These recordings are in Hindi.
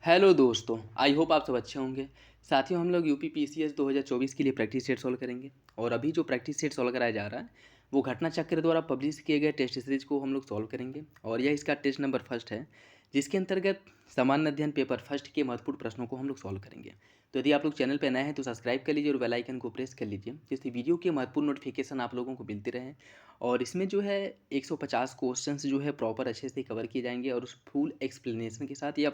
हेलो दोस्तों, आई होप आप सब अच्छे होंगे। साथियों, हम लोग यूपी पीसीएस 2024 के लिए प्रैक्टिस सेट सॉल्व करेंगे। और अभी जो प्रैक्टिस सेट सॉल्व कराया जा रहा है वो घटना चक्र द्वारा पब्लिश किए गए टेस्ट सीरीज को हम लोग सॉल्व करेंगे। और यह इसका टेस्ट नंबर फर्स्ट है, जिसके अंतर्गत सामान्य अध्ययन पेपर फर्स्ट के महत्वपूर्ण प्रश्नों को हम लोग सॉल्व करेंगे। तो यदि आप लोग चैनल पर नए हैं तो सब्सक्राइब कर लीजिए और बेल आइकन को प्रेस कर लीजिए, जिससे वीडियो के महत्वपूर्ण नोटिफिकेशन आप लोगों को मिलते रहें। और इसमें जो है 150 क्वेश्चंस जो है प्रॉपर अच्छे से कवर किए जाएंगे और उस फुल एक्सप्लेनेशन के साथ ये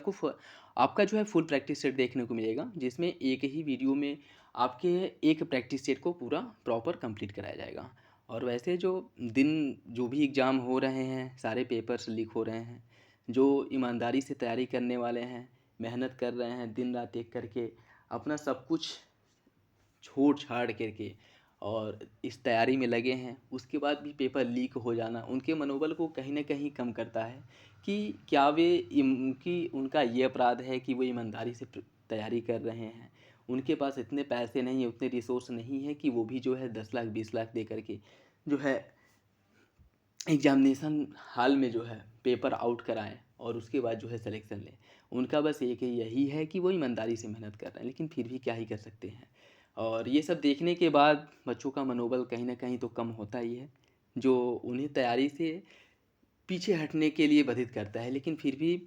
आपका जो है फुल प्रैक्टिस सेट देखने को मिलेगा, जिसमें एक ही वीडियो में आपके एक प्रैक्टिस सेट को पूरा प्रॉपर कंप्लीट कराया जाएगा। और वैसे जो भी एग्ज़ाम हो रहे हैं, सारे पेपर्स लीक हो रहे हैं, जो ईमानदारी से तैयारी करने वाले हैं, मेहनत कर रहे हैं, दिन रात एक करके अपना सब कुछ छोड़ छाड़ करके और इस तैयारी में लगे हैं, उसके बाद भी पेपर लीक हो जाना उनके मनोबल को कहीं ना कहीं कम करता है कि क्या उनका ये अपराध है कि वो ईमानदारी से तैयारी कर रहे हैं। उनके पास इतने पैसे नहीं है, उतने रिसोर्स नहीं है कि वो भी जो है 10 लाख 20 लाख दे करके जो है एग्जामिनेशन हॉल में जो है पेपर आउट कराएं और उसके बाद जो है सिलेक्शन लें। उनका बस एक ही यही है कि वो ईमानदारी से मेहनत कर रहे हैं, लेकिन फिर भी क्या ही कर सकते हैं। और ये सब देखने के बाद बच्चों का मनोबल कहीं ना कहीं तो कम होता ही है, जो उन्हें तैयारी से पीछे हटने के लिए बाधित करता है। लेकिन फिर भी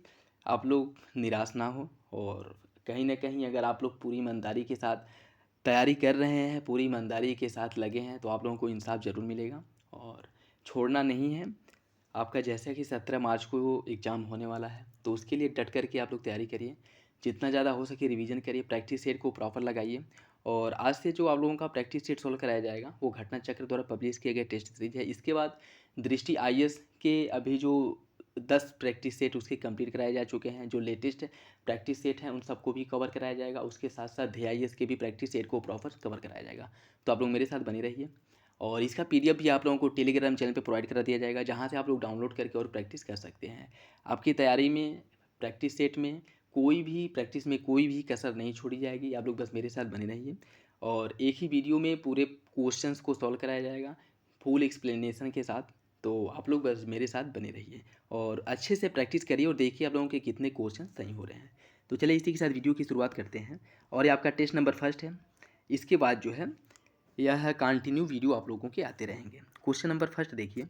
आप लोग निराश ना हो, और कहीं ना कहीं अगर आप लोग पूरी ईमानदारी के साथ तैयारी कर रहे हैं, पूरी ईमानदारी के साथ लगे हैं, तो आप लोगों को इंसाफ ज़रूर मिलेगा। और छोड़ना नहीं है। आपका जैसा कि 17 मार्च को वो एग्ज़ाम होने वाला है, तो उसके लिए डट करके आप लोग तैयारी करिए। जितना ज़्यादा हो सके रिवीजन करिए, प्रैक्टिस सेट को प्रॉपर लगाइए। और आज से जो आप लोगों का प्रैक्टिस सेट सोल्व कराया जाएगा वो घटना चक्र द्वारा पब्लिश किए गए टेस्ट सीरीज है। इसके बाद दृष्टि आईएएस के अभी जो 10 प्रैक्टिस सेट उसके कंप्लीट कराए जा चुके हैं, जो लेटेस्ट प्रैक्टिस सेट हैं उन सबको भी कवर कराया जाएगा। उसके साथ साथ DIS के भी प्रैक्टिस सेट को प्रॉपर कवर कराया जाएगा। तो आप लोग मेरे साथ बने रहिए। और इसका PDF भी आप लोगों को टेलीग्राम चैनल पे प्रोवाइड करा दिया जाएगा, जहाँ से आप लोग डाउनलोड करके और प्रैक्टिस कर सकते हैं। आपकी तैयारी में प्रैक्टिस सेट में कोई भी कसर नहीं छोड़ी जाएगी। आप लोग बस मेरे साथ बने रहिए। और एक ही वीडियो में पूरे क्वेश्चंस को सॉल्व कराया जाएगा फुल एक्सप्लेनेशन के साथ। तो आप लोग बस मेरे साथ बने रहिए और अच्छे से प्रैक्टिस करिए और देखिए आप लोगों के कितने क्वेश्चन सही हो रहे हैं। तो चलिए इसी के साथ वीडियो की शुरुआत करते हैं। और ये आपका टेस्ट नंबर फर्स्ट है। इसके बाद जो है यह कंटिन्यू वीडियो आप लोगों के आते रहेंगे। क्वेश्चन नंबर फर्स्ट देखिए,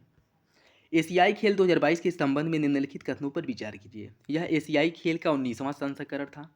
एशियाई खेल 2022 के संबंध में निम्नलिखित कथनों पर विचार कीजिए। यह एशियाई खेल का 19वां संस्करण था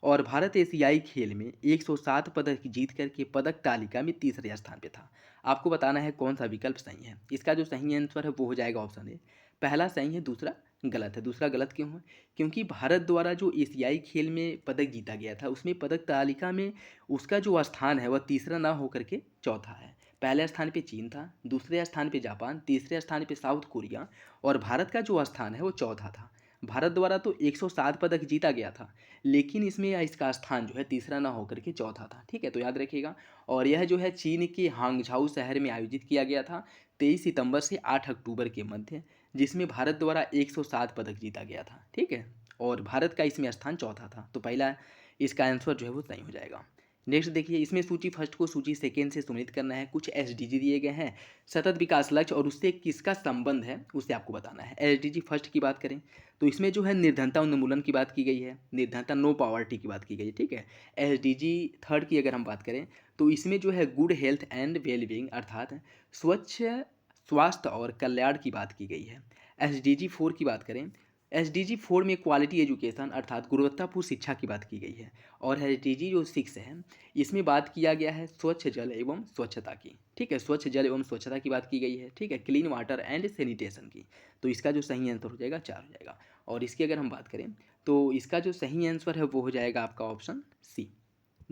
और भारत एशियाई खेल में 107 पदक जीत करके पदक तालिका में तीसरे स्थान पे था। आपको बताना है कौन सा विकल्प सही है। इसका जो सही आंसर है वो हो जाएगा ऑप्शन ए। पहला सही है, दूसरा गलत है। दूसरा गलत क्यों है? क्योंकि भारत द्वारा जो एशियाई खेल में पदक जीता गया था उसमें पदक तालिका में उसका जो स्थान है वह तीसरा ना होकर के चौथा है। पहले स्थान पे चीन था, दूसरे स्थान पे जापान, तीसरे स्थान पे साउथ कोरिया, और भारत का जो स्थान है वो चौथा था। भारत द्वारा तो 107 पदक जीता गया था, लेकिन इसमें इसका स्थान जो है तीसरा ना होकर के चौथा था। ठीक है, तो याद रखिएगा। और यह जो है चीन के हांगझाऊ शहर में आयोजित किया गया था 23 सितंबर से 8 अक्टूबर के मध्य, जिसमें भारत द्वारा 107 पदक जीता गया था। ठीक है, और भारत का इसमें स्थान चौथा था। तो पहला इसका आंसर जो है वो सही हो जाएगा। नेक्स्ट देखिए, इसमें सूची फर्स्ट को सूची सेकेंड से सम्मिलित करना है। कुछ SDG दिए गए हैं, सतत विकास लक्ष्य, और उससे किसका संबंध है उसे आपको बताना है। SDG फर्स्ट की बात करें तो इसमें जो है निर्धनता उन्मूलन की बात की गई है, निर्धनता नो पॉवर्टी की बात की गई है। ठीक है, SDG थर्ड की अगर हम बात करें तो इसमें जो है गुड हेल्थ एंड वेलबींग अर्थात स्वच्छ स्वास्थ्य और कल्याण की बात की गई है। SDG 4 की बात करें, SDG 4 में क्वालिटी एजुकेशन अर्थात गुणवत्तापूर्ण शिक्षा की बात की गई है। और SDG जो 6 है इसमें बात किया गया है स्वच्छ जल एवं स्वच्छता की। ठीक है, स्वच्छ जल एवं स्वच्छता की बात की गई है। ठीक है, क्लीन वाटर एंड सैनिटेशन की। तो इसका जो सही आंसर हो जाएगा 4 हो जाएगा। और इसकी अगर हम बात करें तो इसका जो सही आंसर है वो हो जाएगा आपका ऑप्शन सी,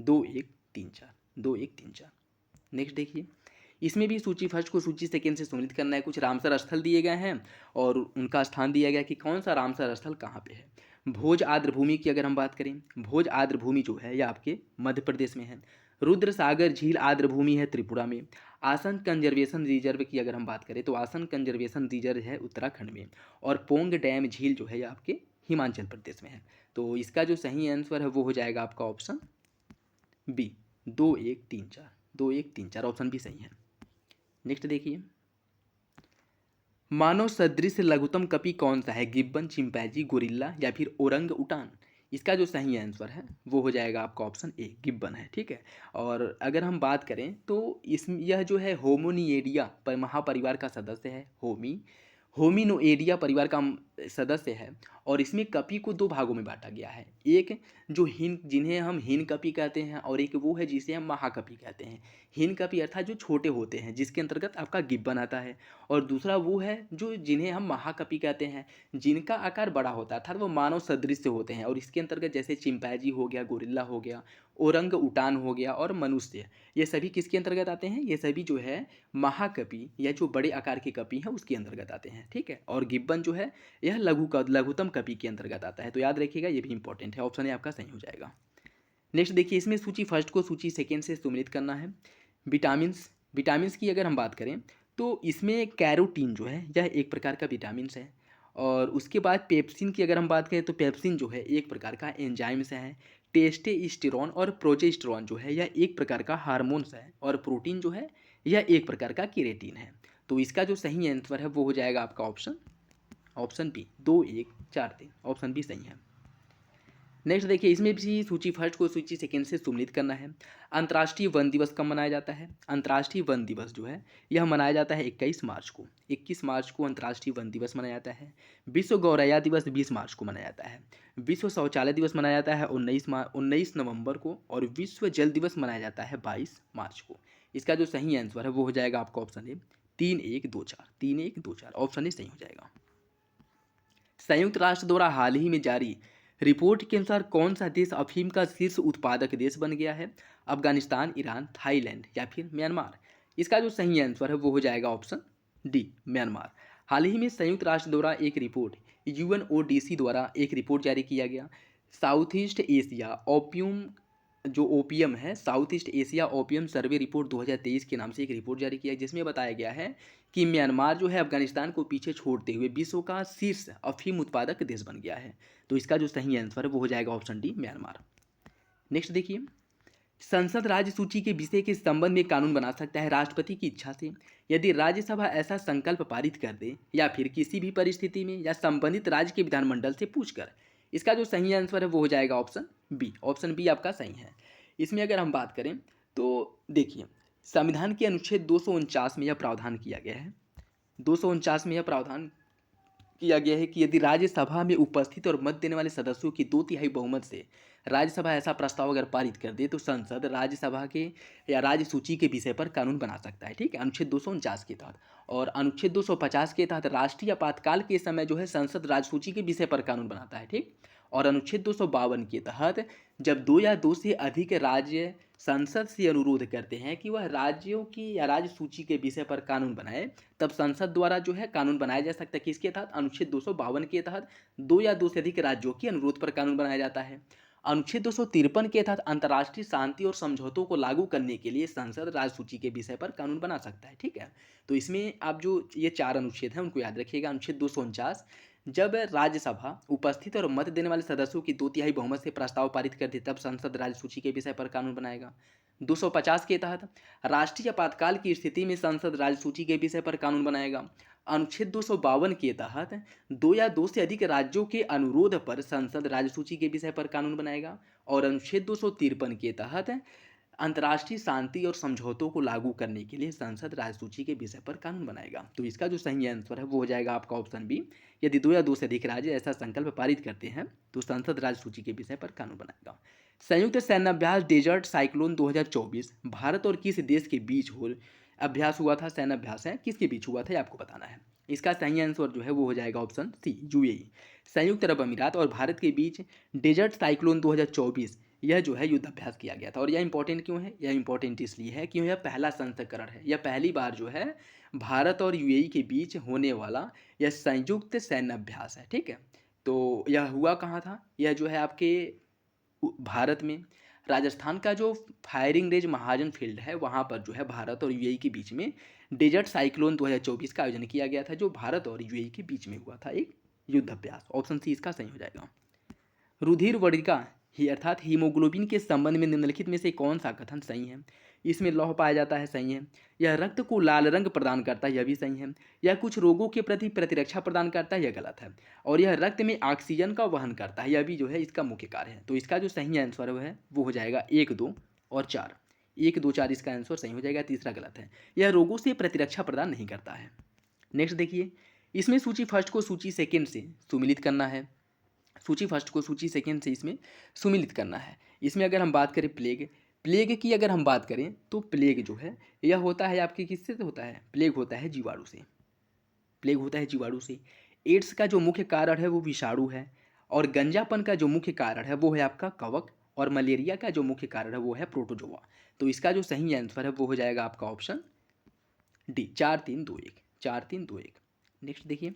2 1 3 4, 2 1 3 4। नेक्स्ट देखिए, इसमें भी सूची फर्स्ट को सूची सेकेंड से सम्मिलित करना है। कुछ रामसर स्थल दिए गए हैं और उनका स्थान दिया गया कि कौन सा रामसर स्थल कहाँ पे है। भोज आर्द्र भूमि की अगर हम बात करें, भोज आर्द्र भूमि जो है यह आपके मध्य प्रदेश में है। रुद्र सागर झील आर्द्र भूमि है त्रिपुरा में। आसन कंजर्वेशन रिजर्व की अगर हम बात करें तो आसन कंजर्वेशन रिजर्व है उत्तराखंड में। और पोंग डैम झील जो है यह आपके हिमाचल प्रदेश में है। तो इसका जो सही आंसर है वो हो जाएगा आपका ऑप्शन बी, 2 1 3 4, 2 1 3 4 ऑप्शन भी सही है। नेक्स्ट देखिए, मानव सदृश लघुत्तम कपि कौन सा है? गिब्बन, चिंपैंजी, गोरिल्ला या फिर ओरंग उटान। इसका जो सही आंसर है वो हो जाएगा आपका ऑप्शन ए, गिब्बन है। ठीक है। और अगर हम बात करें तो यह जो है होमोनिएडिया पर महापरिवार का सदस्य है। होमिनोएडिया परिवार का सदस्य है। और इसमें कपी को दो भागों में बांटा गया है। एक जो जिन्हें हम हिन कपी कहते हैं, और एक वो है जिसे हम महाकपी कहते हैं। हिन कपी अर्थात जो छोटे होते हैं, जिसके अंतर्गत आपका गिब्बन आता है। और दूसरा वो है जो जिन्हें हम महाकपी कहते हैं, जिनका आकार बड़ा होता है, अर्थात वो मानव सदृश होते हैं। और इसके अंतर्गत जैसे चिंपैंजी हो गया, गोरिल्ला हो गया, ओरंग उटान हो गया और मनुष्य, ये सभी किसके अंतर्गत आते हैं? ये सभी जो है महाकपी या जो बड़े आकार के कपी हैं उसके अंतर्गत आते हैं। ठीक है। और गिब्बन जो है यह लघुतम कपी के अंतर्गत आता है। तो याद रखिएगा, ये भी इंपॉर्टेंट है। ऑप्शन ए आपका सही हो जाएगा। नेक्स्ट देखिए, इसमें सूची फर्स्ट को सूची सेकेंड से सम्मिलित करना है। विटामिन्स की अगर हम बात करें तो इसमें कैरोटीन जो है यह एक प्रकार का विटामिन है। और उसके बाद पेप्सिन की अगर हम बात करें तो पेप्सिन जो है एक प्रकार का एंजाइम्स है। टेस्टोस्टेरोन और प्रोजेस्टेरोन जो है यह एक प्रकार का हार्मोन्स है। और प्रोटीन जो है यह एक प्रकार का केरेटिन है। तो इसका जो सही आंसर है वो हो जाएगा आपका ऑप्शन बी, 2 1 4 3। ऑप्शन बी सही है। नेक्स्ट देखिए, इसमें भी सूची फर्स्ट को सूची सेकेंड से सम्मिलित करना है। अंतर्राष्ट्रीय वन दिवस कब मनाया जाता है? अंतर्राष्ट्रीय वन दिवस जो है यह मनाया जाता है 21 मार्च को। 21 मार्च को अंतर्राष्ट्रीय वन दिवस मनाया जाता है। विश्व गौरैया दिवस 20 मार्च को मनाया जाता है। विश्व शौचालय दिवस मनाया जाता है 19 नवंबर को। और विश्व जल दिवस मनाया जाता है 22 मार्च को। इसका जो सही आंसर है वो हो जाएगा आपका ऑप्शन ए, 3 1 2 4। 3 1 2 4। ऑप्शन ए सही हो जाएगा। संयुक्त राष्ट्र द्वारा हाल ही में जारी रिपोर्ट के अनुसार कौन सा देश अफीम का शीर्ष उत्पादक देश बन गया है? अफगानिस्तान, ईरान, थाईलैंड या फिर म्यांमार? इसका जो सही आंसर है वो हो जाएगा ऑप्शन डी, म्यांमार। हाल ही में संयुक्त राष्ट्र द्वारा एक रिपोर्ट, यूएनओडीसी द्वारा एक रिपोर्ट जारी किया गया। साउथ ईस्ट एशिया ओपियम है, south east Asia opium survey report 2023 के नाम से एक रिपोर्ट जारी किया है, जिसमें बताया गया है कि म्यांमार जो है अफगानिस्तान को पीछे छोड़ते हुए विश्व का शीर्ष अफीम उत्पादक देश बन गया है। तो इसका जो सही आंसर है वो हो जाएगा ऑप्शन डी, म्यांमार। नेक्स्ट देखिए, संसद राज्य सूची के विषय के संबंध में कानून बना सकता है राष्ट्रपति की इच्छा से, यदि राज्यसभा ऐसा संकल्प पारित कर दे या फिर किसी भी परिस्थिति में या संबंधित राज्य के विधानमंडल से पूछकर। इसका जो सही आंसर है वो हो जाएगा ऑप्शन बी। ऑप्शन बी आपका सही है। इसमें अगर हम बात करें तो देखिए, संविधान के अनुच्छेद 249 में यह प्रावधान किया गया है। 249 में यह प्रावधान किया गया है कि यदि राज्यसभा में उपस्थित और मत देने वाले सदस्यों की 2/3 बहुमत से राज्यसभा ऐसा प्रस्ताव अगर पारित कर दे तो संसद राज्यसभा के या राज्य सूची के विषय पर कानून बना सकता है। ठीक है, अनुच्छेद 249 के तहत। और अनुच्छेद 250 के तहत राष्ट्रीय आपातकाल के समय जो है संसद राज्य सूची के विषय पर कानून बनाता है। ठीक। और अनुच्छेद 252 के तहत जब 2 या 2 से अधिक राज्य संसद से अनुरोध करते हैं कि वह राज्यों की या राज्य सूची के विषय पर कानून बनाए, तब संसद द्वारा जो है कानून बनाया जा सकता है। किसके तहत? अनुच्छेद 252 के तहत 2 या 2 से अधिक राज्यों के अनुरोध पर कानून बनाया जाता है। अनुच्छेद 253 के तहत अंतर्राष्ट्रीय शांति और समझौतों को लागू करने के लिए संसद राज्य सूची के विषय पर कानून बना सकता है। ठीक है, तो इसमें आप जो ये 4 अनुच्छेद हैं उनको याद रखिएगा। अनुच्छेद 249, जब राज्यसभा उपस्थित और मत देने वाले सदस्यों की 2/3 बहुमत से प्रस्ताव पारित कर दे तब संसद राज्य सूची के विषय पर कानून बनाएगा। 250 के तहत राष्ट्रीय आपातकाल की स्थिति में संसद राज्य सूची के विषय पर कानून बनाएगा। अनुच्छेद 252 के तहत 2 या 2 से अधिक राज्यों के अनुरोध पर संसद राज्य सूची के विषय पर कानून बनाएगा। और अनुच्छेद 253 के तहत अंतर्राष्ट्रीय शांति और समझौतों को लागू करने के लिए संसद राज्य सूची के विषय पर कानून बनाएगा। तो इसका जो सही आंसर है वो हो जाएगा आपका ऑप्शन बी। यदि 2 या 2 से अधिक राज्य ऐसा संकल्प पारित करते हैं तो संसद राज्य सूची के विषय पर कानून बनाएगा। संयुक्त सैन्याभ्यास डेजर्ट साइक्लोन 2024 भारत और किस देश के बीच अभ्यास हुआ था? सैन्याभ्यास है, किसके बीच हुआ था ये आपको बताना है। इसका सही आंसर जो है वो हो जाएगा ऑप्शन सी, यूएई, संयुक्त अरब अमीरात और भारत के बीच डेजर्ट साइक्लोन 2024 यह जो है युद्ध अभ्यास किया गया था। और यह इंपॉर्टेंट क्यों है? यह इंपॉर्टेंट इसलिए है कि यह पहला संस्करण है, यह पहली बार जो है भारत और यूएई के बीच होने वाला यह संयुक्त सैन्य अभ्यास है। ठीक है, तो यह हुआ कहाँ था? यह जो है आपके भारत में राजस्थान का जो फायरिंग रेंज महाजन फील्ड है वहाँ पर जो है भारत और यूएई के बीच में डेजर्ट साइक्लोन 2024 का आयोजन किया गया था, जो भारत और यूएई के बीच में हुआ था एक युद्ध अभ्यास। ऑप्शन सी इसका सही हो जाएगा। रुधिर वर्णिका ही अर्थात हीमोग्लोबिन के संबंध में निम्नलिखित में से कौन सा कथन सही है? इसमें लौह पाया जाता है, सही है। यह रक्त को लाल रंग प्रदान करता है, यह भी सही है। यह कुछ रोगों के प्रति प्रतिरक्षा प्रदान करता है, यह गलत है। और यह रक्त में ऑक्सीजन का वहन करता है, यह भी जो है इसका मुख्य कार्य है। तो इसका जो सही आंसर है वो हो जाएगा 1, 2 और 4। 1, 2, 4 इसका आंसर सही हो जाएगा, तीसरा गलत है। यह रोगों से प्रतिरक्षा प्रदान नहीं करता है। नेक्स्ट देखिए, इसमें सूची फर्स्ट को सूची सेकेंड से सुमिलित करना है। सूची फर्स्ट को सूची सेकेंड से इसमें सुमिलित करना है। इसमें अगर हम बात करें प्लेग की अगर हम बात करें तो प्लेग जो है यह होता है आपके किससे होता है? प्लेग होता है जीवाणु से। प्लेग होता है जीवाणु से। एड्स का जो मुख्य कारण है वो विषाणु है। और गंजापन का जो मुख्य कारण है वो है आपका कवक। और मलेरिया का जो मुख्य कारण है वो है प्रोटोजोआ। तो इसका जो सही आंसर है वो हो जाएगा आपका ऑप्शन डी, 4, 3, 2, 1। 4, 3, 2, 1। नेक्स्ट देखिए,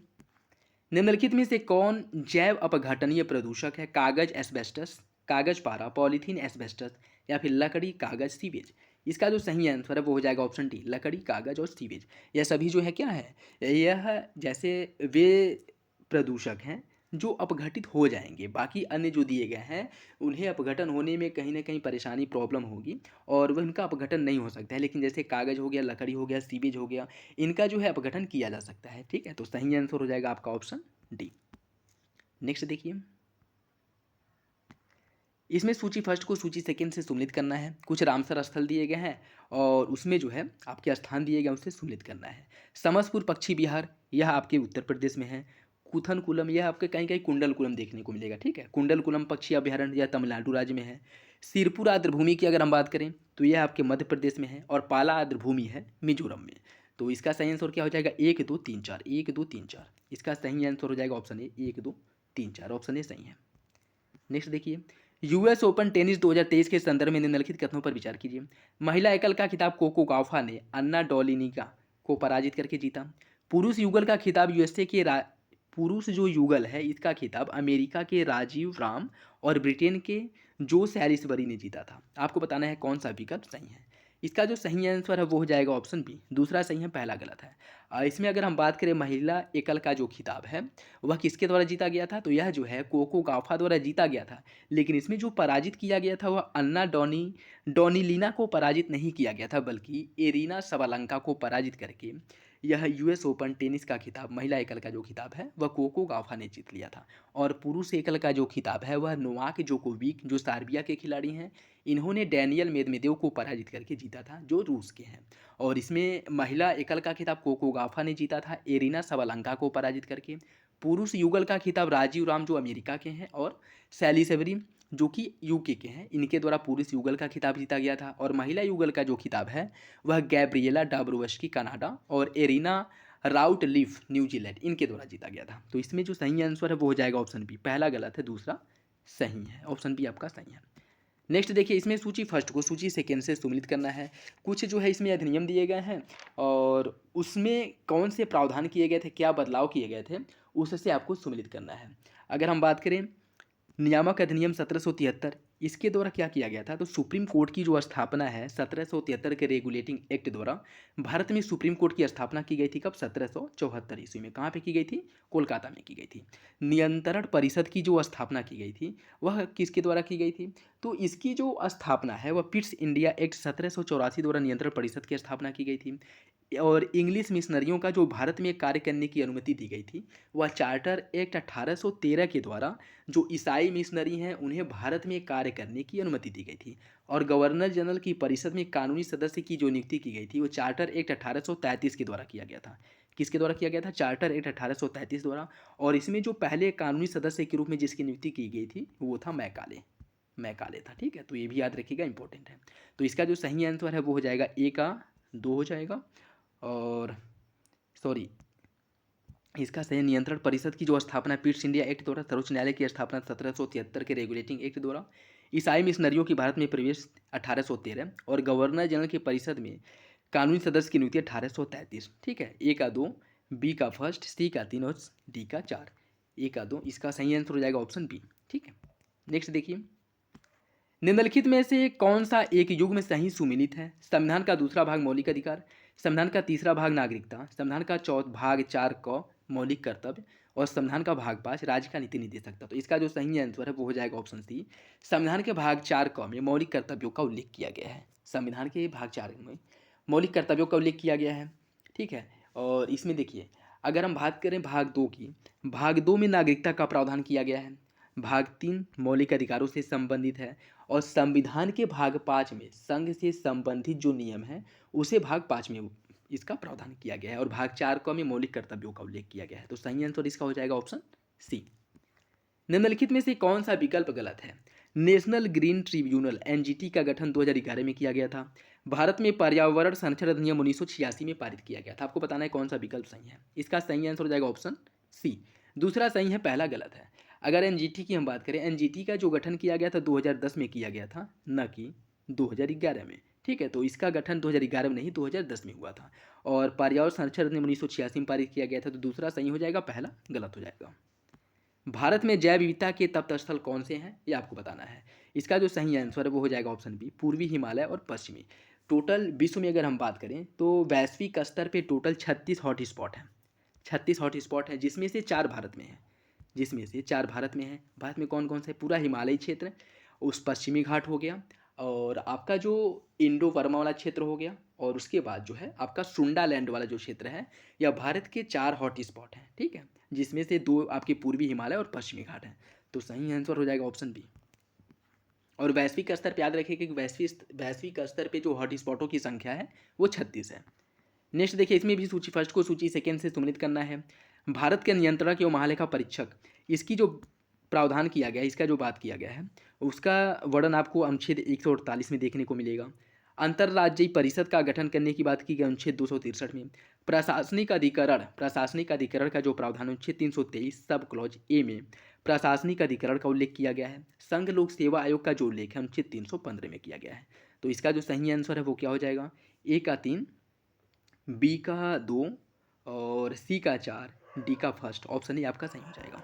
निम्नलिखित में से कौन जैव अपघटनीय प्रदूषक है? कागज एस्बेस्टस, कागज पारा, पॉलीथीन एस्बेस्टस या फिर लकड़ी कागज सीवेज। इसका जो सही आंसर है वो हो जाएगा ऑप्शन डी, लकड़ी कागज और सीवेज। यह सभी जो है क्या है, यह जैसे वे प्रदूषक हैं जो अपघटित हो जाएंगे। बाकी अन्य जो दिए गए हैं उन्हें अपघटन होने में कहीं ना कहीं परेशानी प्रॉब्लम होगी और वह उनका अपघटन नहीं हो सकता है। लेकिन जैसे कागज हो गया, लकड़ी हो गया, सीवेज हो गया, इनका जो है अपघटन किया जा सकता है। ठीक है, तो सही आंसर हो जाएगा आपका ऑप्शन डी। नेक्स्ट देखिए, इसमें सूची फर्स्ट को सूची सेकंड से सुमिलित करना है। कुछ रामसर स्थल दिए गए हैं और उसमें जो है आपके स्थान दिए गए उससे सुमिलित करना है। समसपुर पक्षी विहार यह आपके उत्तर प्रदेश में है। कुथनकुलम यह आपके कहीं कहीं कुंडलकुलम देखने को मिलेगा। ठीक है, कुंडलकुलम पक्षी अभ्यारण्य यह तमिलनाडु राज्य में है। सिरपुर आर्द्रभूमि की अगर हम बात करें तो यह आपके मध्य प्रदेश में है। और पाला आर्द्रभूमि है मिजोरम में। तो इसका सही आंसर क्या हो जाएगा? 1, 2, 3, 4। 1, 2, 3, 4 इसका सही आंसर हो जाएगा ऑप्शन ए, 1, 2, 3, 4 ऑप्शन ए सही है। नेक्स्ट देखिए, यूएस ओपन टेनिस 2023 के संदर्भ में निम्नलिखित कथनों पर विचार कीजिए। महिला एकल का खिताब कोको गाउफा ने अन्ना डोलिनिका को पराजित करके जीता। पुरुष युगल का खिताब यूएसए के पुरुष जो युगल है इसका खिताब अमेरिका के राजीव राम और ब्रिटेन के जो सैलिसबरी ने जीता था। आपको बताना है कौन सा विकल्प सही है। इसका जो सही आंसर है वो हो जाएगा ऑप्शन बी, दूसरा सही है, पहला गलत है। इसमें अगर हम बात करें महिला एकल का जो खिताब है वह किसके द्वारा जीता गया था? तो यह जो है कोको गाफा द्वारा जीता गया था। लेकिन इसमें जो पराजित किया गया था वह अन्ना डोनिलीना को पराजित नहीं किया गया था, बल्कि एरिना सबालंका को पराजित करके यह यूएस ओपन टेनिस का खिताब, महिला एकल का जो खिताब है वह कोको गाफा ने जीत लिया था। और पुरुष एकल का जो खिताब है वह नोवाक जोकोविक जो सर्बिया के खिलाड़ी हैं इन्होंने डैनियल मेदवेदेव को पराजित करके जीता था जो रूस के हैं। और इसमें महिला एकल का खिताब कोको गाफा ने जीता था एरिना सबालंका को पराजित करके। पुरुष युगल का खिताब राजीव राम जो अमेरिका के हैं और सैलिसबरी जो कि यूके के हैं इनके द्वारा पुरुष युगल का खिताब जीता गया था। और महिला युगल का जो खिताब है वह गैब्रिएला डाब्रोवस्की कनाडा और एरिना राउटलिफ न्यूजीलैंड इनके द्वारा जीता गया था। तो इसमें जो सही आंसर है वो हो जाएगा ऑप्शन बी, पहला गलत है, दूसरा सही है। ऑप्शन बी आपका सही है। नेक्स्ट देखिए, इसमें सूची फर्स्ट को सूची सेकेंड से सुमिलित करना है। कुछ जो है इसमें अधिनियम दिए गए हैं और उसमें कौन से प्रावधान किए गए थे, क्या बदलाव किए गए थे, उससे आपको सुमिलित करना है। अगर हम बात करें नियामक अधिनियम 1773 इसके द्वारा क्या किया गया था? तो सुप्रीम कोर्ट की जो स्थापना है 1773 के रेगुलेटिंग एक्ट द्वारा भारत में सुप्रीम कोर्ट की स्थापना की गई थी। कब? 1774 ईस्वी में। कहाँ पे की गई थी? कोलकाता में की गई थी। नियंत्रण परिषद की जो स्थापना की गई थी वह किसके द्वारा की गई थी? तो इसकी जो स्थापना है वह पिट्स इंडिया एक्ट 1784 द्वारा नियंत्रण परिषद की स्थापना की गई थी। और इंग्लिश मिशनरियों का जो भारत में कार्य करने की अनुमति दी गई थी वह चार्टर एक्ट 1813 के द्वारा जो ईसाई मिशनरी हैं उन्हें भारत में कार्य करने की अनुमति दी गई थी। और गवर्नर जनरल की परिषद में कानूनी सदस्य की जो नियुक्ति की गई थी वो चार्टर एक्ट 1833 के द्वारा किया गया था। किसके द्वारा किया गया था? चार्टर एक्ट 1833 द्वारा। और इसमें जो पहले कानूनी सदस्य के रूप में जिसकी नियुक्ति की गई थी वो था मैकाले था। ठीक है, तो ये भी याद रखिएगा, इंपॉर्टेंट है। तो इसका जो सही आंसर है वो हो जाएगा ए का 2 हो जाएगा। और सॉरी, इसका सही नियंत्रण परिषद की जो स्थापना पिट्स इंडिया एक्ट द्वारा, सर्वोच्च न्यायालय की स्थापना 1773 के रेगुलेटिंग एक्ट द्वारा, ईसाई मिशनरियों की भारत में प्रवेश 1813 और गवर्नर जनरल की परिषद में कानूनी सदस्य की नियुक्ति 1833। ठीक है, ए का 2, बी का फर्स्ट, सी का 3 और डी का 4। ए का 2 इसका सही आंसर हो जाएगा ऑप्शन बी। ठीक है, नेक्स्ट देखिए, निम्नलिखित में से कौन सा एक युग में सही सुमिलित है? संविधान का दूसरा भाग मौलिक अधिकार, संविधान का तीसरा भाग नागरिकता, संविधान का चौथा भाग 4 क मौलिक कर्तव्य और संविधान का भाग 5 राज्य का नीति नहीं दे सकता। तो इसका जो सही आंसर है वो हो जाएगा ऑप्शन सी। संविधान के भाग 4 क में मौलिक कर्तव्यों का उल्लेख किया गया है। संविधान के भाग 4 में मौलिक कर्तव्यों का उल्लेख किया गया है, ठीक है। और इसमें देखिए, अगर हम बात करें भाग 2 की, भाग 2 में नागरिकता का प्रावधान किया गया है, भाग 3 मौलिक अधिकारों से संबंधित है, और संविधान के भाग 5 में संघ से संबंधित जो नियम है उसे भाग 5 में इसका प्रावधान किया गया है, और भाग 4 क में मौलिक कर्तव्यों का उल्लेख किया गया है। तो सही आंसर इसका हो जाएगा ऑप्शन सी। निम्नलिखित में से कौन सा विकल्प गलत है? नेशनल ग्रीन ट्रिब्यूनल एनजीटी का गठन 2011 में किया गया था। भारत में पर्यावरण संरक्षण अधिनियम 1986 में पारित किया गया था। आपको बताना है कौन सा विकल्प सही है। इसका सही आंसर हो जाएगा ऑप्शन सी। दूसरा सही है, पहला गलत है। अगर एनजीटी की हम बात करें, एनजीटी का जो गठन किया गया था 2010 में किया गया था, न कि 2011 में, ठीक है। तो इसका गठन 2011 में नहीं 2010 में हुआ था, और पर्यावरण संरक्षण अधिनियम 1986 में पारित किया गया था। तो दूसरा सही हो जाएगा, पहला गलत हो जाएगा। भारत में जैव विविधता के तप्त स्थल कौन से हैं, ये आपको बताना है। इसका जो सही आंसर है वो हो जाएगा ऑप्शन बी, पूर्वी हिमालय और पश्चिमी। टोटल विश्व में अगर हम बात करें तो वैश्विक स्तर पे टोटल 36 हॉट स्पॉट हैं। 36 हॉट स्पॉट हैं, जिसमें से 4 भारत में हैं। भारत में कौन कौन से? पूरा हिमालयी क्षेत्र, उस पश्चिमी घाट हो गया, और आपका जो इंडो वर्मा वाला क्षेत्र हो गया, और उसके बाद जो है आपका सुंडा लैंड वाला जो क्षेत्र है, यह भारत के 4 हॉट स्पॉट हैं, ठीक है, जिसमें से 2 आपके पूर्वी हिमालय और पश्चिमी घाट हैं। तो सही आंसर हो जाएगा ऑप्शन बी। और वैश्विक स्तर पर याद रखिए कि वैश्विक स्तर पे जो हॉट स्पॉटों की संख्या है वो 36 है। नेक्स्ट देखिए, इसमें भी सूची फर्स्ट को सूची सेकेंड से सम्मिलित करना है। भारत के नियंत्रक एवं महालेखा परीक्षक, इसकी जो प्रावधान किया गया है, इसका जो बात किया गया है, उसका वर्णन आपको अनुच्छेद 148 में देखने को मिलेगा। अंतर्राज्यीय परिषद का गठन करने की बात की गई अनुच्छेद 263 में। प्रशासनिक अधिकरण का जो प्रावधान अनुच्छेद 323 सब क्लॉज ए में प्रशासनिक अधिकरण का उल्लेख किया गया है। संघ लोक सेवा आयोग का जो उल्लेख है अनुच्छेद 315 में किया गया है। तो इसका जो सही आंसर है वो क्या हो जाएगा? ए का 3, बी का 2 और सी का 4, डी का फर्स्ट। ऑप्शन ही आपका सही हो जाएगा।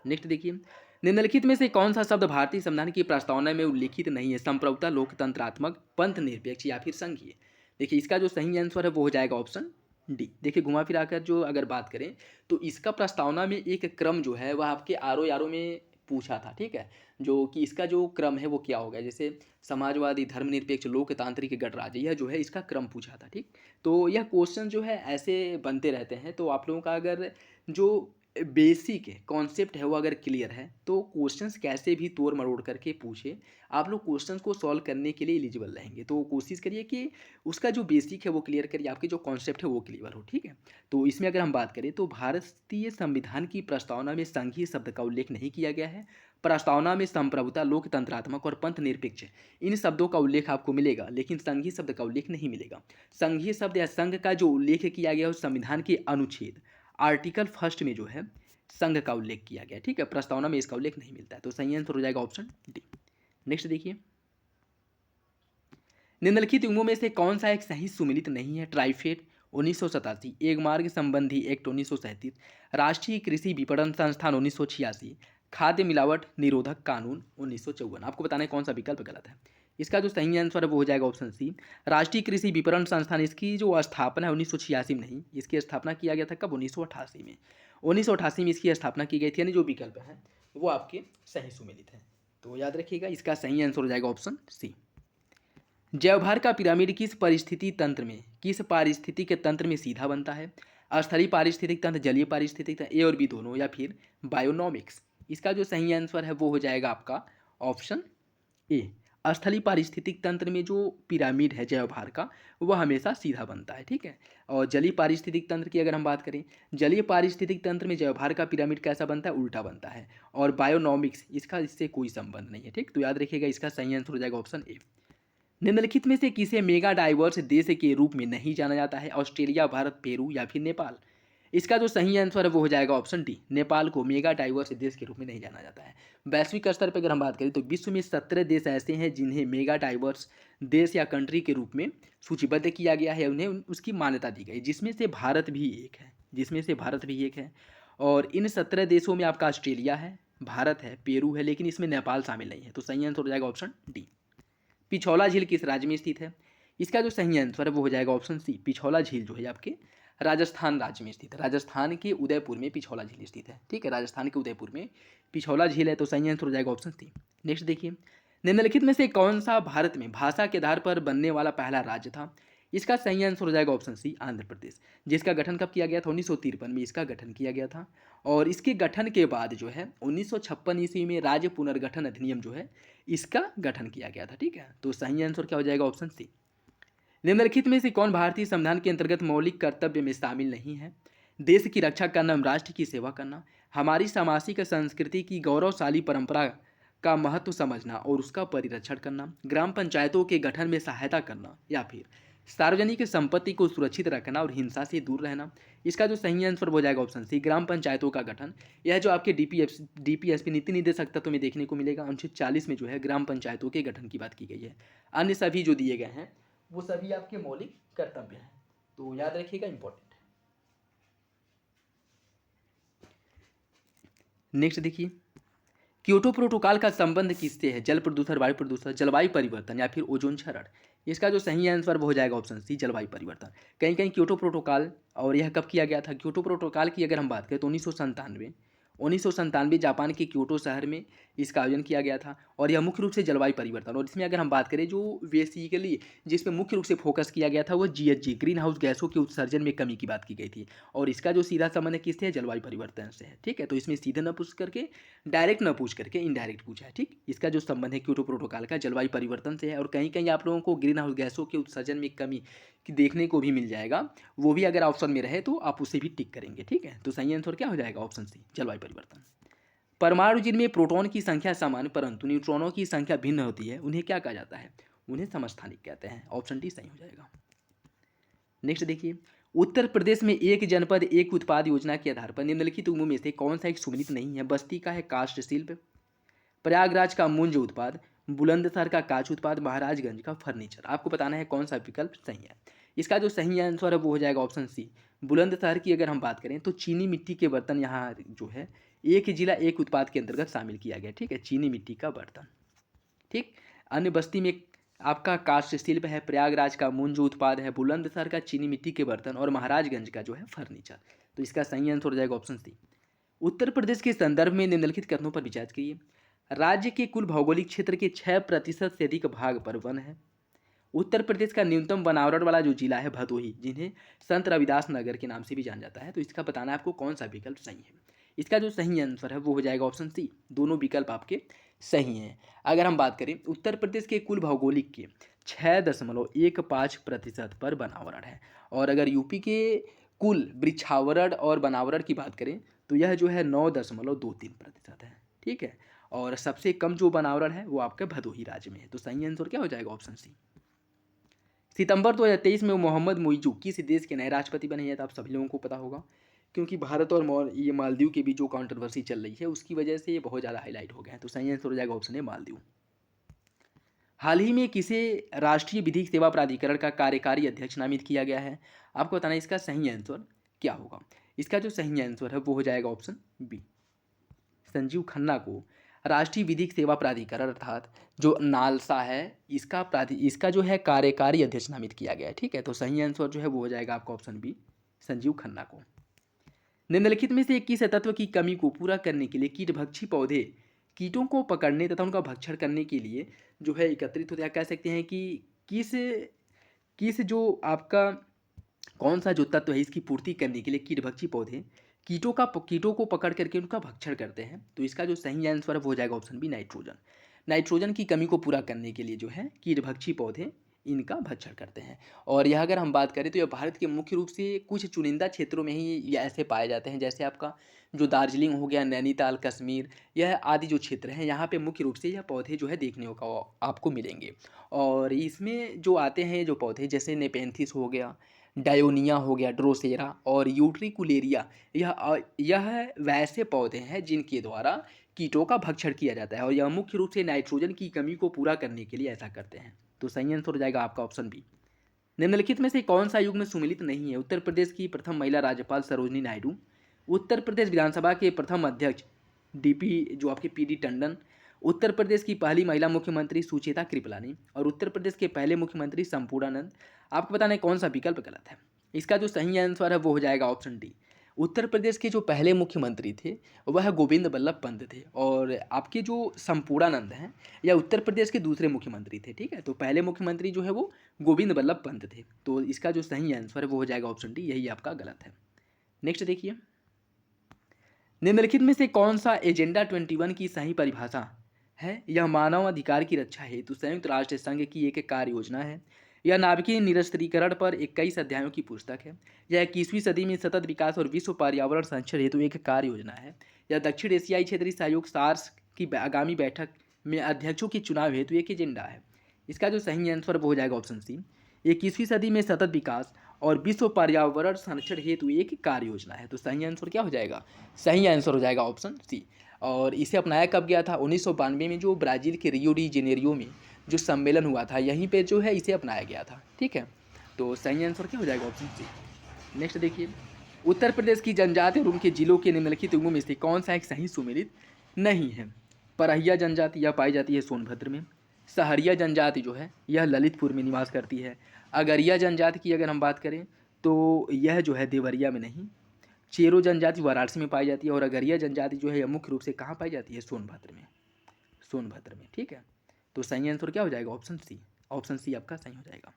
नेक्स्ट देखिए, निम्नलिखित में से कौन सा शब्द भारतीय संविधान की प्रस्तावना में उल्लिखित नहीं है? संप्रभुता, लोकतंत्रात्मक, पंथ निरपेक्ष या फिर संघीय। देखिए, इसका जो सही आंसर है वो हो जाएगा ऑप्शन डी। देखिए, घुमा फिरा कर जो अगर बात करें तो इसका प्रस्तावना में एक क्रम जो है वह आपके आर में पूछा था, ठीक है, जो कि इसका जो क्रम है वो क्या होगा। जैसे समाजवादी, धर्मनिरपेक्ष, लोकतांत्रिक, गणराज्य, यह जो है इसका क्रम पूछा था, ठीक। तो यह क्वेश्चन जो है ऐसे बनते रहते हैं। तो आप लोगों का अगर जो बेसिक कॉन्सेप्ट है वो अगर क्लियर है तो क्वेश्चंस कैसे भी तोड़ मरोड़ करके पूछे, आप लोग क्वेश्चंस को सॉल्व करने के लिए एलिजिबल रहेंगे। तो कोशिश करिए कि उसका जो बेसिक है वो क्लियर करिए, आपके जो कॉन्सेप्ट है वो क्लियर हो, ठीक है। तो इसमें अगर हम बात करें तो भारतीय संविधान की प्रस्तावना में संघीय शब्द का उल्लेख नहीं किया गया है। प्रस्तावना में संप्रभुता, लोकतंत्रात्मक और पंथ निरपेक्ष इन शब्दों का उल्लेख आपको मिलेगा, लेकिन संघीय शब्द का उल्लेख नहीं मिलेगा। संघीय शब्द या संघ का जो उल्लेख किया गया है उस संविधान के अनुच्छेद आर्टिकल फर्स्ट में जो है संघ का उल्लेख किया गया, ठीक है। प्रस्तावना में इसका उल्लेख नहीं मिलता है। तो सही आंसर हो जाएगा ऑप्शन डी। नेक्स्ट देखिए, निम्नलिखित युग्मों में से कौन सा एक सही सुमेलित नहीं है? ट्राइफेड 1987, एक मार्ग संबंधी एक्ट 1937, राष्ट्रीय कृषि विपणन संस्थान 1986, खाद्य मिलावट निरोधक कानून 1954। आपको बताना है कौन सा विकल्प गलत है। इसका जो सही आंसर है वो हो जाएगा ऑप्शन सी, राष्ट्रीय कृषि विपणन संस्थान। इसकी जो स्थापना है 1986 में नहीं, इसकी स्थापना किया गया था कब? 1988 में। 1988 में इसकी स्थापना की गई थी, यानी जो विकल्प है वो आपके सही सुमेलित है। तो याद रखिएगा, इसका सही आंसर हो जाएगा ऑप्शन सी। जैवभार का पिरामिड किस पारिस्थितिक तंत्र में सीधा बनता है? स्थलीय पारिस्थितिक तंत्र, जलीय पारिस्थितिक तंत्र, ए और बी दोनों, या फिर बायोनॉमिक्स। इसका जो सही आंसर है वो हो जाएगा आपका ऑप्शन ए। स्थलीय पारिस्थितिक तंत्र में जो पिरामिड है जैवभार का वह हमेशा सीधा बनता है, ठीक है। और जलीय पारिस्थितिक तंत्र की अगर हम बात करें, जलीय पारिस्थितिक तंत्र में जैवभार का पिरामिड कैसा बनता है? उल्टा बनता है। और बायोनॉमिक्स, इसका इससे कोई संबंध नहीं है, ठीक। तो याद रखिएगा, इसका सही आंसर हो जाएगा ऑप्शन ए। निम्नलिखित में से किसे मेगा डाइवर्स देश के रूप में नहीं जाना जाता है? ऑस्ट्रेलिया, भारत, पेरू या फिर नेपाल। इसका जो सही आंसर है वो हो जाएगा ऑप्शन डी। नेपाल को मेगा डाइवर्स देश के रूप में नहीं जाना जाता है। वैश्विक स्तर पर अगर हम बात करें तो विश्व में 17 देश ऐसे हैं जिन्हें मेगा डाइवर्स देश या कंट्री के रूप में सूचीबद्ध किया गया है, उन्हें उसकी मान्यता दी गई, जिसमें से भारत भी एक है। और इन 17 देशों में आपका ऑस्ट्रेलिया है, भारत है, पेरू है, लेकिन इसमें नेपाल शामिल नहीं है। तो सही आंसर हो जाएगा ऑप्शन डी। पिछौला झील किस राज्य में स्थित है? इसका जो सही आंसर है वो हो जाएगा ऑप्शन सी। पिछौला झील जो है आपके राजस्थान राज्य में स्थित है। राजस्थान के उदयपुर में पिछौला झील स्थित है। ठीक है, राजस्थान के उदयपुर में पिछौला झील है, तो सही आंसर हो जाएगा ऑप्शन सी। नेक्स्ट देखिए, निम्नलिखित में से कौन सा भारत में भाषा के आधार पर बनने वाला पहला राज्य था? इसका सही आंसर हो जाएगा ऑप्शन सी, आंध्र प्रदेश, जिसका गठन कब किया गया था? 1953 में इसका गठन किया गया था। और इसके गठन के बाद जो है 1956 ईस्वी में राज्य पुनर्गठन अधिनियम जो है इसका गठन किया गया था। ठीक है, तो सही आंसर क्या हो जाएगा? Option C. निम्नलिखित में से कौन भारतीय संविधान के अंतर्गत मौलिक कर्तव्य में शामिल नहीं है? देश की रक्षा करना, राष्ट्र की सेवा करना, हमारी सामाजिक संस्कृति की गौरवशाली परंपरा का महत्व समझना और उसका परिरक्षण करना, ग्राम पंचायतों के गठन में सहायता करना, या फिर सार्वजनिक संपत्ति को सुरक्षित रखना और हिंसा से दूर रहना। इसका जो सही आंसर हो जाएगा ऑप्शन सी, ग्राम पंचायतों का गठन। यह जो आपके डीपीएसपी नीति निर्देशक तत्व में देखने को मिलेगा, अनुच्छेद 40 में जो है ग्राम पंचायतों के गठन की बात की गई है। अन्य सभी जो दिए गए हैं वो सभी आपके मौलिक कर्तव्य हैं, तो याद रखिएगा, इंपॉर्टेंट है। नेक्स्ट देखिए, क्योटो प्रोटोकॉल का संबंध किससे है? जल प्रदूषण, वायु प्रदूषण, जलवायु परिवर्तन, या फिर ओजोन क्षरण। इसका जो सही आंसर वो हो जाएगा ऑप्शन सी, जलवायु परिवर्तन। कहीं कहीं क्योटो प्रोटोकॉल, और यह कब किया गया था? क्योटो प्रोटोकॉल की अगर हम बात करें तो 1997 जापान के क्योटो शहर में इसका आयोजन किया गया था। और यह मुख्य रूप से जलवायु परिवर्तन, और इसमें अगर हम बात करें जो बेसिकली जिस पे मुख्य रूप से फोकस किया गया था वो जीएचजी, ग्रीन हाउस गैसों के उत्सर्जन में कमी की बात की गई थी। और इसका जो सीधा संबंध किससे है? जलवायु परिवर्तन से है। ठीक है, तो इसमें सीधे न पूछ करके, डायरेक्ट न पूछ करके इनडायरेक्ट पूछा है। ठीक, इसका जो संबंध है क्योटो प्रोटोकॉल का जलवायु परिवर्तन से है। और कहीं कहीं आप लोगों को ग्रीन हाउस गैसों के उत्सर्जन में कमी की देखने को भी मिल जाएगा, वो भी अगर ऑप्शन में रहे तो आप उसे भी टिक करेंगे। ठीक है, तो सही आंसर क्या हो जाएगा? ऑप्शन सी, जलवायु परिवर्तन। परमाणु जिनमें प्रोटॉन की संख्या समान परंतु न्यूट्रॉनों की संख्या भिन्न होती है, उन्हें क्या कहा जाता है? उन्हें समस्थानिक कहते हैं। ऑप्शन डी सही हो जाएगा। नेक्स्ट देखिए, उत्तर प्रदेश में एक जनपद एक उत्पाद योजना के आधार पर निम्नलिखित उम्मों में से कौन सा एक सुमिलित नहीं है? बस्ती का है काष्ठ शिल्प, प्रयागराज का मुंज उत्पाद, बुलंदशहर का कांच उत्पाद, महाराजगंज का फर्नीचर। आपको बताना है कौन सा विकल्प सही है। इसका जो सही आंसर है वो हो जाएगा ऑप्शन सी, बुलंदशहर की अगर हम बात करें तो चीनी मिट्टी के बर्तन यहाँ जो है एक जिला एक उत्पाद के अंतर्गत शामिल किया गया। ठीक है, चीनी मिट्टी का बर्तन। ठीक, अन्य बस्ती में आपका काष्ठ शिल्प है, प्रयागराज का मुंज उत्पाद है, बुलंदशहर का चीनी मिट्टी के बर्तन, और महाराजगंज का जो है फर्नीचर। तो इसका सही आंसर हो जाएगा ऑप्शन सी। उत्तर प्रदेश के संदर्भ में निम्नलिखित कथनों पर विचार कीजिए। राज्य के कुल भौगोलिक क्षेत्र के 6% से अधिक भाग पर वन है। उत्तर प्रदेश का न्यूनतम वनावरण वाला जो जिला है भदोही, जिन्हें संत रविदास नगर के नाम से भी जाना जाता है। तो इसका बताना है आपको कौन सा विकल्प सही है। इसका जो सही आंसर है वो हो जाएगा ऑप्शन सी, दोनों विकल्प आपके सही हैं। अगर हम बात करें उत्तर प्रदेश के कुल भौगोलिक के 6.15% पर वनावरण है, और अगर यूपी के कुल वृक्षावरण और वनावरण की बात करें तो यह जो है 9.23% है। ठीक है, और सबसे कम जो वनावरण है वो आपके भदोही राज्य में है। तो सही आंसर क्या हो जाएगा? ऑप्शन सी। सितंबर 2023 में मोहम्मद मुइजू किस देश के नए राष्ट्रपति बने हैं? तो आप सभी लोगों को पता होगा, क्योंकि भारत और ये मालदीव के बीच जो कंट्रोवर्सी चल रही है उसकी वजह से ये बहुत ज़्यादा हाईलाइट हो गए हैं। तो सही आंसर हो जाएगा ऑप्शन ए, मालदीव। हाल ही में किसे राष्ट्रीय विधिक सेवा प्राधिकरण का कार्यकारी अध्यक्ष नामित किया गया है? आपको बताना है इसका सही आंसर क्या होगा। इसका जो सही आंसर है वो हो जाएगा ऑप्शन बी, संजीव खन्ना को राष्ट्रीय विधिक सेवा प्राधिकरण अर्थात जो नालसा है इसका जो है कार्यकारी अध्यक्ष नामित किया गया है। ठीक है, तो सही आंसर जो है वो हो जाएगा आपका ऑप्शन बी, संजीव खन्ना को। निम्नलिखित में से किस तत्व की कमी को पूरा करने के लिए कीटभक्षी पौधे कीटों को पकड़ने तथा उनका भक्षण करने के लिए जो है एकत्रित होते हैं? कह सकते हैं कि किस किस जो आपका कौन सा जो तत्व है इसकी पूर्ति करने के लिए कीटभक्षी पौधे कीटों को पकड़ करके उनका भक्षण करते हैं? तो इसका जो सही आंसर है वो हो जाएगा ऑप्शन बी, नाइट्रोजन। नाइट्रोजन की कमी को पूरा करने के लिए जो है कीटभक्षी पौधे इनका भक्षण करते हैं। और यह अगर हम बात करें तो यह भारत के मुख्य रूप से कुछ चुनिंदा क्षेत्रों में ही ये ऐसे पाए जाते हैं, जैसे आपका जो दार्जिलिंग हो गया, नैनीताल, कश्मीर, यह आदि जो क्षेत्र हैं यहाँ पे मुख्य रूप से यह पौधे जो है देखने को आपको मिलेंगे। और इसमें जो आते हैं जो पौधे जैसे नेपेंथिस हो गया, डायोनिया हो गया, ड्रोसेरा और यूट्रिकुलेरिया, यह वैसे पौधे हैं जिनके द्वारा कीटों का भक्षण किया जाता है, और यह मुख्य रूप से नाइट्रोजन की कमी को पूरा करने के लिए ऐसा करते हैं। तो सही आंसर हो जाएगा आपका ऑप्शन बी। निम्नलिखित में से कौन सा युग में सुमिलित नहीं है? उत्तर प्रदेश की प्रथम महिला राज्यपाल सरोजनी नायडू, उत्तर प्रदेश विधानसभा के प्रथम अध्यक्ष जो आपके पीडी टंडन, उत्तर प्रदेश की पहली महिला मुख्यमंत्री सुचेता कृपलानी, और उत्तर प्रदेश के पहले मुख्यमंत्री संपूर्णानंद। आपको बताना है कौन सा विकल्प गलत है। इसका जो सही आंसर है वो हो जाएगा ऑप्शन डी। उत्तर प्रदेश के जो पहले मुख्यमंत्री थे वह गोविंद बल्लभ पंत थे, और आपके जो संपूर्णानंद हैं यह उत्तर प्रदेश के दूसरे मुख्यमंत्री थे। ठीक है, तो पहले मुख्यमंत्री जो है वो गोविंद बल्लभ पंत थे। तो इसका जो सही आंसर है वो हो जाएगा ऑप्शन डी, यही आपका गलत है। नेक्स्ट देखिए, निम्नलिखित में से कौन सा एजेंडा 21 की सही परिभाषा है? यह मानव अधिकार की रक्षा हेतु संयुक्त राष्ट्र संघ की एक कार्य योजना है, यह नाभिकीय निरस्त्रीकरण पर 21 अध्यायों की पुस्तक है, यह 21वीं सदी में सतत विकास और विश्व पर्यावरण संरक्षण हेतु एक कार्य योजना है, यह दक्षिण एशियाई क्षेत्रीय सहयोग सार्स की आगामी बैठक में अध्यक्षों के चुनाव हेतु एक एजेंडा है। इसका जो सही आंसर वो हो जाएगा ऑप्शन सी। 21वीं सदी में सतत विकास और विश्व पर्यावरण संरक्षण हेतु एक कार्य योजना है। तो सही आंसर क्या हो जाएगा? सही आंसर हो जाएगा ऑप्शन सी। और इसे अपनाया कब गया था? 1992 में जो ब्राज़ील के रियो डी जेनेरियो में जो सम्मेलन हुआ था, यहीं पे जो है इसे अपनाया गया था। ठीक है, तो सही आंसर क्या हो जाएगा? ऑप्शन सी। नेक्स्ट देखिए, उत्तर प्रदेश की जनजाति और उनके जिलों के निम्नलिखित अंगों में से कौन सा एक सही सुमेलित नहीं है? परहिया जनजाति यह पाई जाती है सोनभद्र में। सहरिया जनजाति जो है यह ललितपुर में निवास करती है। अगरिया जनजाति की अगर हम बात करें तो यह जो है देवरिया में नहीं। चेरो जनजाति वाराणसी में पाई जाती है, और अगरिया जनजाति जो है यह मुख्य रूप से कहाँ पाई जाती है? सोनभद्र में। सोनभद्र में। ठीक है, तो सही आंसर क्या हो जाएगा? ऑप्शन सी। ऑप्शन सी आपका सही हो जाएगा।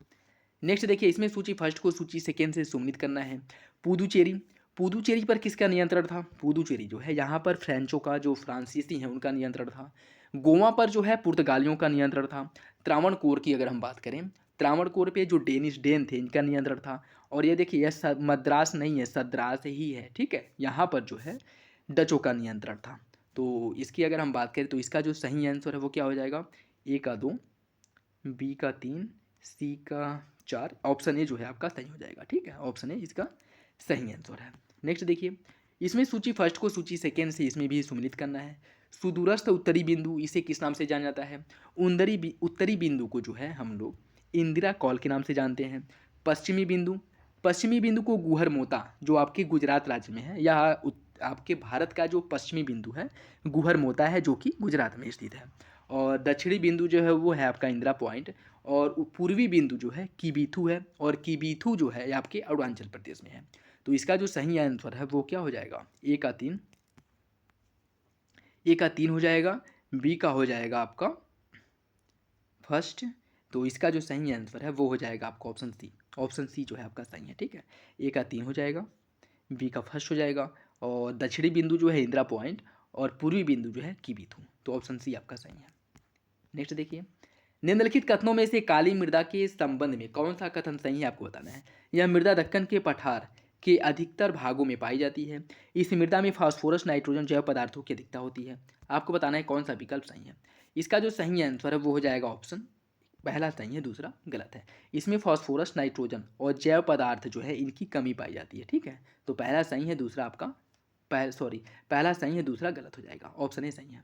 नेक्स्ट देखिए, इसमें सूची फर्स्ट को सूची सेकेंड से सुमिलित करना है। पुदुचेरी, पुदुचेरी पर किसका नियंत्रण था? पुदुचेरी जो है यहाँ पर फ्रेंचों का, जो फ्रांसीसी हैं उनका नियंत्रण था। गोवा पर जो है पुर्तगालियों का नियंत्रण था। त्रावणकोर की अगर हम बात करें, त्रावणकोर पे जो डेन थे इनका नियंत्रण था। और ये देखिए, यह मद्रास नहीं है, सद्रास ही है। ठीक है, यहाँ पर जो है डचों का नियंत्रण था। तो इसकी अगर हम बात करें तो इसका जो सही आंसर है वो क्या हो जाएगा? ए का 2, बी का 3, सी का 4, ऑप्शन ए जो है आपका सही हो जाएगा। ठीक है, ऑप्शन ए इसका सही आंसर है। नेक्स्ट देखिए, इसमें सूची फर्स्ट को सूची सेकेंड से इसमें भी सुमिलित करना है। सुदूरस्थ उत्तरी बिंदु, इसे किस नाम से जाना जाता है? उत्तरी बिंदु को जो है हम लोग इंदिरा कॉल के नाम से जानते हैं। पश्चिमी बिंदु, पश्चिमी बिंदु को गुहर मोता, जो आपके गुजरात राज्य में है, या आपके भारत का जो पश्चिमी बिंदु है गुहर मोता है, जो कि गुजरात में स्थित है। और दक्षिणी बिंदु जो है वो है आपका इंदिरा पॉइंट, और पूर्वी बिंदु जो है किबीथू है, और किबीथू जो है आपके अरुणाचल प्रदेश में है। तो इसका जो सही आंसर है वो क्या हो जाएगा? ए का 3, ए का 3 हो जाएगा, बी का हो जाएगा आपका फर्स्ट। तो इसका जो सही आंसर है वो हो जाएगा आपका ऑप्शन सी। ऑप्शन सी जो है आपका सही है। ठीक है, ए का 3 हो जाएगा, बी का फर्स्ट हो जाएगा, और दक्षिणी बिंदु जो है इंदिरा पॉइंट, और पूर्वी बिंदु जो है किबीथू। तो ऑप्शन सी आपका सही है। नेक्स्ट देखिए, निम्नलिखित कथनों में से काली मृदा के संबंध में कौन सा कथन सही है आपको बताना है। यह मृदा दक्कन के पठार के अधिकतर भागों में पाई जाती है। इस मृदा में फास्फोरस, नाइट्रोजन जैव पदार्थों की अधिकता होती है। आपको बताना है कौन सा विकल्प सही है। इसका जो सही आंसर है वो हो जाएगा ऑप्शन पहला सही है, दूसरा गलत है। इसमें फास्फोरस, नाइट्रोजन और जैव पदार्थ जो है इनकी कमी पाई जाती है। ठीक है, तो पहला सही है, दूसरा आपका पहला सही है, दूसरा गलत हो जाएगा। ऑप्शन ए सही है।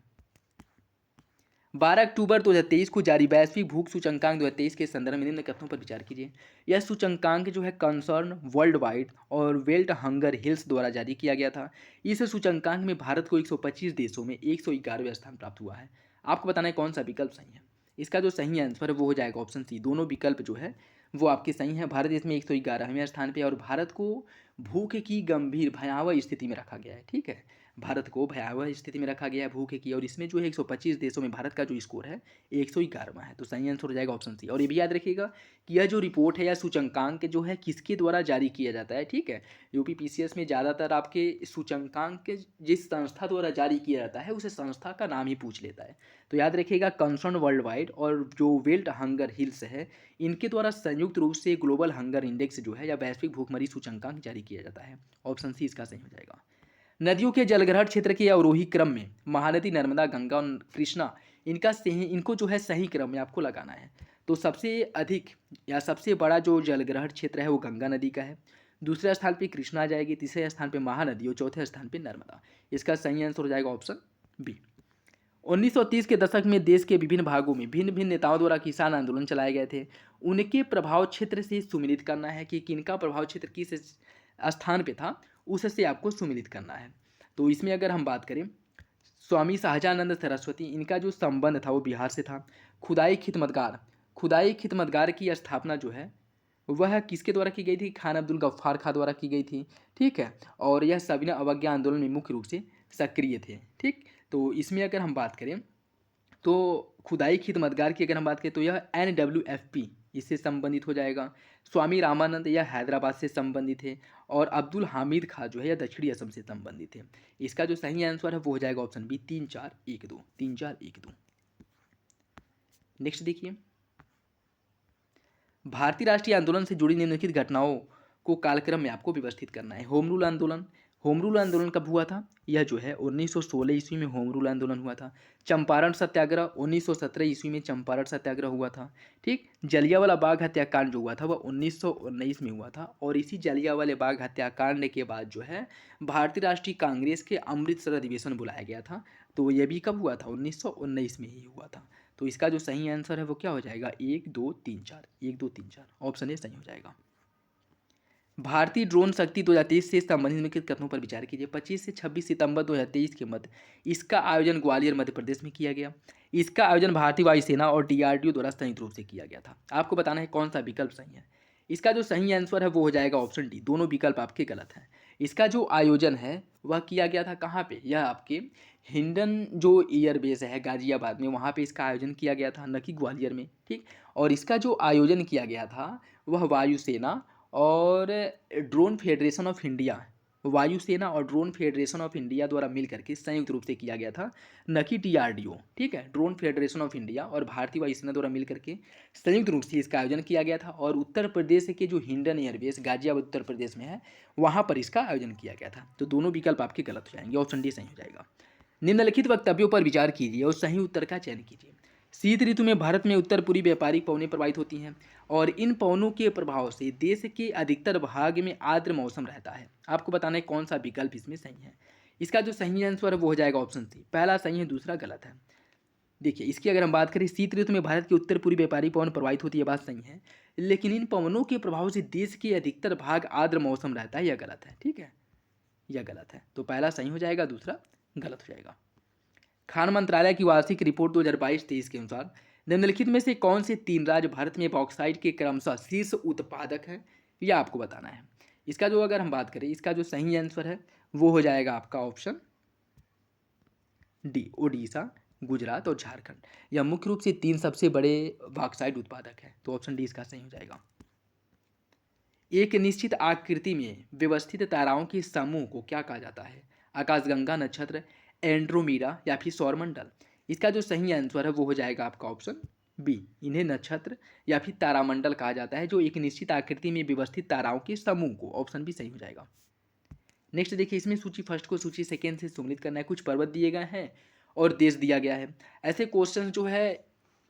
12 अक्टूबर 2023 को जारी वैश्विक भूख सूचकांक 2023 के संदर्भ में निम्न कथनों पर विचार कीजिए। यह सूचकांक जो है कंसर्न वर्ल्ड वाइड और वेल्ट हंगर हिल्स द्वारा जारी किया गया था। इस सूचकांक में भारत को 125 देशों में 111वें स्थान प्राप्त हुआ है। आपको बताना है कौन सा विकल्प सही है। इसका जो सही आंसर है वो हो जाएगा ऑप्शन सी। दोनों विकल्प जो है वो आपके सही हैं। भारत इसमें 111वें स्थान पे, और भारत को भूख की गंभीर भयावह स्थिति में रखा गया है। ठीक है, भारत को भयावह स्थिति में रखा गया है भूख की, और इसमें जो है 125 देशों में भारत का जो स्कोर है 111वां है। तो सही आंसर हो जाएगा ऑप्शन सी। और ये भी याद रखिएगा कि यह जो रिपोर्ट है या सूचकांक जो है किसके द्वारा जारी किया जाता है। ठीक है, यूपीपीसीएस में ज़्यादातर आपके सूचकांक जिस संस्था द्वारा जारी किया जाता है उस संस्था का नाम ही पूछ लेता है। तो याद रखिएगा, कंसर्न वर्ल्ड वाइड और जो वेल्ट हंगर हिल्स है इनके द्वारा संयुक्त रूप से ग्लोबल हंगर इंडेक्स जो है या वैश्विक भूखमरी सूचकांक जारी किया जाता है। ऑप्शन सी इसका सही हो जाएगा। नदियों के जलग्रहण क्षेत्र के अवरोही क्रम में महानदी, नर्मदा, गंगा और कृष्णा, इनको जो है सही क्रम में आपको लगाना है। तो सबसे अधिक या सबसे बड़ा जो जलग्रहण क्षेत्र है वो गंगा नदी का है, दूसरे स्थान पे कृष्णा आ जाएगी, तीसरे स्थान पे महानदी और चौथे स्थान पे नर्मदा। इसका सही आंसर हो जाएगा ऑप्शन बी। 1930 के दशक में देश के विभिन्न भागों में भिन्न भिन्न नेताओं द्वारा किसान आंदोलन चलाए गए थे। उनके प्रभाव क्षेत्र से सुमिलित करना है कि किनका प्रभाव क्षेत्र किस स्थान पे था, उससे आपको सुमिलित करना है। तो इसमें अगर हम बात करें, स्वामी शाहजानंद सरस्वती, इनका जो संबंध था वो बिहार से था। खुदाई खिदमतगार की स्थापना जो है वह किसके द्वारा की गई थी? खान अब्दुल गफ्फार खां द्वारा की गई थी, ठीक है। और यह सविनय अवज्ञा आंदोलन में मुख्य रूप से सक्रिय थे, ठीक। तो इसमें अगर हम बात करें तो खुदाई खिदमतगार की अगर हम बात करें तो यह NWFP इससे संबंधित हो जाएगा। स्वामी रामानंद यह हैदराबाद से संबंधित है और अब्दुल हामिद खां जो है यह दक्षिणी असम से संबंधित है। इसका जो सही आंसर है वो हो जाएगा ऑप्शन बी 3-4-1-2 3-4-1-2। नेक्स्ट देखिए, भारतीय राष्ट्रीय आंदोलन से जुड़ी निम्नलिखित घटनाओं को कालक्रम में आपको व्यवस्थित करना है। होम रूल आंदोलन, होम रूल आंदोलन कब हुआ था? यह जो है 1916 ईस्वी में होम रूल आंदोलन हुआ था। चंपारण सत्याग्रह 1917 ईस्वी में चंपारण सत्याग्रह हुआ था, ठीक। जलियांवाला बाग हत्याकांड जो हुआ था वह 1919 में हुआ था और इसी जलियांवाले बाग हत्याकांड के बाद जो है भारतीय राष्ट्रीय कांग्रेस के अमृतसर अधिवेशन बुलाया गया था। तो यह भी कब हुआ था? 1919 में ही हुआ था। तो इसका जो सही आंसर है वो क्या हो जाएगा? 1-2-3-4 1-2-3-4 ऑप्शन ए सही हो जाएगा। भारतीय ड्रोन शक्ति 2023 से संबंधित निम्नलिखित कथनों पर विचार कीजिए। 25 से 26 सितंबर 2023 के मध्य इसका आयोजन ग्वालियर मध्य प्रदेश में किया गया। इसका आयोजन भारतीय वायुसेना और DRDO द्वारा संयुक्त रूप से किया गया था। आपको बताना है कौन सा विकल्प सही है। इसका जो सही आंसर है वो हो जाएगा ऑप्शन डी। दोनों विकल्प आपके गलत हैं। इसका जो आयोजन है वह किया गया था कहाँ पे? यह आपके हिंडन जो एयरबेस है गाजियाबाद में, वहाँ पे इसका आयोजन किया गया था, न कि ग्वालियर में, ठीक। और इसका जो आयोजन किया गया था वह वायुसेना और ड्रोन फेडरेशन ऑफ इंडिया, वायुसेना और ड्रोन फेडरेशन ऑफ इंडिया द्वारा मिलकर के संयुक्त रूप से किया गया था, न कि DRDO, ठीक है। ड्रोन फेडरेशन ऑफ इंडिया और भारतीय वायुसेना द्वारा मिलकर के संयुक्त रूप से इसका आयोजन किया गया था और उत्तर प्रदेश के जो हिंडन एयरबेस गाजियाबाद उत्तर प्रदेश में है वहाँ पर इसका आयोजन किया गया था। तो दोनों विकल्प आपके गलत हो जाएंगे, ऑप्शन डी सही हो जाएगा। निम्नलिखित वक्तव्यों पर विचार कीजिए और सही उत्तर का चयन कीजिए। शीत ऋतु में भारत में उत्तर पूर्वी व्यापारिक पवनें प्रवाहित होती हैं और इन पवनों के प्रभाव से देश के अधिकतर भाग में आर्द्र मौसम रहता है। आपको बताना है कौन सा विकल्प इसमें सही है। इसका जो सही आंसर है वो हो जाएगा ऑप्शन सी। पहला सही है, दूसरा गलत है। देखिए, इसकी अगर हम बात करें, शीत ऋतु में भारत के उत्तर पूर्वी व्यापारिक पवन प्रवाहित होती है, बात सही है, लेकिन इन पवनों के प्रभाव से देश के अधिकतर भाग आर्द्र मौसम रहता है, यह गलत है, ठीक है, यह गलत है। तो पहला सही हो जाएगा, दूसरा गलत हो जाएगा। खान मंत्रालय की वार्षिक रिपोर्ट 2022-23 के अनुसार निम्नलिखित में से कौन से 3 राज्य भारत में बॉक्साइट के क्रमशः शीर्ष उत्पादक हैं, यह आपको बताना है। इसका जो अगर हम बात करें, इसका जो सही आंसर है वो हो जाएगा आपका ऑप्शन डी, ओडिशा, गुजरात और झारखंड। यह मुख्य रूप से 3 सबसे बड़े बॉक्साइट उत्पादक हैं। तो ऑप्शन डी इसका सही हो जाएगा। एक निश्चित आकृति में व्यवस्थित ताराओं के समूह को क्या कहा जाता है? आकाशगंगा, नक्षत्र, एंड्रोमीडा या फिर सौरमंडल। इसका जो सही आंसर है वो हो जाएगा आपका ऑप्शन बी। इन्हें नक्षत्र या फिर तारामंडल कहा जाता है, जो एक निश्चित आकृति में व्यवस्थित ताराओं के समूह को। ऑप्शन बी सही हो जाएगा। नेक्स्ट देखिए, इसमें सूची फर्स्ट को सूची सेकेंड से सम्मिलित करना है। कुछ पर्वत दिए गए हैं और देश दिया गया है। ऐसे क्वेश्चन जो है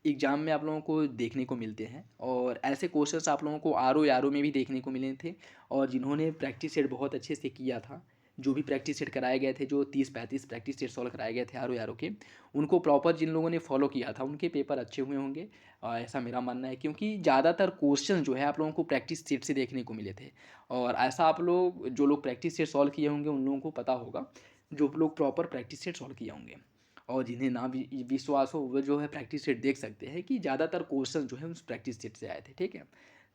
एग्जाम में आप लोगों को देखने को मिलते हैं और ऐसे क्वेश्चंस आप लोगों को आर में भी देखने को मिले थे। और जिन्होंने प्रैक्टिस सेट बहुत अच्छे से किया था, जो भी प्रैक्टिस सेट कराए गए थे, जो 30-35 प्रैक्टिस सेट सॉल्व कराए गए थे आर के, उनको प्रॉपर जिन लोगों ने फॉलो किया था उनके पेपर अच्छे हुए होंगे, ऐसा मेरा मानना है। क्योंकि ज़्यादातर क्वेश्चन जो है आप लोगों को प्रैक्टिस सेट से देखने को मिले थे और ऐसा आप लोग जो लोग प्रैक्टिस सेट सॉल्व किए होंगे उन लोगों को पता होगा, जो लोग प्रॉपर प्रैक्टिस सेट सॉल्व किए होंगे। और जिन्हें ना भी विश्वास हो वो जो है प्रैक्टिस सेट देख सकते हैं कि ज़्यादातर क्वेश्चन जो है उस प्रैक्टिस सेट से आए थे, ठीक है।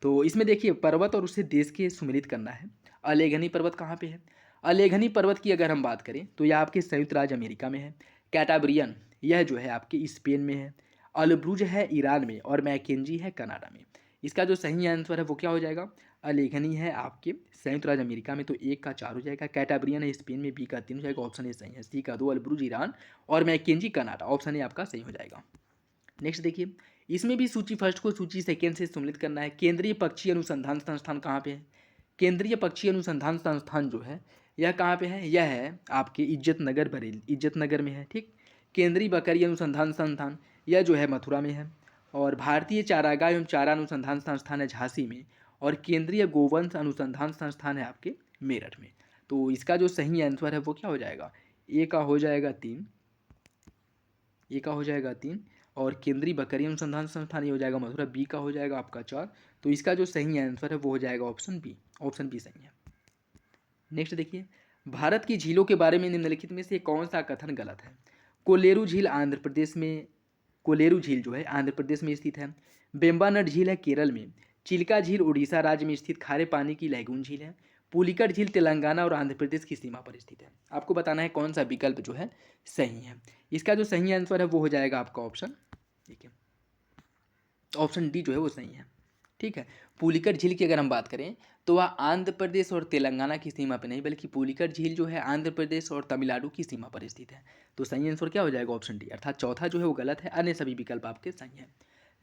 तो इसमें देखिए, पर्वत और उसे देश के सम्मिलित करना है। अलेघनी पर्वत कहाँ पे है? अलेघनी पर्वत की अगर हम बात करें तो यह आपके संयुक्त राज्य अमेरिका में है। कैटाब्रियन यह जो है आपके स्पेन में है। अलब्रुज है ईरान में और मैकेंजी है कनाडा में। इसका जो सही आंसर है वो क्या हो जाएगा? अलेघनी है आपके संयुक्त राज्य अमेरिका में, तो 1 का 4 हो जाएगा। कैटाब्रियन है स्पेन में, बी का 3 हो जाएगा। ऑप्शन ए सही है। सी का 2 अलब्रुज ईरान और मैकेंजी कनाडा। ऑप्शन ए आपका सही हो जाएगा। नेक्स्ट देखिए, इसमें भी सूची फर्स्ट को सूची सेकेंड से सम्मिलित करना है। केंद्रीय पक्षी अनुसंधान संस्थान कहाँ पे है? केंद्रीय पक्षी अनुसंधान संस्थान जो है यह कहाँ पे है? यह है आपके इज्जत नगर, बरेली, इज्जत नगर में है, ठीक। केंद्रीय बकरी अनुसंधान संस्थान यह जो है मथुरा में है। और भारतीय चारागाह एवं चारा अनुसंधान संस्थान है झांसी में। और केंद्रीय गोवंश अनुसंधान संस्थान है आपके मेरठ में। तो इसका जो सही आंसर है वो क्या हो जाएगा? ए का हो जाएगा 3, ए का हो जाएगा 3 और केंद्रीय बकरी अनुसंधान संस्थान ये हो जाएगा मथुरा, बी का हो जाएगा आपका 4। तो इसका जो सही आंसर है वो हो जाएगा ऑप्शन बी। ऑप्शन बी सही है। नेक्स्ट देखिए, भारत की झीलों के बारे में निम्नलिखित में से कौन सा कथन गलत है? कोलेरू झील आंध्र प्रदेश में, कोलेरू झील जो है आंध्र प्रदेश में स्थित है। बेम्बानड झील है केरल में। चिल्का झील उड़ीसा राज्य में स्थित खारे पानी की लैगून झील है। पुलिकट झील तेलंगाना और आंध्र प्रदेश की सीमा पर स्थित है। आपको बताना है कौन सा विकल्प जो है सही है। इसका जो सही आंसर है वो हो जाएगा आपका ऑप्शन, देखिए ऑप्शन डी जो है वो सही है। ठीक है, पुलिकट झील की अगर हम बात करें तो वह आंध्र प्रदेश और तेलंगाना की सीमा पर नहीं, बल्कि पुलिकट झील जो है आंध्र प्रदेश और तमिलनाडु की सीमा पर स्थित है। तो सही आंसर क्या हो जाएगा, ऑप्शन डी, अर्थात चौथा जो है वो गलत है, अन्य सभी विकल्प आपके सही हैं।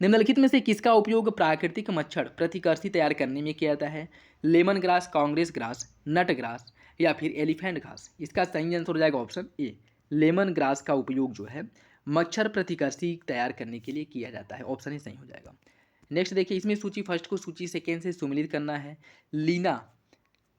निम्नलिखित में से किसका उपयोग प्राकृतिक मच्छर प्रतिकर्षी तैयार करने में किया जाता है? लेमन ग्रास, कांग्रेस ग्रास, नट ग्रास या फिर एलिफेंट घास? इसका सही आंसर हो जाएगा ऑप्शन ए, लेमन ग्रास का उपयोग जो है मच्छर प्रतिकर्षी तैयार करने के लिए किया जाता है। ऑप्शन ही सही हो जाएगा। नेक्स्ट देखिए, इसमें सूची फर्स्ट को सूची सेकेंड से सुमिलित करना है। लीना,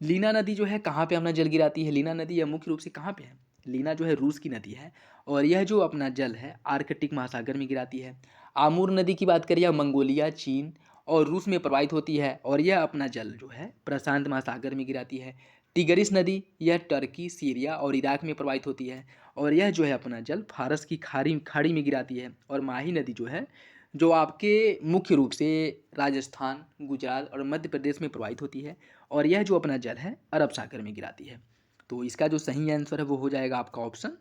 लीना नदी जो है कहाँ पे अपना जल गिराती है? लीना नदी यह मुख्य रूप से कहाँ पे है? लीना जो है रूस की नदी है और यह जो अपना जल है आर्कटिक महासागर में गिराती है। आमूर नदी की बात करिए, मंगोलिया, चीन और रूस में प्रवाहित होती है और यह अपना जल जो है प्रशांत महासागर में गिराती है। टिगरिस नदी यह टर्की, सीरिया और इराक में प्रवाहित होती है और यह जो है अपना जल फारस की खाड़ी में गिराती है। और माही नदी जो है जो आपके मुख्य रूप से राजस्थान, गुजरात और मध्य प्रदेश में प्रवाहित होती है और यह जो अपना जल है अरब सागर में गिराती है। तो इसका जो सही आंसर है वो हो जाएगा आपका ऑप्शन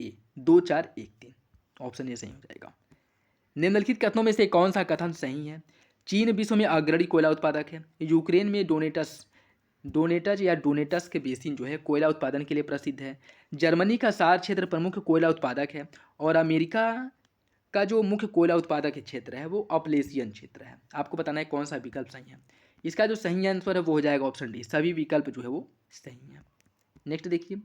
ए, 2 4 1 3। ऑप्शन ए सही हो जाएगा। निम्नलिखित कथनों में से कौन सा कथन सही है? चीन विश्व में अग्रणी कोयला उत्पादक है। यूक्रेन में डोनेटस या डोनेटस के बेसिन जो है कोयला उत्पादन के लिए प्रसिद्ध है। जर्मनी का सार क्षेत्र प्रमुख कोयला उत्पादक है और अमेरिका का जो मुख्य कोयला उत्पादक क्षेत्र है वो अपलेशियन क्षेत्र है। आपको बताना है कौन सा विकल्प सही है। इसका जो सही आंसर है वो हो जाएगा ऑप्शन डी, सभी विकल्प जो है वो सही है। नेक्स्ट देखिए,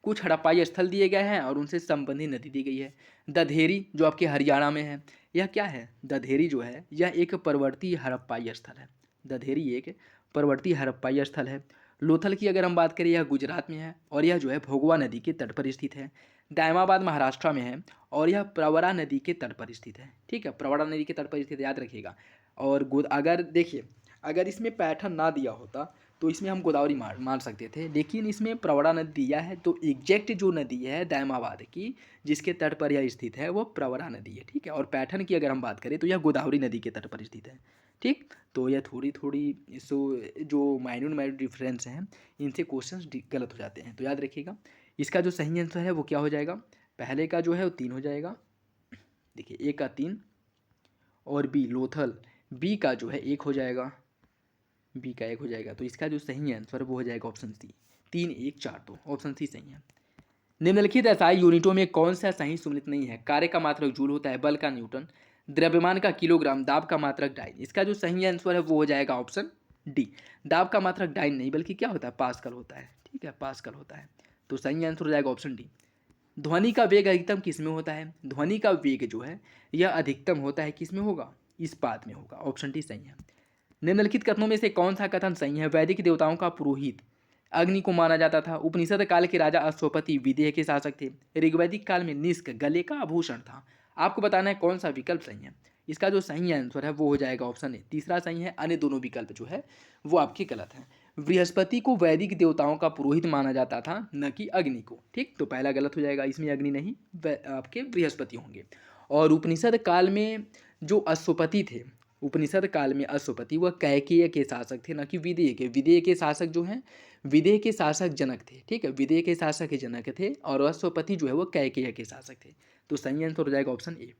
कुछ हड़प्पाई स्थल दिए गए हैं और उनसे संबंधित नदी दी गई है। दधेरी जो आपके हरियाणा में है, यह क्या है? दधेरी जो है यह एक पर्वतीय हड़प्पाई स्थल है। दधेरी एक पर्वतीय हड़प्पाई स्थल है। लोथल की अगर हम बात करें, यह गुजरात में है और यह जो है भोगवा नदी के तट पर स्थित है। दायमाबाद महाराष्ट्र में है और यह प्रवरा नदी के तट पर स्थित है। ठीक है, प्रवरा नदी के तट पर स्थित, याद रखिएगा। और अगर देखिए, अगर इसमें पैटर्न ना दिया होता तो इसमें हम गोदावरी मान सकते थे, लेकिन इसमें प्रवरा नदी दिया है तो एग्जैक्ट जो नदी है दायमाबाद की जिसके तट पर यह स्थित है वो प्रवरा नदी है। ठीक है, और पैटर्न की अगर हम बात करें तो यह गोदावरी नदी के तट पर स्थित है। ठीक, तो यह थोड़ी थोड़ी जो माइन्यूट डिफरेंस हैं इनसे क्वेश्चंस गलत हो जाते हैं, तो याद रखिएगा। इसका जो सही आंसर है वो क्या हो जाएगा? पहले का जो है वो 3 हो जाएगा, देखिए ए का 3 और बी लोथल, बी का जो है 1 हो जाएगा, बी का 1 हो जाएगा। तो इसका जो सही आंसर वो हो जाएगा ऑप्शन सी, 3 1 4 2। ऑप्शन सी सही है। निम्नलिखित एसआई यूनिटों में कौन सा सही सम्मिलित नहीं है? कार्य का मात्रक जूल होता है, बल का न्यूटन, द्रव्यमान का किलोग्राम, दाब का मात्रक डाइन। इसका जो सही आंसर है वो हो जाएगा ऑप्शन डी, दाब का मात्रक डाइन नहीं बल्कि क्या होता है, पास्कल होता है। ठीक है, पास्कल होता है। तो सही आंसर हो जाएगा ऑप्शन डी। ध्वनि का वेग अधिकतम किस में होता है? ध्वनि का वेग जो है यह अधिकतम होता है किस में होगा? इस्पात में होगा। ऑप्शन डी सही है। निम्नलिखित कथनों में से कौन सा कथन सही है? वैदिक देवताओं का पुरोहित अग्नि को माना जाता था। उपनिषद काल के राजा अश्वपति विदेह के शासक थे। ऋग्वैदिक काल में निष्क गले का आभूषण था। आपको बताना है कौन सा विकल्प सही है। इसका जो सही आंसर है वो हो जाएगा ऑप्शन ए, तीसरा सही है, अन्य दोनों विकल्प जो है वो आपके गलत हैं। बृहस्पति को वैदिक देवताओं का पुरोहित माना जाता था, न कि अग्नि को। ठीक, तो पहला गलत हो जाएगा, इसमें अग्नि नहीं आपके बृहस्पति होंगे। और उपनिषद काल में जो अश्वपति थे, उपनिषद काल में अश्वपति वह कैकेय के शासक थे, न कि विदेह के। विदेह के शासक जो हैं, विदेह के शासक जनक थे। ठीक है, विदेह के शासक जनक थे और अश्वपति जो है वो कैकेय के शासक थे। तो सही आंसर हो जाएगा ऑप्शन ए।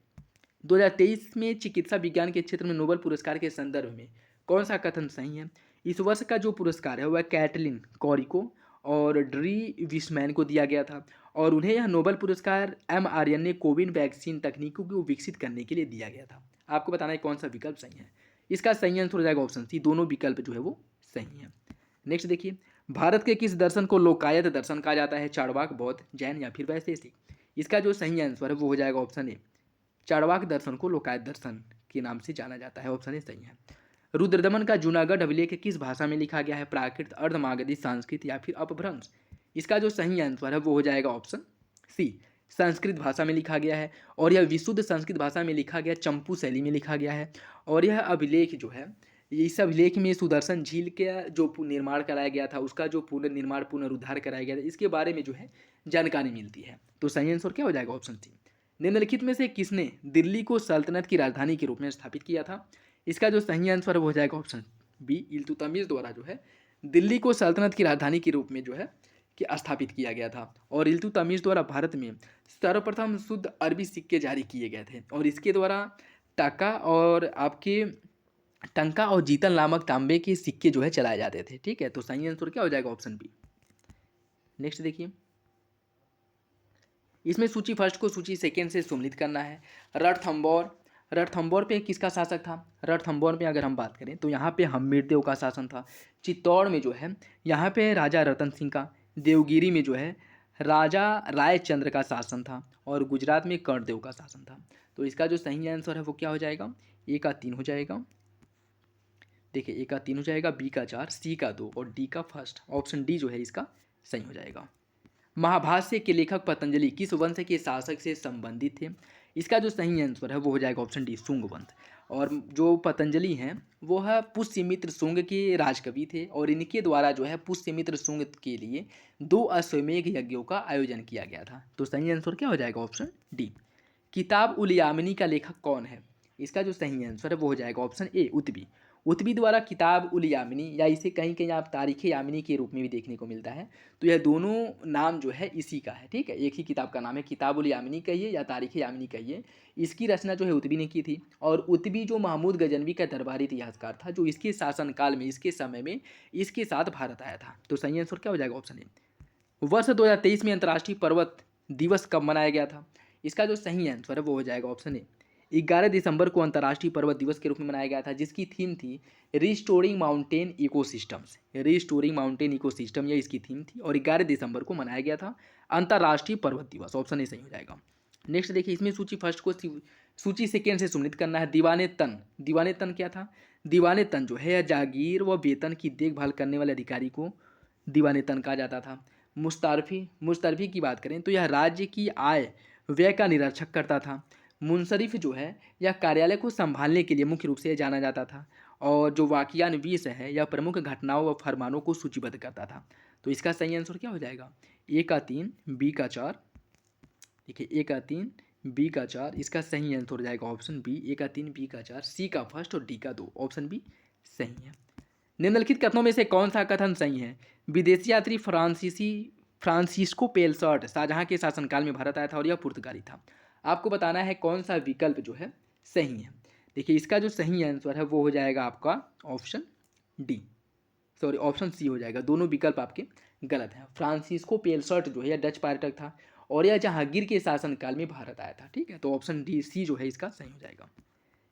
2023 में चिकित्सा विज्ञान के क्षेत्र में नोबेल पुरस्कार के संदर्भ में कौन सा कथन सही है? इस वर्ष का जो पुरस्कार है वह कैटलिन कॉरिको और ड्री विशमैन को दिया गया था और उन्हें यह नोबेल पुरस्कार mRNA कोविन वैक्सीन तकनीकों को विकसित करने के लिए दिया गया था। आपको बताना है कौन सा विकल्प सही है। इसका सही आंसर हो जाएगा ऑप्शन सी, दोनों विकल्प जो है वो सही है। नेक्स्ट देखिए, भारत के किस दर्शन को लोकायत दर्शन कहा जाता है? चार्वाक, बौद्ध, जैन या फिर वैशेषिक? इसका जो सही आंसर है वो हो जाएगा ऑप्शन ए, चार्वाक दर्शन को लोकायत दर्शन के नाम से जाना जाता है। ऑप्शन ए सही है। रुद्रदमन का जूनागढ़ अभिलेख किस भाषा में लिखा गया है? प्राकृत, अर्धमागधी, संस्कृत या फिर अपभ्रंश? इसका जो सही आंसर है वो हो जाएगा ऑप्शन सी, संस्कृत भाषा में लिखा गया है और यह विशुद्ध संस्कृत भाषा में लिखा गया, चंपू शैली में लिखा गया है। और यह अभिलेख जो है, इस अभिलेख में सुदर्शन झील का जो निर्माण कराया गया था उसका जो पुनर्निर्माण पुनरुद्धार कराया गया था इसके बारे में जो है जानकारी मिलती है। तो सही आंसर क्या हो जाएगा? Option C. निम्नलिखित में से किसने दिल्ली को सल्तनत की राजधानी के रूप में स्थापित किया था? इसका जो सही आंसर है वो हो जाएगा ऑप्शन बी, इल्तुतमिश द्वारा जो है दिल्ली को सल्तनत की राजधानी के रूप में जो है कि स्थापित किया गया था। और इल्तुतमिश द्वारा भारत में सर्वप्रथम शुद्ध अरबी सिक्के जारी किए गए थे और इसके द्वारा टका और आपके टंका और जीतल नामक तांबे के सिक्के जो है चलाए जाते थे। ठीक है, तो सही आंसर क्या हो जाएगा ऑप्शन बी। नेक्स्ट देखिए, इसमें सूची फर्स्ट को सूची सेकेंड से सम्मिलित करना है। रणथंबोर, रणथंबोर पे किसका शासक था? रणथंबोर में अगर हम बात करें तो यहाँ पे हम्मीरदेव का शासन था। चित्तौड़ में जो है यहाँ पे राजा रतन सिंह का, देवगिरी में जो है राजा रायचंद्र का शासन था और गुजरात में कर्णदेव का शासन था। तो इसका जो सही आंसर है वो क्या हो जाएगा? ए का 3 हो जाएगा। देखिए, ए का 3 हो जाएगा, बी का 4, सी का 2 और डी का फर्स्ट। ऑप्शन डी जो है इसका सही हो जाएगा। महाभाष्य के लेखक पतंजलि किस वंश के शासक से संबंधित थे? इसका जो सही आंसर है वो हो जाएगा ऑप्शन डी, शुंग वंश। और जो पतंजलि हैं वो है पुष्यमित्र शुंग के राजकवि थे और इनके द्वारा जो है पुष्यमित्र शुंग के लिए 2 अश्वमेध यज्ञों का आयोजन किया गया था। तो सही आंसर क्या हो जाएगा? Option D. किताब उल यामिनी का लेखक कौन है? इसका जो सही आंसर है वो हो जाएगा ऑप्शन ए, उतबी। उतबी द्वारा किताब उल यामिनी, या इसे कहीं कहीं आप तारीख यामिनी के रूप में भी देखने को मिलता है। तो यह दोनों नाम जो है इसी का है। ठीक है, एक ही किताब का नाम है, किताब उल यामिनी कहिए या तारीख यामिनी कहिए। इसकी रचना जो है उतबी ने की थी और उतबी जो महमूद गजनवी का दरबारी इतिहासकार था जो इसके शासनकाल में, इसके समय में इसके साथ भारत आया था। तो सही आंसर क्या हो जाएगा? Option A. वर्ष 2023 में अंतर्राष्ट्रीय पर्वत दिवस कब मनाया गया था? इसका जो सही आंसर है वो हो जाएगा ऑप्शन ए, 11 दिसंबर को अंतर्राष्ट्रीय पर्वत दिवस के रूप में मनाया गया था, जिसकी थीम थी restoring mountain ecosystems. Restoring mountain ecosystem ये इसकी थीम थी और 11 दिसंबर को मनाया गया था अंतर्राष्ट्रीय पर्वत दिवस। ऑप्शन ए सही हो जाएगा। नेक्स्ट देखिए, इसमें सूची फर्स्ट को सूची सेकेंड से सम्मिलित करना है। दीवाने तन, दीवाने तन क्या था? दीवाने तन जो है जागीर व वेतन की देखभाल करने वाले अधिकारी को दीवाने तन कहा जाता था। मुस्तारफी, मुस्तारफी की बात करें तो यह राज्य की आय व्यय का निरीक्षक करता था। मुंसरिफ जो है यह कार्यालय को संभालने के लिए मुख्य रूप से जाना जाता था और जो वाकियान 20 है यह प्रमुख घटनाओं व फरमानों को सूचीबद्ध करता था। तो इसका सही आंसर क्या हो जाएगा? ए का 3, बी का 4। देखिए, ए का 3, बी का 4, इसका सही आंसर हो जाएगा ऑप्शन बी, ए का 3, बी का 4, सी का फर्स्ट और डी का 2। ऑप्शन बी सही है। निम्नलिखित कथनों में से कौन सा कथन सही है? विदेशी यात्री फ्रांसिस्को पेलसर्ट शाहजहां के शासनकाल में भारत आया था और यह पुर्तगाली था। आपको बताना है कौन सा विकल्प जो है सही है। देखिए, इसका जो सही आंसर है वो हो जाएगा आपका option D, sorry option C हो जाएगा। दोनों विकल्प आपके गलत हैं। फ्रांसिस्को पेलसर्ट जो है यह डच पर्यटक था और यह जहांगीर के शासनकाल में भारत आया था। ठीक है, तो ऑप्शन डी सी जो है इसका सही हो जाएगा।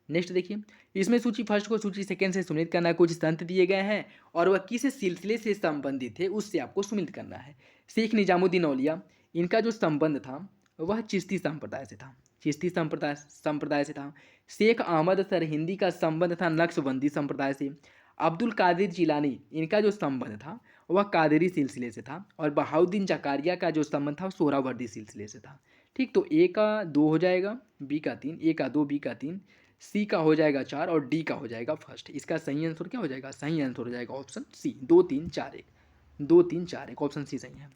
नेक्स्ट देखिए, इसमें सूची फर्स्ट को सूची सेकेंड से सम्मिलित करना है। कुछ संत दिए गए हैं और वह किस सिलसिले से संबंधित थे उससे आपको सम्मिलित करना है। शेख निजामुद्दीन औलिया, इनका जो संबंध था वह चिश्ती संप्रदाय से था, चिश्ती संप्रदाय से था। शेख अहमद सरहिंदी का संबंध था नक्शबंदी संप्रदाय से। अब्दुल कादिर जिलानी, इनका जो संबंध था वह कादरी सिलसिले से था और बहाउद्दीन जकारिया का जो संबंध था वो सोहरावर्दी सिलसिले से था। ठीक, तो ए का 2 हो जाएगा, बी का 3, ए का 2, बी का 3, सी का हो जाएगा 4 और डी का हो जाएगा फर्स्ट। इसका सही आंसर क्या हो जाएगा? सही आंसर हो जाएगा ऑप्शन सी, 2 3 4 1, 2 3 4 1। ऑप्शन सी सही है।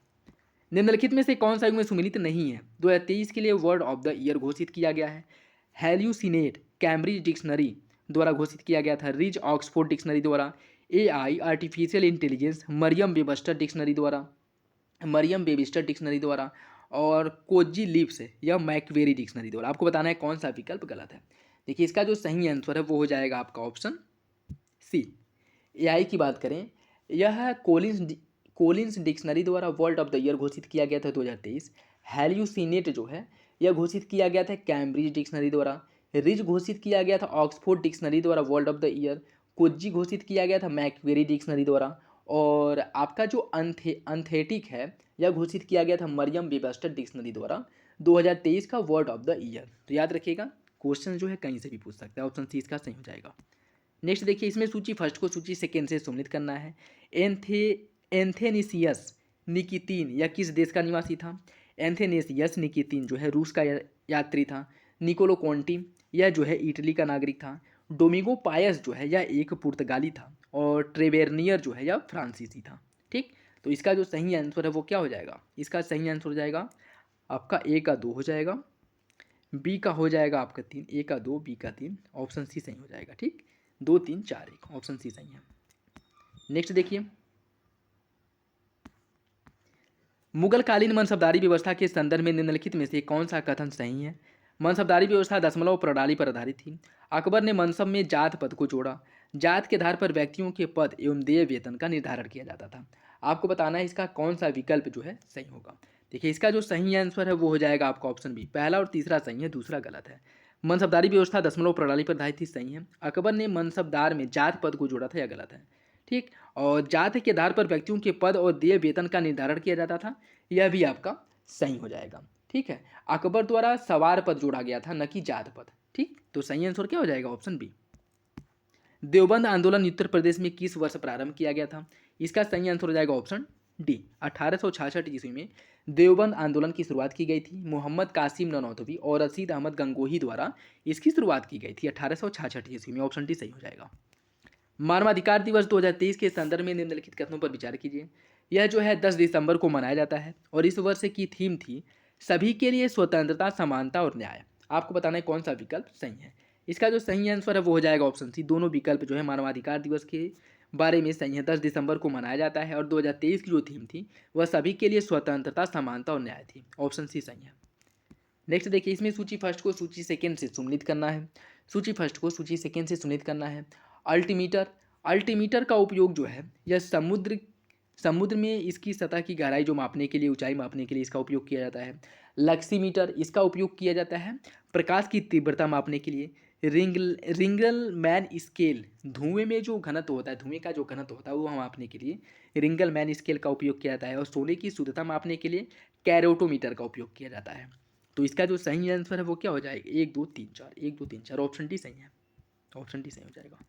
निम्नलिखित में से कौन सा युग में सम्मिलित नहीं है? 2023 के लिए वर्ड ऑफ द ईयर घोषित किया गया है। हेल्यूसिनेट कैम्ब्रिज डिक्शनरी द्वारा घोषित किया गया था, रिच ऑक्सफोर्ड डिक्शनरी द्वारा, AI artificial intelligence Merriam Webster dictionary द्वारा, मरियम वेबस्टर डिक्शनरी द्वारा और कोजी लिप्स या मैकवेरी डिक्शनरी द्वारा। आपको बताना है कौन सा विकल्प गलत है। देखिए, इसका जो सही आंसर है वो हो जाएगा आपका ऑप्शन सी। AI की बात करें, यह कोलिंस डिक्शनरी द्वारा वर्ल्ड ऑफ द ईयर घोषित किया गया था 2023। हेल्यूसिनेट जो है यह घोषित किया गया था कैम्ब्रिज डिक्शनरी द्वारा। रिच घोषित किया गया था ऑक्सफोर्ड डिक्शनरी द्वारा वर्ल्ड ऑफ द ईयर। कोज्जी घोषित किया गया था मैकवेरी डिक्शनरी द्वारा और आपका जो अंथेटिक है यह घोषित किया गया था मरियम वेबस्टर डिक्शनरी द्वारा 2023 का वर्ड ऑफ द ईयर। तो याद रखिएगा, क्वेश्चन जो है कहीं से भी पूछ सकता है। ऑप्शन सी इसका सही हो जाएगा। नेक्स्ट देखिए, इसमें सूची फर्स्ट को सूची सेकेंड से सम्मिलित करना है। एंथेनिसियस निकितीन यह किस देश का निवासी था? एंथेनेसियस निकितीन जो है रूस का यात्री था। निकोलो कॉन्टी यह जो है इटली का नागरिक था। डोमिगो पायस जो है यह एक पुर्तगाली था और ट्रेवेर्नियर जो है यह फ्रांसीसी था। ठीक, तो इसका जो सही आंसर है वो क्या हो जाएगा? इसका सही आंसर हो जाएगा आपका ए का 2 हो जाएगा, बी का हो जाएगा आपका 3, ए का 2, बी का 3। ऑप्शन सी सही हो जाएगा। ठीक, 2 3 4 1 ऑप्शन सी सही है। नेक्स्ट देखिए, मुगलकालीन मनसबदारी व्यवस्था के संदर्भ में निम्नलिखित में से कौन सा कथन सही है। मनसबदारी व्यवस्था दशमलव प्रणाली पर आधारित थी। अकबर ने मनसब में जात पद को जोड़ा। जात के आधार पर व्यक्तियों के पद एवं देय वेतन का निर्धारण किया जाता था। आपको बताना है इसका कौन सा विकल्प जो है सही होगा। देखिए, इसका जो सही आंसर है वो हो जाएगा आपका ऑप्शन बी। पहला और तीसरा सही है, दूसरा गलत है। मनसबदारी व्यवस्था दशमलव प्रणाली पर आधारित थी, सही है। अकबर ने मनसबदार में जात पद को जोड़ा था, यह गलत है। ठीक, और जाति के आधार पर व्यक्तियों के पद और देय वेतन का निर्धारण किया जाता था, यह भी आपका सही हो जाएगा। ठीक है, अकबर द्वारा सवार पद जोड़ा गया था, न कि जात पद। ठीक, तो सही आंसर क्या हो जाएगा, ऑप्शन बी। देवबंद आंदोलन उत्तर प्रदेश में किस वर्ष प्रारंभ किया गया था। इसका सही आंसर हो जाएगा ऑप्शन डी। 1866 ईस्वी में देवबंद आंदोलन की शुरुआत की गई थी। मोहम्मद कासिम ननौतवी और रशीद अहमद गंगोही द्वारा इसकी शुरुआत की गई थी 1866 ईस्वी में। ऑप्शन डी सही हो जाएगा। मानवाधिकार दिवस 2023 के संदर्भ में निम्नलिखित कथनों पर विचार कीजिए। यह जो है 10 दिसंबर को मनाया जाता है और इस वर्ष की थीम थी सभी के लिए स्वतंत्रता, समानता और न्याय। आपको बताना है कौन सा विकल्प सही है। इसका जो सही आंसर है वो हो जाएगा ऑप्शन सी। दोनों विकल्प जो है मानवाधिकार दिवस के बारे में सही है। 10 दिसंबर को मनाया जाता है और 2023 की जो थीम थी वह सभी के लिए स्वतंत्रता, समानता और न्याय थी। ऑप्शन सी सही है। नेक्स्ट देखिए, इसमें सूची फर्स्ट को सूची सेकेंड से सुमेलित करना है। सूची फर्स्ट को सूची सेकेंड से सुमेलित करना है। अल्टीमीटर, अल्टीमीटर का उपयोग जो है यह समुद्र में इसकी सतह की गहराई जो मापने के लिए, ऊंचाई मापने के लिए इसका उपयोग किया जाता है। लक्सीमीटर, इसका उपयोग किया जाता है प्रकाश की तीव्रता मापने के लिए। रिंगल मैन स्केल, धुएं में जो घनत्व होता है, धुएं का जो घनत्व होता है वो मापने के लिए रिंगल मैन स्केल का उपयोग किया जाता है। और सोने की शुद्धता मापने के लिए कैरोटोमीटर का उपयोग किया जाता है। तो इसका जो सही आंसर है वो क्या हो जाएगा, 1 2 3 4, 1 2 3 4, ऑप्शन डी सही है। ऑप्शन डी सही हो जाएगा।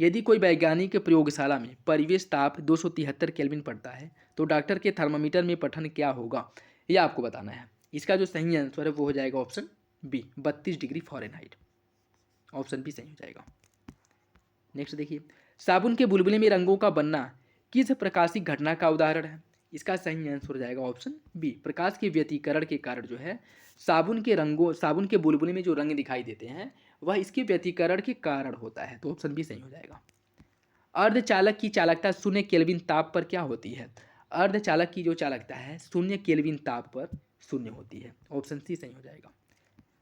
यदि कोई वैज्ञानिक प्रयोगशाला में परिवेश ताप 273 केल्विन पड़ता है तो डॉक्टर के थर्मामीटर में पठन क्या होगा, यह आपको बताना है। इसका जो सही आंसर है वो हो जाएगा option B, 32 degree Fahrenheit. Option B सही हो जाएगा। नेक्स्ट देखिए, साबुन के बुलबुले में रंगों का बनना किस प्रकाशिक घटना का उदाहरण है। इसका सही आंसर हो जाएगा ऑप्शन बी, प्रकाश के व्यतिकरण के कारण जो है साबुन के बुलबुले में जो रंग दिखाई देते हैं वह इसके व्यतिकरण के कारण होता है। तो ऑप्शन बी सही हो जाएगा। अर्धचालक की चालकता 0 केल्विन ताप पर क्या होती है। अर्धचालक की जो चालकता है 0 केल्विन ताप पर 0 होती है। ऑप्शन सी सही हो जाएगा।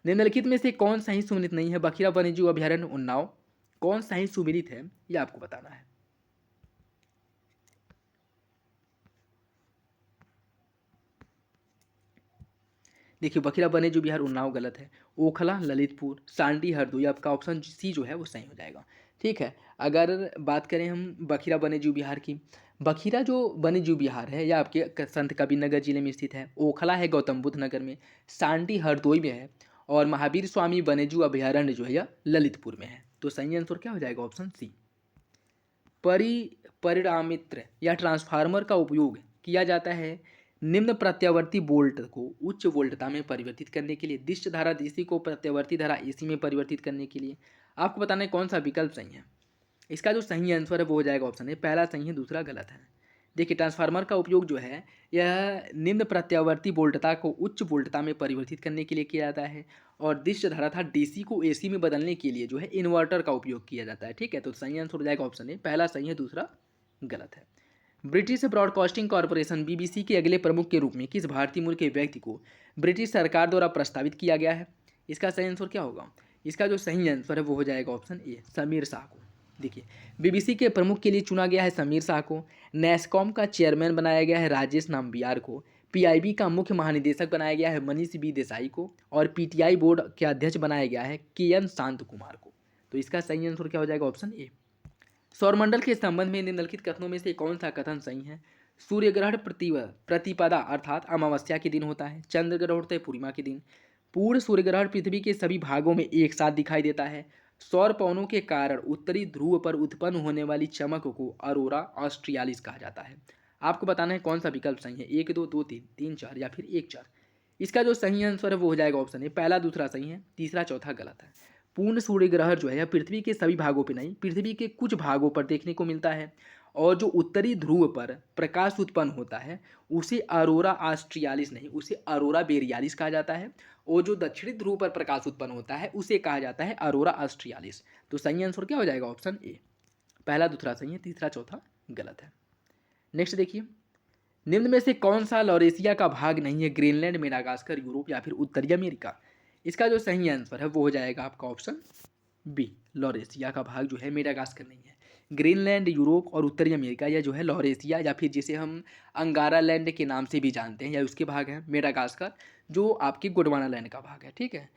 निम्नलिखित में से कौन सही सुमिलित नहीं है। बखिरा वन्यजीव अभयारण्य उन्नाव कौन सही सुमिलित है, यह आपको बताना है। देखिए, बखिरा वन्यजीव विहार उन्नाव गलत है। ओखला, ललितपुर, सांडी, हरदोई, आपका ऑप्शन सी जो है वो सही हो जाएगा। ठीक है, अगर बात करें हम बखिरा वन्यजीव विहार की, बखिरा जो वन्यजीव विहार है यह आपके संत कबीरनगर जिले में स्थित है। ओखला है गौतम बुद्ध नगर में, सांडी हरदोई में है और महावीर स्वामी वन्यजीव अभयारण्य जो है यह ललितपुर में है। तो सही आंसर क्या हो जाएगा, ऑप्शन सी। परिणामित्र या ट्रांसफार्मर का उपयोग किया जाता है निम्न प्रत्यावर्ती वोल्ट को उच्च वोल्टता में परिवर्तित करने के लिए। दिष्ट धारा डीसी को प्रत्यावर्ती धारा एसी में परिवर्तित करने के लिए। आपको बताना है कौन सा विकल्प सही है। इसका जो सही आंसर है वो हो जाएगा ऑप्शन है। पहला सही है, दूसरा गलत है। देखिए, ट्रांसफार्मर का उपयोग जो है यह निम्न प्रत्यावर्ती वोल्टता को उच्च वोल्टता में परिवर्तित करने के लिए किया जाता है और दिष्ट धारा था डीसी को एसी में बदलने के लिए जो है इन्वर्टर का उपयोग किया जाता है। ठीक है, तो सही आंसर हो जाएगा ऑप्शन ए। पहला सही है, दूसरा गलत है। ब्रिटिश ब्रॉडकास्टिंग कॉरपोरेशन बीबीसी के अगले प्रमुख के रूप में किस भारतीय मूल के व्यक्ति को ब्रिटिश सरकार द्वारा प्रस्तावित किया गया है। इसका सही आंसर क्या होगा। इसका जो सही आंसर है वो हो जाएगा ऑप्शन ए, समीर शाह को। देखिए, बीबीसी के प्रमुख के लिए चुना गया है समीर शाह को। नेस्कॉम का चेयरमैन बनाया गया है राजेश नाम्बियार को। पीआईबी का मुख्य महानिदेशक बनाया गया है मनीष बी देसाई को और पीटीआई बोर्ड के अध्यक्ष बनाया गया है केएन शांत कुमार को। तो इसका सही आंसर क्या हो जाएगा, ऑप्शन ए। सौरमंडल के संबंध में निम्नलिखित कथनों में से कौन सा कथन सही है। सूर्य ग्रहण प्रतिपदा अर्थात अमावस्या के दिन होता है। चंद्र ग्रहण होता है पूर्णिमा के दिन। पूर्ण सूर्य ग्रहण पृथ्वी के सभी भागों में एक साथ दिखाई देता है। सौर पवनों के कारण उत्तरी ध्रुव पर उत्पन्न होने वाली चमक को अरोरा ऑस्ट्रियालिस कहा जाता है। आपको बताना है कौन सा विकल्प सही है, 1 2 2 3 3 4 या फिर 1 4। इसका जो सही आंसर है वो हो जाएगा ऑप्शन ए, पहला दूसरा सही है, तीसरा चौथा गलत है। पूर्ण सूर्य ग्रहण जो है यह पृथ्वी के सभी भागों पर नहीं, पृथ्वी के कुछ भागों पर देखने को मिलता है और जो उत्तरी ध्रुव पर प्रकाश उत्पन्न होता है उसे अरोरा ऑस्ट्रियालिस नहीं, उसे अरोरा बोरियालिस कहा जाता है। और जो दक्षिणी ध्रुव पर प्रकाश उत्पन्न होता है उसे कहा जाता है अरोरा ऑस्ट्रियालिस। तो सही आंसर क्या हो जाएगा? Option A. पहला दूसरा सही है, तीसरा चौथा गलत है। नेक्स्ट देखिए, निम्न में से कौन सा लॉरेशिया का भाग नहीं है? ग्रीनलैंड, मेडागास्कर, यूरोप या फिर उत्तरी अमेरिका। इसका जो सही आंसर है वो हो जाएगा आपका ऑप्शन बी। लॉरेशिया का भाग जो है मेडागास्कर नहीं है। ग्रीनलैंड, यूरोप और उत्तरी अमेरिका या जो है लॉरेशिया या फिर जिसे हम अंगारा लैंड के नाम से भी जानते हैं या उसके भाग हैं। मेडागास्कर जो आपकी गोंडवाना लैंड का भाग है, ठीक है।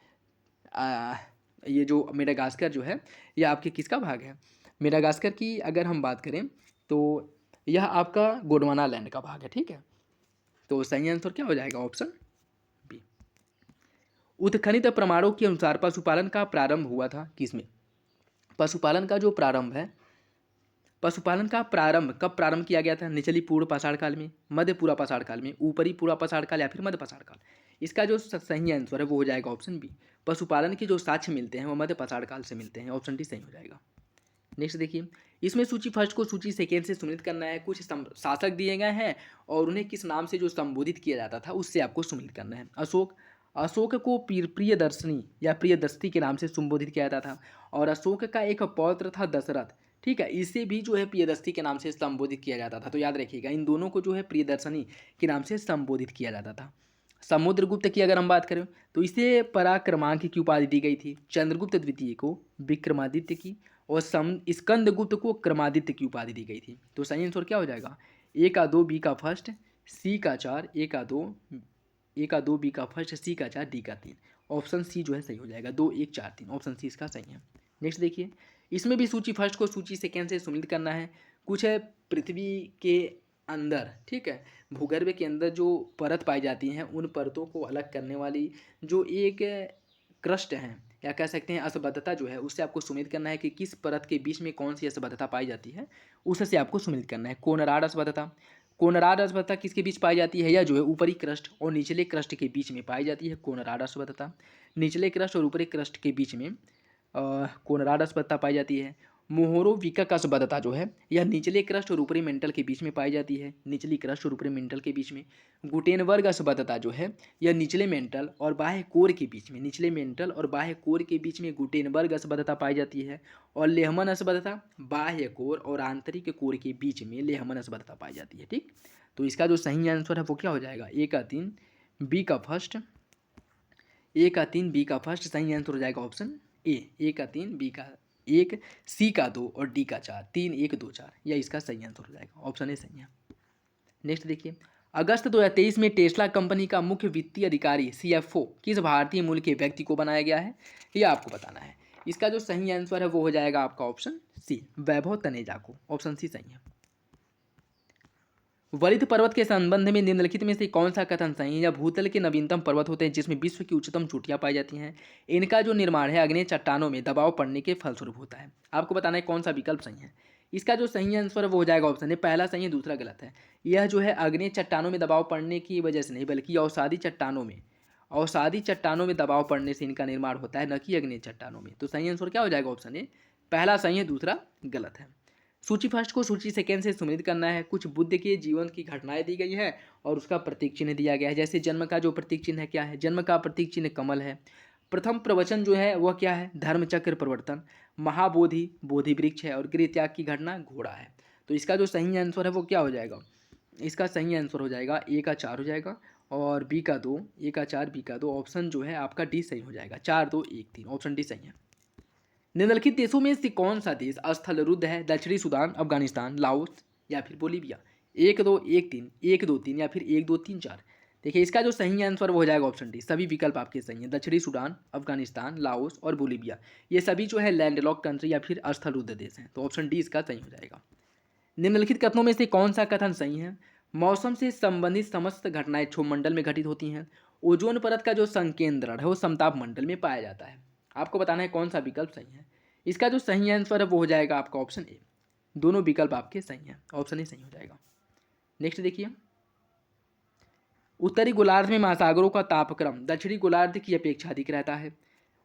ये जो मेडागास्कर जो है ये आपके किसका भाग है? मेडागास्कर की अगर हम बात करें तो यह आपका गोंडवाना लैंड का भाग है, ठीक है। तो सही आंसर क्या हो जाएगा? Option B. उत्खनित प्रमाणों के अनुसार पशुपालन का प्रारंभ हुआ था किसमें? पशुपालन का जो प्रारंभ है, पशुपालन का प्रारंभ कब प्रारंभ किया गया था? निचली पूर्व पाषाण काल में, मध्य पूरा पाषाण काल में, ऊपरी पूरा पाषाण काल या फिर मध्य पाषाण काल। इसका जो सही आंसर है वो हो जाएगा ऑप्शन बी। पशुपालन के जो साक्ष्य मिलते हैं वो मध्य पाषाण काल से मिलते हैं। ऑप्शन डी सही हो जाएगा। नेक्स्ट देखिए, इसमें सूची फर्स्ट को सूची सेकेंड से सुमिलित करना है। कुछ शासक दिए गए हैं और उन्हें किस नाम से जो संबोधित किया जाता था उससे आपको सुमिलित करना है। अशोक, अशोक को प्रियदर्शनी या प्रियदर्शी के नाम से संबोधित किया जाता था। और अशोक का एक पौत्र था दशरथ, ठीक है, इसे भी जो है प्रियदर्शी के नाम से संबोधित किया जाता था। तो याद रखिएगा इन दोनों को जो है प्रियदर्शनी के नाम से संबोधित किया जाता था। समुद्रगुप्त की अगर हम बात करें तो इसे पराक्रमांक की उपाधि दी गई थी। चंद्रगुप्त द्वितीय को विक्रमादित्य की और स्कंदगुप्त को क्रमादित्य की उपाधि दी गई थी। तो सही आंसर क्या हो जाएगा? ए का 2, बी का फर्स्ट, सी का 4, ए का 2, बी का फर्स्ट, सी का 4, डी का 3। ऑप्शन सी जो है सही हो जाएगा। 2, 1, 4, 3 ऑप्शन सी इसका सही है। नेक्स्ट देखिए, इसमें भी सूची फर्स्ट को सूची सेकेंड से सुमिलित करना है। कुछ है पृथ्वी के अंदर, ठीक है, भूगर्भ के अंदर जो परत पाई जाती हैं उन परतों को अलग करने वाली जो एक क्रस्ट है या कह सकते हैं असभ्यता जो है उससे आपको सुमिलित करना है कि किस परत के बीच में कौन सी असभ्यता पाई जाती है, उससे आपको सुमिलित करना है। कोनराड असभ्यता, कोनराड असभ्यता किसके बीच पाई जाती है? या जो है ऊपरी क्रस्ट और निचले क्रस्ट के बीच में पाई जाती है कोनराड असभ्यता। निचले क्रस्ट और ऊपरी क्रस्ट के बीच में कोनराड असभ्यता पाई जाती है। मोहरोविकक असभ्यता जो है यह निचले क्रस्ट और ऊपरी मेंटल के बीच में पाई जाती है, निचली क्रस्ट और ऊपरी मेंटल के बीच में। गुटेनबर्ग असभ्यता जो है यह निचले मेंटल और बाह्य कोर के बीच में, निचले मेंटल और बाह्य कोर के बीच में गुटेनबर्ग असभ्यता पाई जाती है। और लेहमन असभ्यता बाह्य कोर और आंतरिक कोर के बीच में लेहमन असभ्यता पाई जाती है, ठीक। तो इसका जो सही आंसर है वो क्या हो जाएगा? ए का 3, बी का फर्स्ट, ए का 3, बी का फर्स्ट सही आंसर हो जाएगा ऑप्शन ए का 3, बी का 1, सी का 2 और डी का 4। 3, 1, 2, 4 यह इसका सही आंसर हो जाएगा। ऑप्शन ए सही है। नेक्स्ट देखिए, अगस्त 2023 में टेस्ला कंपनी का मुख्य वित्तीय अधिकारी CFO किस भारतीय मूल के व्यक्ति को बनाया गया है? यह आपको बताना है। इसका जो सही आंसर है वो हो जाएगा आपका ऑप्शन सी, वैभव तनेजा को। ऑप्शन सी सही है। वलित पर्वत के संबंध में निम्नलिखित में से कौन सा कथन सही है? या भूतल के नवीनतम पर्वत होते हैं जिसमें विश्व की उच्चतम चोटियां पाई जाती हैं। इनका जो निर्माण है अग्नेय चट्टानों में दबाव पड़ने के फलस्वरूप होता है। आपको बताना है कौन सा विकल्प सही है। इसका जो सही आंसर है वो हो जाएगा ऑप्शन ए, पहला सही है दूसरा गलत है। यह जो है अग्नेय चट्टानों में दबाव पड़ने की वजह से नहीं बल्कि अवसादी चट्टानों में दबाव पड़ने से इनका निर्माण होता है, न कि अग्नेय चट्टानों में। तो सही आंसर क्या हो जाएगा? ऑप्शन ए, पहला सही है दूसरा गलत है। सूची फर्स्ट को सूची सेकेंड से सुमिलित करना है। कुछ बुद्ध के जीवन की घटनाएं दी गई है और उसका प्रतीक चिन्ह दिया गया है। जैसे जन्म का जो प्रतीक चिन्ह है क्या है? जन्म का प्रतीक चिन्ह कमल है। प्रथम प्रवचन जो है वह क्या है? धर्मचक्र प्रवर्तन। महाबोधि बोधि वृक्ष है और गृह त्याग की घटना घोड़ा है। तो इसका जो सही आंसर है वो क्या हो जाएगा? इसका सही आंसर हो जाएगा ए का 4 हो जाएगा और बी का 2, ए का 4, बी का 2। ऑप्शन जो है आपका डी सही हो जाएगा। 4, 2, 1, 3 ऑप्शन डी सही है। निम्नलिखित देशों में से कौन सा देश स्थल रुद्ध है? दक्षिणी सूडान, अफगानिस्तान, लाओस या फिर बोलीविया। 1, 2, 1, 3, 1, 2, 3 या फिर 1, 2, 3, 4। देखिए इसका जो सही आंसर वो हो जाएगा ऑप्शन डी। सभी विकल्प आपके सही हैं। दक्षिणी सूडान, अफगानिस्तान, लाओस और बोलीविया ये सभी जो है लैंडलॉक कंट्री या फिर स्थल रुद्ध देश हैं। तो ऑप्शन डी इसका सही हो जाएगा। निम्नलिखित कथनों में से कौन सा कथन सही है? मौसम से संबंधित समस्त घटनाएं क्षोभमंडल में घटित होती हैं। ओजोन परत का जो संकेंद्रण है वो समताप मंडल में पाया जाता है। आपको बताना है कौन सा विकल्प सही है। इसका जो सही आंसर है वो हो जाएगा आपका ऑप्शन ए। दोनों विकल्प आपके सही हैं। ऑप्शन ए सही हो जाएगा। नेक्स्ट देखिए, उत्तरी गोलार्ध में महासागरों का तापक्रम दक्षिणी गोलार्ध की अपेक्षा अधिक रहता है।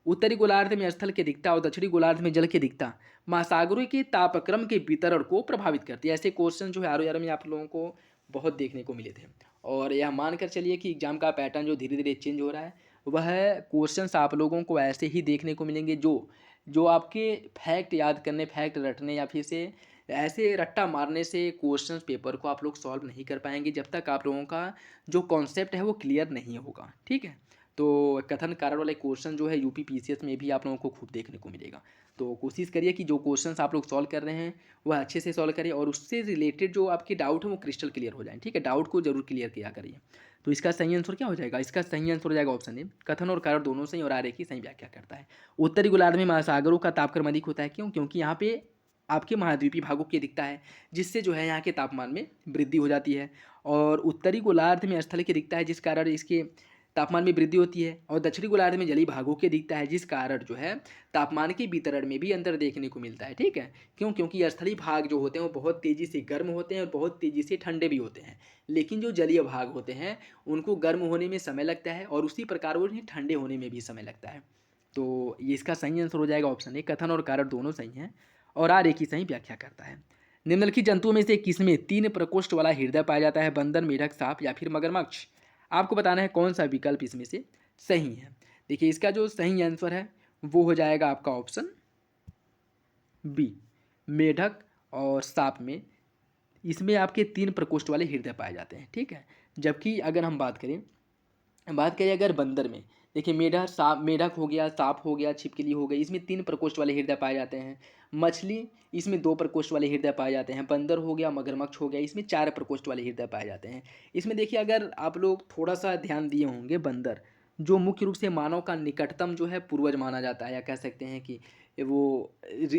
उत्तरी गोलार्ध में स्थल की अधिकता और दक्षिणी गोलार्ध में जल की अधिकता महासागरों के तापक्रम के वितरण को प्रभावित करती है। ऐसे क्वेश्चन जो है आर में आप लोगों को बहुत देखने को मिले थे। और यह मानकर चलिए कि एग्जाम का पैटर्न जो धीरे धीरे चेंज हो रहा है, वह क्वेश्चंस आप लोगों को ऐसे ही देखने को मिलेंगे जो जो आपके फैक्ट याद करने, फैक्ट रटने या फिर से ऐसे रट्टा मारने से क्वेश्चंस पेपर को आप लोग सॉल्व नहीं कर पाएंगे जब तक आप लोगों का जो कॉन्सेप्ट है वो क्लियर नहीं होगा। ठीक है, तो कथन कारण वाले क्वेश्चन जो है यूपी पीसीएस में भी आप लोगों को खूब देखने को मिलेगा। तो कोशिश करिए कि जो क्वेश्चंस आप लोग सॉल्व कर रहे हैं वह अच्छे से सॉल्व करिए और उससे रिलेटेड जो आपके डाउट है वो क्रिस्टल क्लियर हो जाए। ठीक है, डाउट को जरूर क्लियर किया करिए। तो इसका सही आंसर क्या हो जाएगा? इसका सही आंसर हो जाएगा ऑप्शन ए, कथन और कारण दोनों सही और आर्य की सही व्याख्या करता है। उत्तरी गोलार्ध में महासागरों का तापक्रम अधिक होता है। क्यों? क्योंकि यहाँ पे आपके महाद्वीपीय भागों की अधिकता है, जिससे जो है यहाँ के तापमान में वृद्धि हो जाती है। और उत्तरी गोलार्ध में स्थल की अधिकता है, जिस कारण इसके तापमान में वृद्धि होती है। और दक्षिणी गोलार्ध में जलीय भागों की अधिकता है, जिस कारण जो है तापमान के वितरण में भी अंतर देखने को मिलता है। ठीक है, क्यों? क्योंकि स्थलीय भाग जो होते हैं वो बहुत तेज़ी से गर्म होते हैं और बहुत तेज़ी से ठंडे भी होते हैं, लेकिन जो जलीय भाग होते हैं उनको गर्म होने में समय लगता है और उसी प्रकार उन्हें ठंडे होने में भी समय लगता है। तो ये इसका सही आंसर हो जाएगा ऑप्शन ए, कथन और कारण दोनों सही हैं और आर्य की सही व्याख्या करता है। निम्नलिखित जंतुओं में से किसमें 3 प्रकोष्ठ वाला हृदय पाया जाता है? बंदर, मेढक, सांप या फिर मगरमच्छ? आपको बताना है कौन सा विकल्प इसमें से सही है। देखिए इसका जो सही आंसर है वो हो जाएगा आपका ऑप्शन बी, मेढक और सांप में इसमें आपके 3 प्रकोष्ठ वाले हृदय पाए जाते हैं। ठीक है, जबकि अगर हम बात करें अगर बंदर में, देखिए मेढक हो गया, सांप हो गया, छिपकली हो गई, इसमें 3 प्रकोष्ठ वाले हृदय पाए जाते हैं। मछली, इसमें 2 प्रकोष्ठ वाले हृदय पाए जाते हैं। बंदर हो गया, मगरमच्छ हो गया, इसमें 4 प्रकोष्ठ वाले हृदय पाए जाते हैं। इसमें देखिए अगर आप लोग थोड़ा सा ध्यान दिए होंगे, बंदर जो मुख्य रूप से मानव का निकटतम जो है पूर्वज माना जाता है, या कह सकते हैं कि वो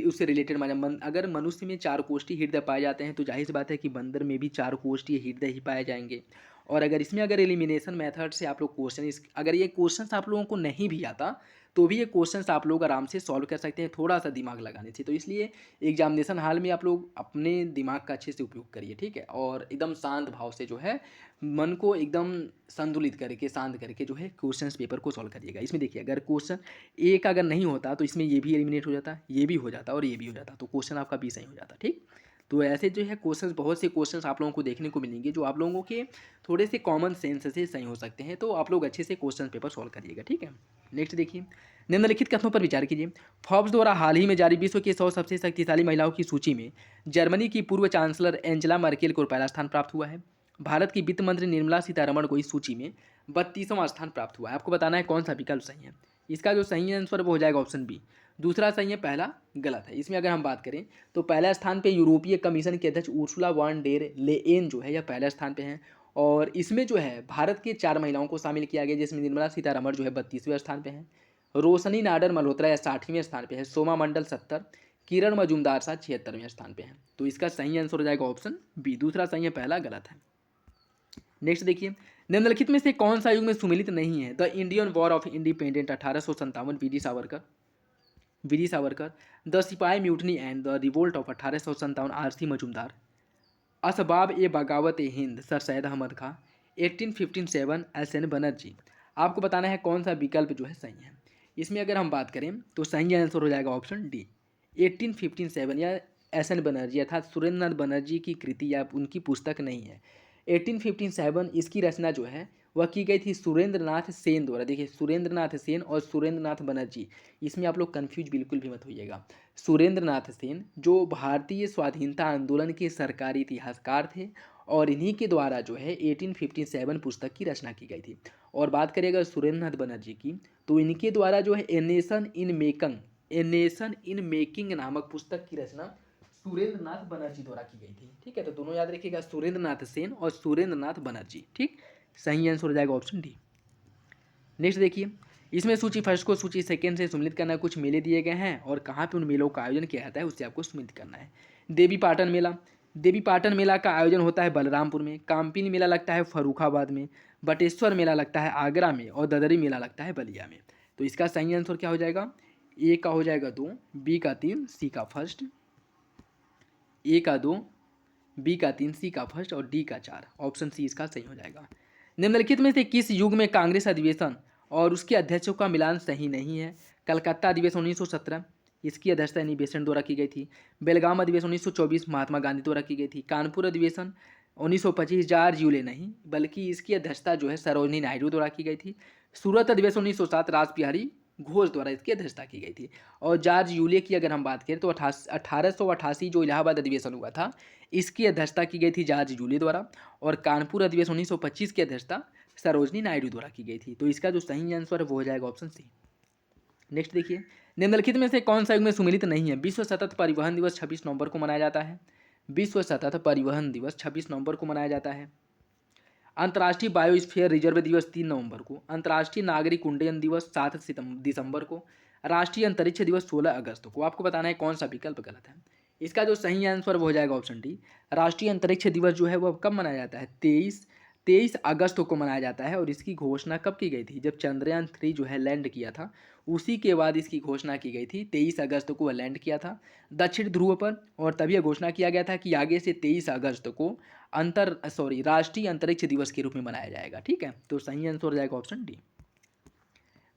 उससे रिलेटेड अगर मनुष्य में 4 कोष्ठी हृदय पाए जाते हैं तो जाहिर सी बात है कि बंदर में भी 4 कोष्ठी हृदय ही पाए जाएंगे। और अगर इसमें अगर एलिमिनेशन मेथड से आप लोग अगर ये क्वेश्चन आप लोगों को नहीं भी आता तो भी ये क्वेश्चंस आप लोग आराम से सॉल्व कर सकते हैं थोड़ा सा दिमाग लगाने से। तो इसलिए एग्जामिनेशन हाल में आप लोग अपने दिमाग का अच्छे से उपयोग करिए। ठीक है, और एकदम शांत भाव से जो है मन को एकदम संतुलित करके, शांत करके जो है क्वेश्चंस पेपर को सॉल्व करिएगा। इसमें देखिए अगर क्वेश्चन एक अगर नहीं होता तो इसमें ये भी एलिमिनेट हो जाता, ये भी हो जाता और ये भी हो जाता, तो क्वेश्चन आपका भी सही हो जाता। ठीक, तो ऐसे जो है क्वेश्चंस, बहुत से क्वेश्चंस आप लोगों को देखने को मिलेंगे जो आप लोगों के थोड़े से कॉमन सेंस से सही हो सकते हैं। तो आप लोग अच्छे से क्वेश्चन पेपर सॉल्व करिएगा। ठीक है, नेक्स्ट देखिए, निम्नलिखित कथनों पर विचार कीजिए। फोर्ब्स द्वारा हाल ही में जारी विश्व की 100 सबसे शक्तिशाली महिलाओं की सूची में जर्मनी की पूर्व चांसलर एंजेला मर्केल को पहला स्थान प्राप्त हुआ है। भारत की वित्त मंत्री निर्मला सीतारमण को इस सूची में 32वां स्थान प्राप्त हुआ है। आपको बताना है कौन सा विकल्प सही है। इसका जो सही आंसर वो हो जाएगा ऑप्शन बी, दूसरा सही है, पहला गलत है। इसमें अगर हम बात करें तो पहला स्थान पे यूरोपीय कमीशन के अध्यक्ष उर्सुला वॉन डेर लेयेन जो है यह पहला स्थान पे हैं। और इसमें जो है भारत के 4 महिलाओं को शामिल किया गया, जिसमें निर्मला सीतारमण जो है 32वें स्थान पे हैं, रोशनी नाडर मल्होत्रा या 60वें स्थान पे है, सोमा मंडल 70, किरण मजूमदार साहब 76वें स्थान पे हैं। तो इसका सही आंसर हो जाएगा ऑप्शन बी, दूसरा सही है, पहला गलत है। नेक्स्ट देखिए, निम्नलिखित में से कौन सा युग में सुमिलित नहीं है? The Indian war of independent 1857 V D Savarkar, the sipahi mutiny and the revolt of 1857 R C Majumdar, Asbab e Baghawat e Hind Sir Syed Ahmad Khan, 1857 S N Banerjee. आपको बताना है कौन सा विकल्प जो है सही है। इसमें अगर हम बात करें तो सही आंसर हो जाएगा ऑप्शन डी, 1857 या एस एन बनर्जी अर्थात सुरेंद्र नाथ बनर्जी की कृति या उनकी पुस्तक नहीं है। 1857 इसकी रचना जो है वह की गई थी सुरेंद्र नाथ सेन द्वारा। देखिए सुरेंद्र नाथ सेन और सुरेंद्र नाथ बनर्जी, इसमें आप लोग कंफ्यूज बिल्कुल भी मत होइएगा। सुरेंद्र नाथ सेन जो भारतीय स्वाधीनता आंदोलन के सरकारी इतिहासकार थे और इन्हीं के द्वारा जो है 1857 पुस्तक की रचना की गई थी। और बात करें अगर सुरेंद्र नाथ बनर्जी की तो इनके द्वारा जो है ए नेशन इन मेकिंग नामक पुस्तक की रचना सुरेंद्र नाथ बनर्जी द्वारा की गई थी। ठीक है, तो दोनों याद रखिएगा, सुरेंद्र नाथ सेन और सुरेंद्र नाथ बनर्जी। ठीक, सही आंसर हो जाएगा ऑप्शन डी। नेक्स्ट देखिए, इसमें सूची फर्स्ट को सूची सेकंड से सम्मिलित करना, कुछ मेले दिए गए हैं और कहाँ पे उन मेलों का आयोजन किया जाता है उससे आपको सम्मिलित करना है। देवी पाटन मेला का आयोजन होता है बलरामपुर में, कामपिन मेला लगता है फर्रुखाबाद में, बटेश्वर मेला लगता है आगरा में और ददरी मेला लगता है बलिया में। तो इसका सही आंसर क्या हो जाएगा? ए का हो जाएगा 2, बी का 3, सी का फर्स्ट, ए का 2, बी का 3, सी का फर्स्ट और डी का 4। ऑप्शन सी इसका सही हो जाएगा। निम्नलिखित में से किस युग में कांग्रेस अधिवेशन और उसके अध्यक्षों का मिलान सही नहीं है। कलकत्ता अधिवेशन 1917, इसकी अध्यक्षता एनी बेसेंट द्वारा की गई थी। बेलगाम अधिवेशन 1924 महात्मा गांधी द्वारा की गई थी। कानपुर अधिवेशन 1925 जॉर्ज यूले नहीं बल्कि इसकी अध्यक्षता जो है सरोजनी नायडू द्वारा की गई थी। सूरत अधिवेशन 1907 रासबिहारी घोष द्वारा इसकी अध्यक्षता की गई थी। और जॉर्ज यूले की अगर हम बात करें तो 1888 जो इलाहाबाद अधिवेशन हुआ था, इसकी अध्यक्षता की गई थी जॉर्ज यूले द्वारा। और कानपुर अधिवेशन 1925 की अध्यक्षता सरोजनी नायडू द्वारा की गई थी। तो इसका जो सही आंसर है वो हो जाएगा ऑप्शन सी। नेक्स्ट देखिए, निम्नलिखित में से कौन सा युग में सुमेलित नहीं है? विश्व सतत परिवहन दिवस 26 नवंबर को मनाया जाता है। विश्व सतत परिवहन दिवस 26 नवंबर को मनाया जाता है। अंतर्राष्ट्रीय बायोस्फीयर रिजर्व दिवस 3 नवंबर को। अंतर्राष्ट्रीय नागरिक उड्डयन दिवस 7 दिसंबर को। राष्ट्रीय अंतरिक्ष दिवस 16 अगस्त को। आपको बताना है कौन सा विकल्प गलत है। इसका जो सही आंसर वो हो जाएगा ऑप्शन डी। राष्ट्रीय अंतरिक्ष दिवस जो है वो कब मनाया जाता है? 23 अगस्त को मनाया जाता है। और इसकी घोषणा कब की गई थी? जब चंद्रयान 3 जो है लैंड किया था, उसी के बाद इसकी घोषणा की गई थी। 23 अगस्त को वह लैंड किया था दक्षिण ध्रुव पर। और तभी यह घोषणा किया गया था कि आगे से 23 अगस्त को राष्ट्रीय अंतरिक्ष दिवस के रूप में मनाया जाएगा। ठीक है, तो सही आंसर हो जाएगा ऑप्शन डी।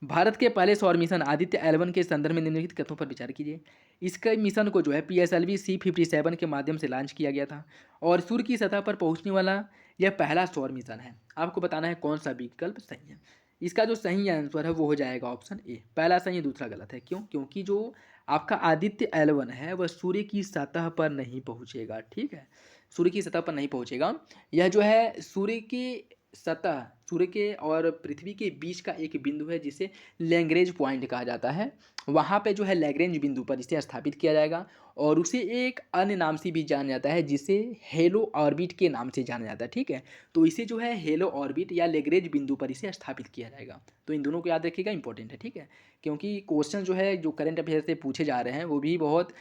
भारत के पहले सौर मिशन आदित्य L1 के संदर्भ में निम्नलिखित कथनों पर विचार कीजिए। इसके मिशन को जो है PSLV C57 के माध्यम से लॉन्च किया गया था और सूर्य की सतह पर पहुंचने वाला यह पहला सौर मिशन है। आपको बताना है कौन सा विकल्प सही है। इसका जो सही आंसर है वो हो जाएगा ऑप्शन ए। पहला सही है, दूसरा गलत है। क्यों? क्योंकि जो आपका आदित्य L1 है वह सूर्य की सतह पर नहीं पहुंचेगा। ठीक है, सूर्य की सतह पर नहीं पहुंचेगा। यह जो है सूर्य की सतह, सूर्य के और पृथ्वी के बीच का एक बिंदु है जिसे लैग्रेंज पॉइंट कहा जाता है। वहाँ पे जो है लैग्रेंज बिंदु पर इसे स्थापित किया जाएगा और उसे एक अन्य नाम से भी जाना जाता है जिसे हेलो ऑर्बिट के नाम से जाना जाता है। ठीक है, तो इसे जो है हेलो ऑर्बिट या लैग्रेंज बिंदु पर इसे स्थापित किया जाएगा। तो इन दोनों को याद रखिएगा, इंपॉर्टेंट है। ठीक है, क्योंकि क्वेश्चन जो है जो करंट अफेयर से पूछे जा रहे हैं वो भी बहुत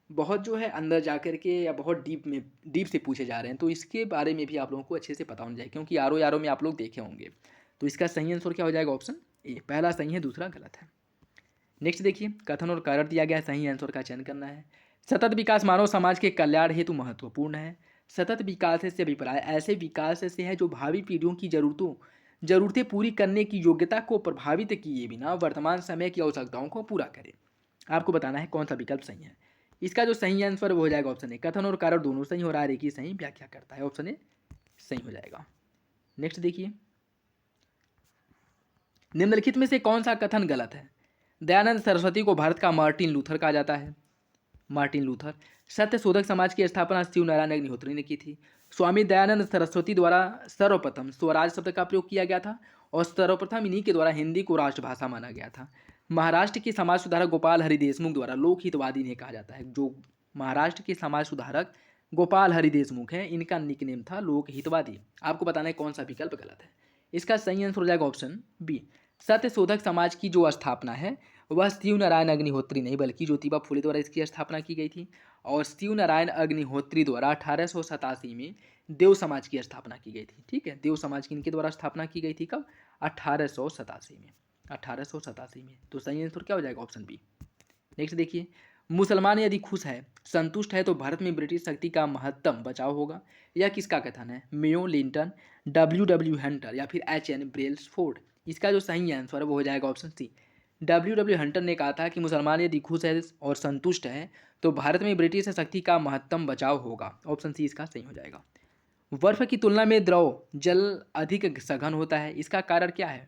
बहुत जो है अंदर जा कर के या बहुत डीप से पूछे जा रहे हैं। तो इसके बारे में भी आप लोगों को अच्छे से पता होना चाहिए, क्योंकि यारो में आप लोग देखे होंगे। तो इसका सही आंसर क्या हो जाएगा? Option A. पहला सही है, दूसरा गलत है। नेक्स्ट देखिए, कथन और कारण दिया गया है, सही आंसर का चयन करना है। सतत विकास मानव समाज के कल्याण हेतु महत्वपूर्ण है। सतत विकास से अभिप्राय ऐसे विकास से है जो भावी पीढ़ियों की जरूरतें पूरी करने की योग्यता को प्रभावित किए बिना वर्तमान समय की आवश्यकताओं को पूरा करे। आपको बताना है कौन सा विकल्प सही है। इसका जो सही आंसर वो हो जाएगा ऑप्शन ए। कथन और कारण दोनों सही हो रहा है, एक ही सही व्याख्या करता है। ऑप्शन ए सही हो जाएगा। नेक्स्ट देखिए, निम्नलिखित में से कौन सा कथन गलत है? दयानंद सरस्वती को भारत का मार्टिन लूथर कहा जाता है। Martin Luther. सत्य शोधक समाज की स्थापना शिव नारायण अग्निहोत्री ने की थी। स्वामी दयानंद सरस्वती द्वारा सर्वप्रथम स्वराज शब्द का प्रयोग किया गया था और सर्वप्रथम इन्हीं के द्वारा हिंदी को राष्ट्रभाषा माना गया था। महाराष्ट्र के समाज सुधारक गोपाल हरि देशमुख द्वारा लोकहितवादी ने कहा जाता है। जो महाराष्ट्र के समाज सुधारक गोपाल हरि देशमुख हैं, इनका निकनेम था लोकहितवादी। आपको बताना है कौन सा विकल्प गलत है। इसका सही आंसर हो जाएगा ऑप्शन बी। सत्य शोधक समाज की जो स्थापना है वह शिव नारायण अग्निहोत्री नहीं बल्कि ज्योतिबा फुले द्वारा इसकी स्थापना की गई थी। और शिव नारायण अग्निहोत्री द्वारा 1887 में देव समाज की स्थापना की गई थी। ठीक है, देव समाज की इनके द्वारा स्थापना की गई थी कब? 1887 में। 1887 में। तो सही आंसर क्या हो जाएगा? Option B. नेक्स्ट देखिए, मुसलमान यदि खुश है, संतुष्ट है तो भारत में ब्रिटिश शक्ति का महत्तम बचाव होगा। यह किसका कथन है? मेयो लिंटन, W हंटर या फिर HN ब्रेल्सफोर्ड। इसका जो सही आंसर है वो हो जाएगा ऑप्शन सी। W हंटर ने कहा था कि मुसलमान यदि खुश है और संतुष्ट है तो भारत में ब्रिटिश शक्ति का महत्तम बचाव होगा। ऑप्शन सी इसका सही हो जाएगा। बर्फ की तुलना में द्रव जल अधिक सघन होता है, इसका कारण क्या है?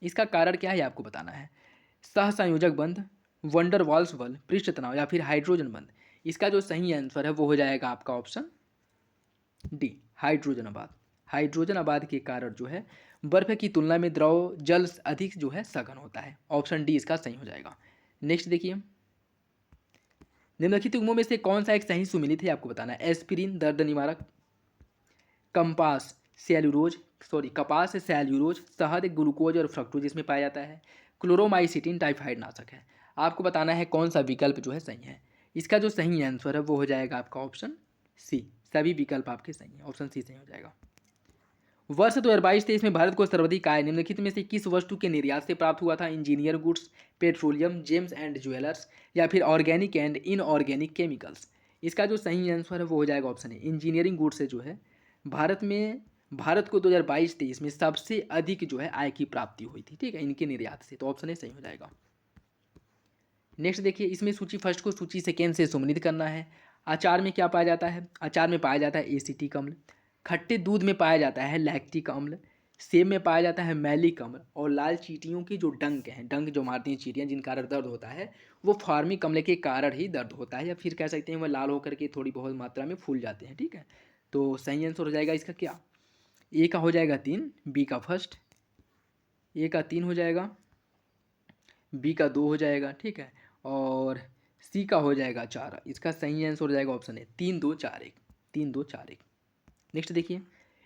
इसका कारण क्या है आपको बताना है। सहसंयोजक बंध, वंडर वाल्स बल, पृष्ठ तनाव या फिर हाइड्रोजन बंध। इसका जो सही आंसर है वो हो जाएगा आपका ऑप्शन डी, हाइड्रोजन आबाद। हाइड्रोजन आबाद के कारण जो है बर्फ की तुलना में द्रव जल अधिक जो है सघन होता है। ऑप्शन डी इसका सही हो जाएगा। नेक्स्ट देखिए, निम्नलिखित युग्मों में से कौन सा एक सही सुमेलित है आपको बताना है। एस्पिरिन दर्द निवारक, कपास सेल्यूलोज, शहद ग्लूकोज और फ्रक्टोज इसमें पाया जाता है। क्लोरोमाइसिटिन टाइफाइड नाशक है। आपको बताना है कौन सा विकल्प जो है सही है। इसका जो सही आंसर है वो हो जाएगा आपका ऑप्शन सी। सभी विकल्प आपके सही हैं, ऑप्शन सी सही हो जाएगा। वर्ष 2022-23 में भारत को सर्वाधिक आय निम्नलिखित में से किस वस्तु के निर्यात से प्राप्त हुआ था? Engineer goods, petroleum, James and jewellers या फिर ऑर्गेनिक एंड इनऑर्गेनिक केमिकल्स। इसका जो सही आंसर है वो हो जाएगा ऑप्शन ए। इंजीनियरिंग गुड्स से जो है भारत में भारत को 2022-23 में सबसे अधिक जो है आय की प्राप्ति हुई थी, ठीक है, इनके निर्यात से। तो ऑप्शन ए सही हो जाएगा। नेक्स्ट देखिए, इसमें सूची फर्स्ट को सूची सेकेंड से सम्मिलित करना है। अचार में क्या पाया जाता है? अचार में पाया जाता है एसिटिक अम्ल। खट्टे दूध में पाया जाता है लैक्टिक अम्ल। सेब में पाया जाता है मैलिक अम्ल। और लाल चींटियों के जो डंक हैं, डंक जो मारती हैं चींटियाँ जिन कारण दर्द होता है, वो फॉर्मिक अम्ल के कारण ही दर्द होता है, या फिर कह सकते हैं वह लाल होकर के थोड़ी बहुत मात्रा में फूल जाते हैं, ठीक है। तो सही आंसर हो जाएगा इसका क्या? ए का हो जाएगा 3, बी का फर्स्ट, ए का 3 हो जाएगा, बी का 2 हो जाएगा, ठीक है, और सी का हो जाएगा 4। इसका सही आंसर हो जाएगा ऑप्शन है 3 2 4 1, 3 2 4 1। नेक्स्ट देखिए,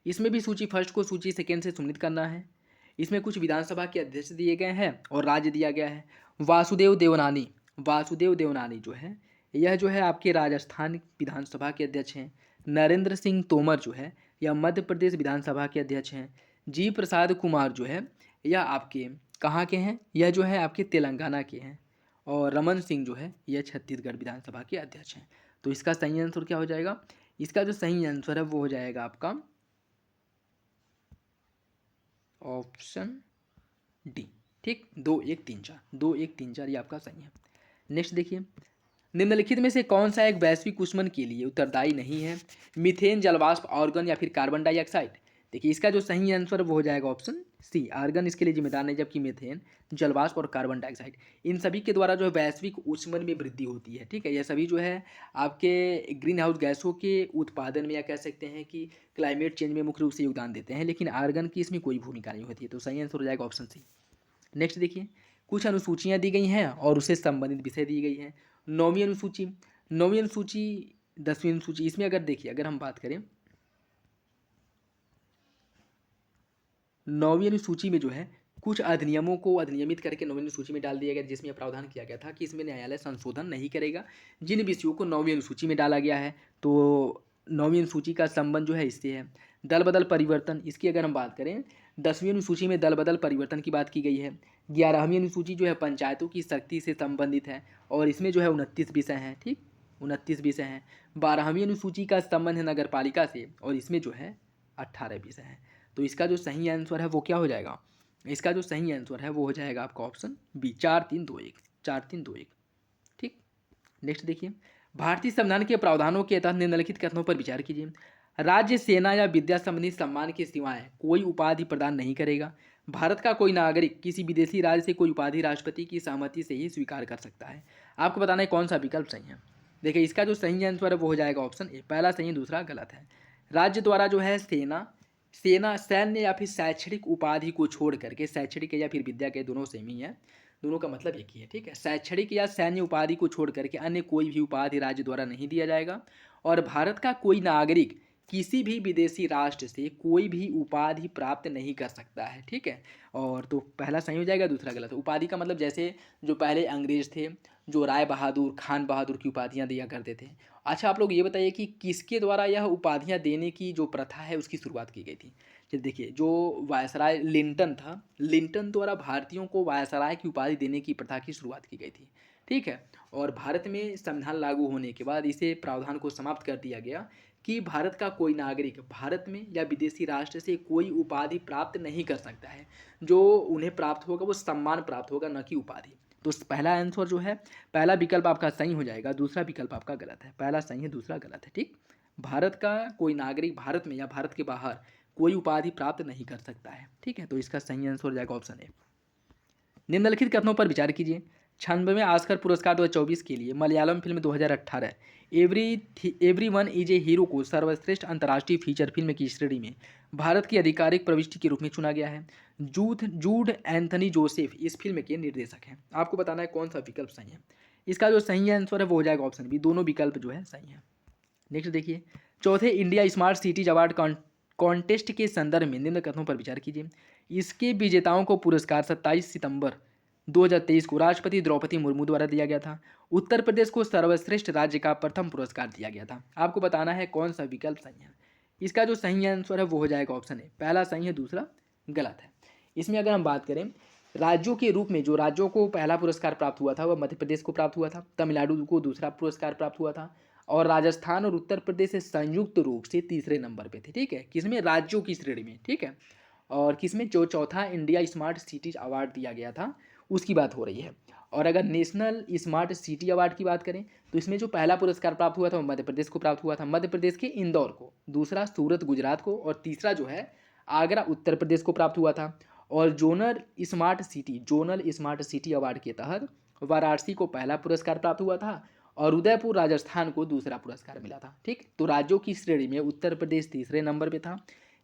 इसमें भी सूची फर्स्ट को सूची सेकेंड से सम्मिलित करना है। इसमें कुछ विधानसभा के अध्यक्ष दिए गए हैं और राज्य दिया गया है। वासुदेव देवनानी, वासुदेव देवनानी जो है, यह जो है आपके राजस्थान विधानसभा के अध्यक्ष हैं। नरेंद्र सिंह तोमर जो है, यह मध्य प्रदेश विधानसभा के अध्यक्ष हैं। जी प्रसाद कुमार जो है, यह आपके कहाँ के हैं? यह जो है आपके तेलंगाना के हैं। और रमन सिंह जो है, यह छत्तीसगढ़ विधानसभा के अध्यक्ष हैं। तो इसका सही आंसर क्या हो जाएगा? इसका जो सही आंसर है वो हो जाएगा आपका ऑप्शन डी, ठीक, 2 1 3 4, 2 1 3 4 ये आपका सही है। नेक्स्ट देखिए, निम्नलिखित में से कौन सा एक वैश्विक ऊष्मन के लिए उत्तरदायी नहीं है? मीथेन, जलवाष्प, आर्गन या फिर कार्बन डाइऑक्साइड? देखिए, इसका जो सही आंसर वो हो जाएगा ऑप्शन सी, आर्गन इसके लिए जिम्मेदार नहीं, जबकि मीथेन, जलवाष्प और कार्बन डाइऑक्साइड, इन सभी के द्वारा जो है वैश्विक ऊष्मन में वृद्धि होती है, ठीक है। यह सभी जो है आपके ग्रीन हाउस गैसों के उत्पादन में, या कह सकते हैं कि क्लाइमेट चेंज में मुख्य रूप से योगदान देते हैं, लेकिन आर्गन की इसमें कोई भूमिका नहीं होती है। तो सही आंसर हो जाएगा ऑप्शन सी। नेक्स्ट देखिए, कुछ अनुसूचियाँ दी गई हैं और उससे संबंधित विषय दी गई हैं। 9वीं अनुसूची, 9वीं अनुसूची, 10वीं अनुसूची, इसमें अगर देखिए, अगर हम बात करें 9वीं अनुसूची में जो है कुछ अधिनियमों को अधिनियमित करके 9वीं अनुसूची में डाल दिया गया, जिसमें प्रावधान किया गया था कि इसमें न्यायालय संशोधन नहीं करेगा जिन विषयों को 9वीं अनुसूची में डाला गया है। तो 9वीं अनुसूची का संबंध जो है इससे है। दल बदल परिवर्तन, इसकी अगर हम बात करें, 10वीं अनुसूची में दल बदल परिवर्तन की बात की गई है। 11वीं अनुसूची जो है पंचायतों की शक्ति से संबंधित है और इसमें जो है 29 विषय हैं, ठीक, 29 विषय हैं। 12वीं अनुसूची का संबंध है नगर पालिका से और इसमें जो है 18 विषय हैं। तो इसका जो सही आंसर है वो क्या हो जाएगा? इसका जो सही आंसर है वो हो जाएगा आपका ऑप्शन बी, 4 3 2 1, 4 3 2 1, ठीक। नेक्स्ट देखिए, भारतीय संविधान के प्रावधानों के तहत निम्नलिखित कथनों पर विचार कीजिए। राज्य, सेना या विद्या संबंधी सम्मान के सिवाय कोई उपाधि प्रदान नहीं करेगा। भारत का कोई नागरिक किसी विदेशी राज्य से कोई उपाधि राष्ट्रपति की सहमति से ही स्वीकार कर सकता है। आपको बताना है कौन सा विकल्प सही है। देखिए, इसका जो सही आंसर है वो हो जाएगा ऑप्शन ए, पहला सही है, दूसरा गलत है। राज्य द्वारा जो है सेना, सैन्य या फिर शैक्षणिक उपाधि को छोड़ करके, शैक्षणिक या फिर विद्या के दोनों सेम ही है, दोनों का मतलब एक ही है, ठीक है। शैक्षणिक या सैन्य उपाधि को छोड़ करके अन्य कोई भी उपाधि राज्य द्वारा नहीं दिया जाएगा। और भारत का कोई नागरिक किसी भी विदेशी राष्ट्र से कोई भी उपाधि प्राप्त नहीं कर सकता है, ठीक है। और तो पहला सही हो जाएगा, दूसरा गलत है। उपाधि का मतलब जैसे जो पहले अंग्रेज थे, जो राय बहादुर, खान बहादुर की उपाधियाँ दिया करते थे। अच्छा, आप लोग ये बताइए कि किसके द्वारा यह उपाधियाँ देने की जो प्रथा है उसकी शुरुआत की गई थी? जब देखिए, जो वायसराय लिंटन था, लिंटन द्वारा भारतीयों को वायसराय की उपाधि देने की प्रथा की शुरुआत की गई थी, ठीक है। और भारत में संविधान लागू होने के बाद इसे प्रावधान को समाप्त कर दिया गया कि भारत का कोई नागरिक भारत में या विदेशी राष्ट्र से कोई उपाधि प्राप्त नहीं कर सकता है। जो उन्हें प्राप्त होगा वो सम्मान प्राप्त होगा, न कि उपाधि। तो पहला आंसर जो है, पहला विकल्प आपका सही हो जाएगा, दूसरा विकल्प आपका गलत है। पहला सही है, दूसरा गलत है, ठीक। भारत का कोई नागरिक भारत में या भारत के बाहर कोई उपाधि प्राप्त नहीं कर सकता है, ठीक है। तो इसका सही आंसर हो जाएगा ऑप्शन ए। निम्नलिखित कथनों पर विचार कीजिए। 96वें ऑस्कर पुरस्कार 2024 के लिए Malayalam film 2018 everyone is a hero को सर्वश्रेष्ठ अंतर्राष्ट्रीय फीचर फिल्म की श्रेणी में भारत की आधिकारिक प्रविष्टि के रूप में चुना गया है। जूड एंथनी जोसेफ इस फिल्म के निर्देशक हैं। आपको बताना है कौन सा विकल्प सही है। इसका जो सही आंसर है वो हो जाएगा ऑप्शन बी, दोनों विकल्प जो है सही है। नेक्स्ट देखिए, चौथे India smart cities award contest के संदर्भ में निम्न कथनों पर विचार कीजिए। इसके विजेताओं को पुरस्कार 27 सितंबर 2023 को राष्ट्रपति द्रौपदी मुर्मू द्वारा दिया गया था। उत्तर प्रदेश को सर्वश्रेष्ठ राज्य का प्रथम पुरस्कार दिया गया था। आपको बताना है कौन सा विकल्प सही है। इसका जो सही आंसर है वो हो जाएगा ऑप्शन ए, पहला सही है, दूसरा गलत है। इसमें अगर हम बात करें राज्यों के रूप में, जो राज्यों को पहला पुरस्कार प्राप्त हुआ था वह मध्य प्रदेश को प्राप्त हुआ था, तमिलनाडु को दूसरा पुरस्कार प्राप्त हुआ था, और राजस्थान और उत्तर प्रदेश संयुक्त रूप से तीसरे नंबर पे थे। ठीक है, किसमें? राज्यों की श्रेणी में। ठीक है, और किसमें? जो चौथा इंडिया स्मार्ट सिटीज अवार्ड दिया गया था उसकी बात हो रही है। और अगर नेशनल स्मार्ट सिटी अवार्ड की बात करें तो इसमें जो पहला पुरस्कार प्राप्त हुआ था वो मध्य प्रदेश को प्राप्त हुआ था, मध्य प्रदेश के इंदौर को, दूसरा सूरत गुजरात को, और तीसरा जो है आगरा उत्तर प्रदेश को प्राप्त हुआ था। और जोनल स्मार्ट सिटी अवार्ड के तहत वाराणसी को पहला पुरस्कार प्राप्त हुआ था और उदयपुर राजस्थान को दूसरा पुरस्कार मिला था। ठीक, तो राज्यों की श्रेणी में उत्तर प्रदेश तीसरे नंबर पे था।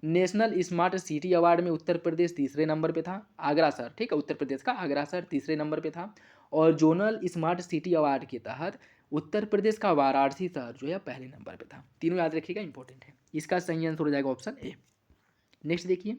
नेशनल स्मार्ट सिटी अवार्ड में उत्तर प्रदेश तीसरे नंबर पे था, आगरा शहर, ठीक है, उत्तर प्रदेश का आगरा शहर तीसरे नंबर पे था। और जोनल स्मार्ट सिटी अवार्ड के तहत उत्तर प्रदेश का वाराणसी शहर जो है पहले नंबर पे था। तीनों याद रखिएगा, इंपॉर्टेंट है। इसका सही आंसर हो जाएगा ऑप्शन ए। नेक्स्ट देखिए,